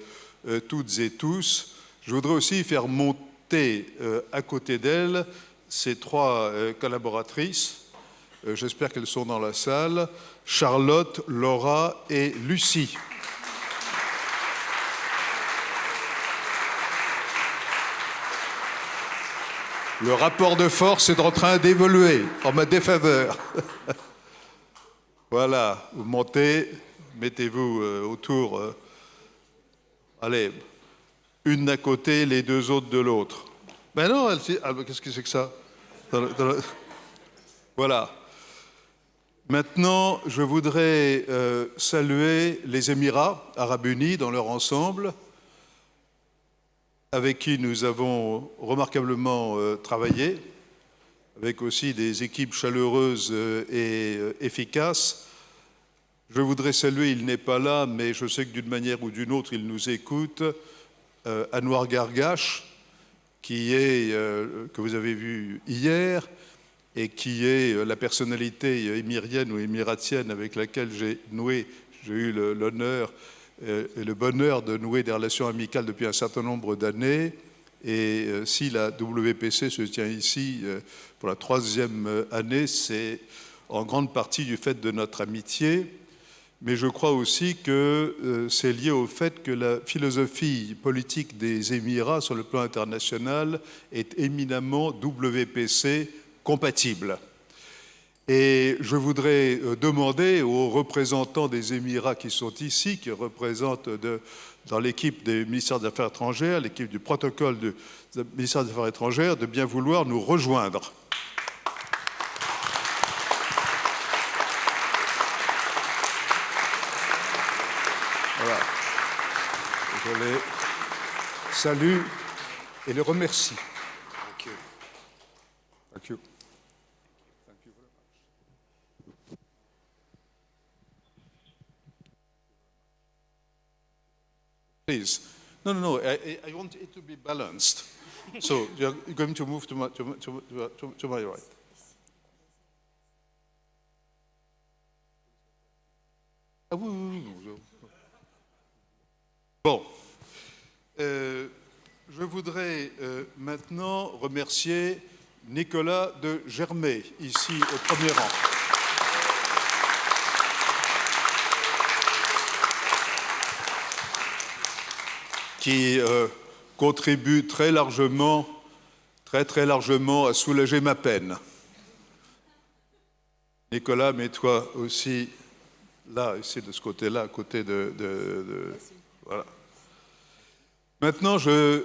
toutes et tous. Je voudrais aussi faire monter à côté d'elle ces trois collaboratrices. J'espère qu'elles sont dans la salle. Charlotte, Laura et Lucie. Le rapport de force est en train d'évoluer en ma défaveur. Voilà, vous montez, mettez-vous autour, allez, une d'un côté, les deux autres de l'autre. Ben non, qu'est-ce que c'est que ça? Voilà. Maintenant, je voudrais saluer les Émirats arabes unis dans leur ensemble, avec qui nous avons remarquablement travaillé, avec aussi des équipes chaleureuses et efficaces. Je voudrais saluer, il n'est pas là, mais je sais que d'une manière ou d'une autre, il nous écoute, Anouar Gargash, que vous avez vu hier, et qui est la personnalité émirienne ou émiratienne avec laquelle j'ai eu l'honneur et le bonheur de nouer des relations amicales depuis un certain nombre d'années. Et si la WPC se tient ici pour la 3e année, c'est en grande partie du fait de notre amitié, mais je crois aussi que c'est lié au fait que la philosophie politique des Émirats sur le plan international est éminemment WPC compatible. Et je voudrais demander aux représentants des Émirats qui sont ici, qui représentent dans l'équipe des ministères des Affaires étrangères, l'équipe du protocole du ministère des Affaires étrangères, de bien vouloir nous rejoindre. Voilà. Je les salue et les remercie. Thank you. Thank you. Please. No. I want it to be balanced. So you're going to move to my right. Ah oui. Bon. Je voudrais maintenant remercier Nicolas de Germay, ici au premier rang. Qui contribue très largement à soulager ma peine. Nicolas, mets-toi aussi là, ici de ce côté-là, à côté de... Voilà. Maintenant, je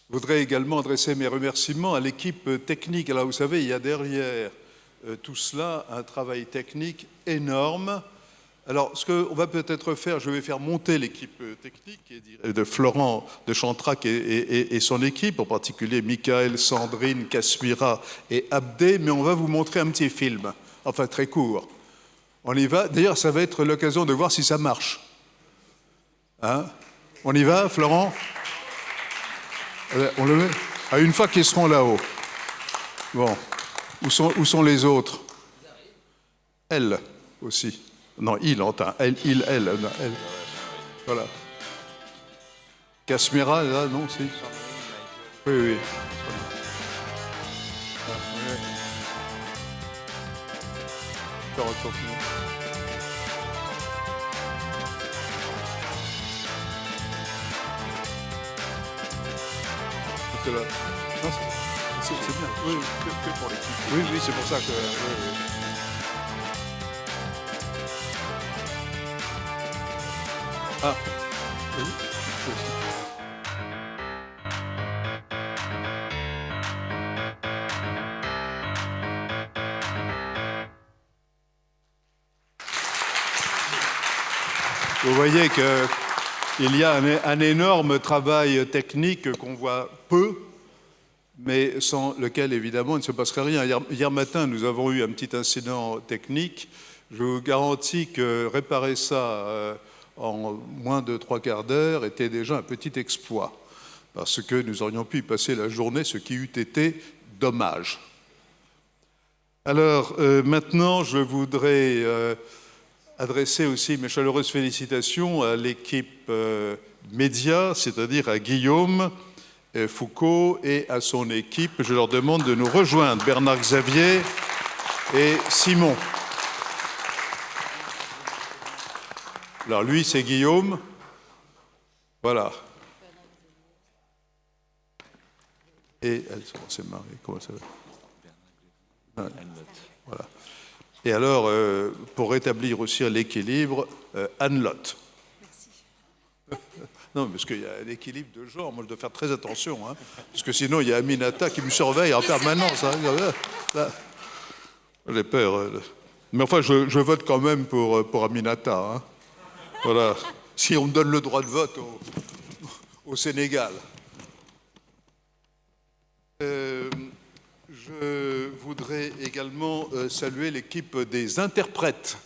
voudrais également adresser mes remerciements à l'équipe technique. Alors, vous savez, il y a derrière tout cela un travail technique énorme Alors, ce qu'on va peut-être faire, je vais faire monter l'équipe technique de Florent de Chantrac et son équipe, en particulier Michael, Sandrine, Kasmira et Abdé, mais on va vous montrer un petit film, enfin très court. On y va. D'ailleurs, ça va être l'occasion de voir si ça marche. Hein? On y va, Florent? On le met à une fois qu'ils seront là-haut. Bon. Où sont les autres? Elle aussi. Non, il entend. Elle. Voilà. Kasmira, là, non, si. Oui. C'est là. Non, c'est bien. Oui, que pour l'équipe. Oui, c'est pour ça que. Oui. Ah, oui. Vous voyez qu'il y a un énorme travail technique qu'on voit peu, mais sans lequel, évidemment, il ne se passerait rien. Hier matin, nous avons eu un petit incident technique. Je vous garantis que réparer ça en moins de 3/4 d'heure était déjà un petit exploit, parce que nous aurions pu y passer la journée, ce qui eût été dommage. Alors, maintenant, je voudrais adresser aussi mes chaleureuses félicitations à l'équipe média, c'est-à-dire à Guillaume Foucault et à son équipe. Je leur demande de nous rejoindre, Bernard Xavier et Simon. Alors lui, c'est Guillaume. Voilà. Et elle s'est mariée. Comment ça va? Voilà. Et alors, pour rétablir aussi l'équilibre, Anne-Lotte. Merci. Non, parce qu'il y a l'équilibre de genre, moi je dois faire très attention, hein, parce que sinon il y a Aminata qui me surveille en permanence. Hein, là. J'ai peur. Mais enfin, je vote quand même pour Aminata. Hein. Voilà, si on me donne le droit de vote au Sénégal. Je voudrais également saluer l'équipe des interprètes.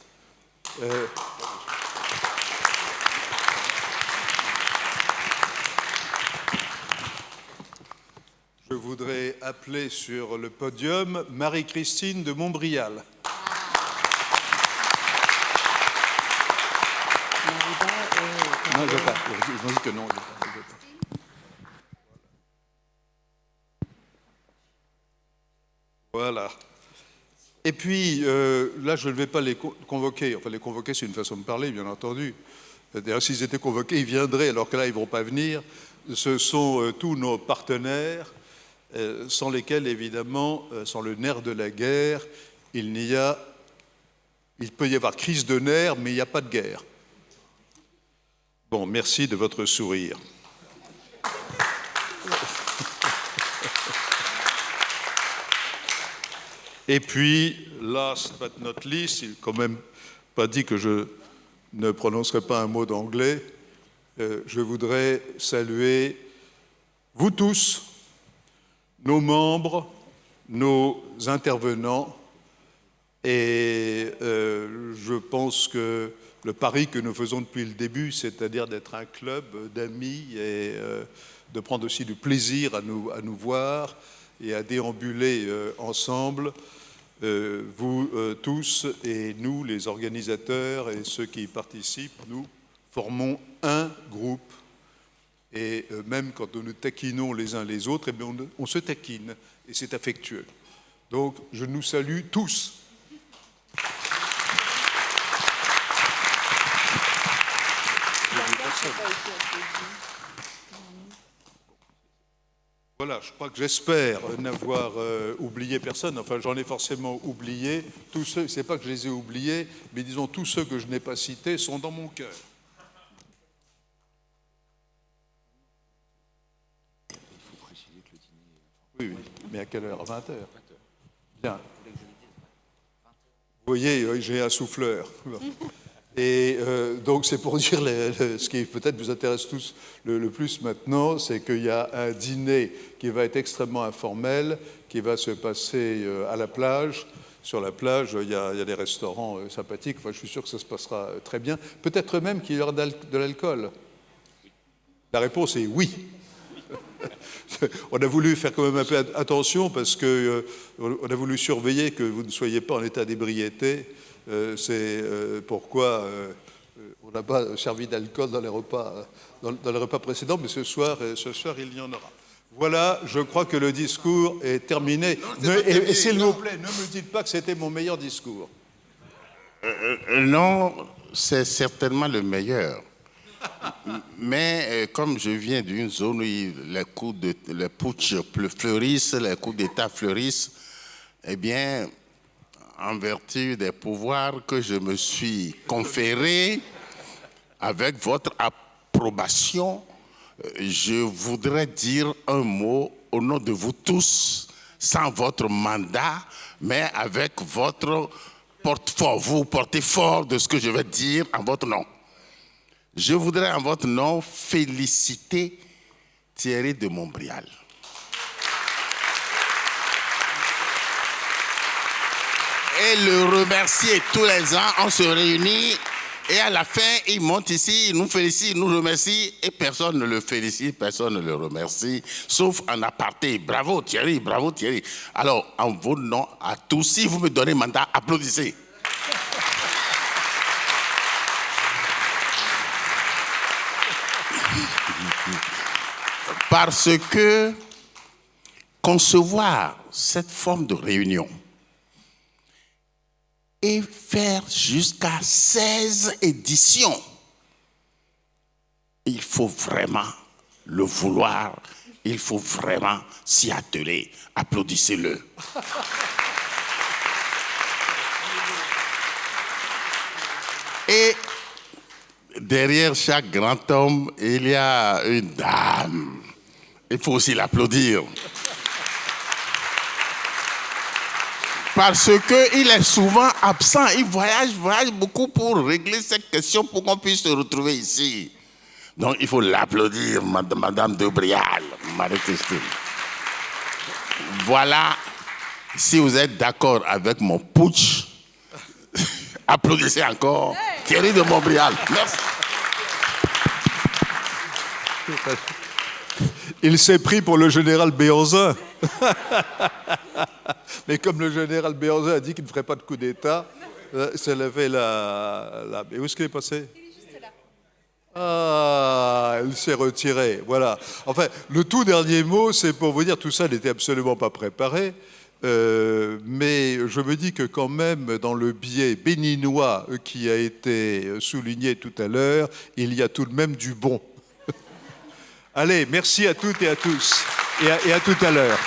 Je voudrais appeler sur le podium Marie-Christine de Montbrial. Non, je ne veux pas. Ils ont dit que non. Je veux pas. Voilà. Et puis, là, je ne vais pas les convoquer. Enfin, les convoquer, c'est une façon de parler, bien entendu. D'ailleurs, s'ils étaient convoqués, ils viendraient, alors que là, ils ne vont pas venir. Ce sont tous nos partenaires, sans lesquels, évidemment, sans le nerf de la guerre, il peut y avoir crise de nerfs, mais il n'y a pas de guerre. Bon, merci de votre sourire. Et puis, last but not least, il n'a quand même pas dit que je ne prononcerai pas un mot d'anglais. Je voudrais saluer vous tous, nos membres, nos intervenants, et je pense que le pari que nous faisons depuis le début, c'est-à-dire d'être un club d'amis et de prendre aussi du plaisir à nous voir et à déambuler ensemble, vous tous et nous, les organisateurs et ceux qui y participent, nous formons un groupe. Et même quand nous nous taquinons les uns les autres, eh bien on se taquine et c'est affectueux. Donc je nous salue tous. Voilà, je crois que j'espère n'avoir oublié personne. Enfin, j'en ai forcément oublié. Tous ceux, c'est pas que je les ai oubliés, mais disons tous ceux que je n'ai pas cités sont dans mon cœur.
Il faut préciser que le dîner...
Oui, mais à quelle heure? À 20h. Bien. Vous voyez, j'ai un souffleur. Et donc c'est pour dire ce qui peut-être vous intéresse tous le plus maintenant, c'est qu'il y a un dîner qui va être extrêmement informel, qui va se passer à la plage. Sur la plage, il y a des restaurants sympathiques. Enfin, je suis sûr que ça se passera très bien. Peut-être même qu'il y aura de l'alcool. La réponse est oui. On a voulu faire quand même un peu attention parce qu'on a voulu surveiller que vous ne soyez pas en état d'ébriété. C'est pourquoi on n'a pas servi d'alcool dans les repas précédents, mais ce soir, il y en aura. Voilà, je crois que le discours est terminé. Et s'il vous plaît, ne me dites pas que c'était mon meilleur discours.
Non, c'est certainement le meilleur. Mais comme je viens d'une zone où les putsch fleurissent, les coups d'État fleurissent, eh bien, en vertu des pouvoirs que je me suis conférés, avec votre approbation, je voudrais dire un mot au nom de vous tous, sans votre mandat, mais avec votre porte-fort. Vous portez fort de ce que je vais dire en votre nom. Je voudrais en votre nom féliciter Thierry de Montbrial. Et le remercier tous les ans. On se réunit et à la fin, il monte ici, il nous félicite, il nous remercie et personne ne le félicite, personne ne le remercie, sauf en aparté. Bravo Thierry, bravo Thierry. Alors, en votre nom à tous, si vous me donnez mandat, applaudissez. Parce que concevoir cette forme de réunion et faire jusqu'à 16 éditions, il faut vraiment le vouloir, il faut vraiment s'y atteler. Applaudissez-le. Et derrière chaque grand homme, il y a une dame. Il faut aussi l'applaudir. Parce qu'il est souvent absent. Il voyage beaucoup pour régler cette question pour qu'on puisse se retrouver ici. Donc il faut l'applaudir, Madame de Brial, Marie-Christine. Voilà, si vous êtes d'accord avec mon putsch, applaudissez encore Thierry de Montbrial. Merci.
Il s'est pris pour le général Béhanzin. Mais comme le général Béhanzin a dit qu'il ne ferait pas de coup d'État, s'est levé la... Mais où est-ce qu'il est passé? Il est juste là. Ah, il s'est retiré, voilà. Enfin, le tout dernier mot, c'est pour vous dire, tout ça n'était absolument pas préparé, mais je me dis que quand même, dans le biais béninois qui a été souligné tout à l'heure, il y a tout de même du bon. Allez, merci à toutes et à tous, et à tout à l'heure.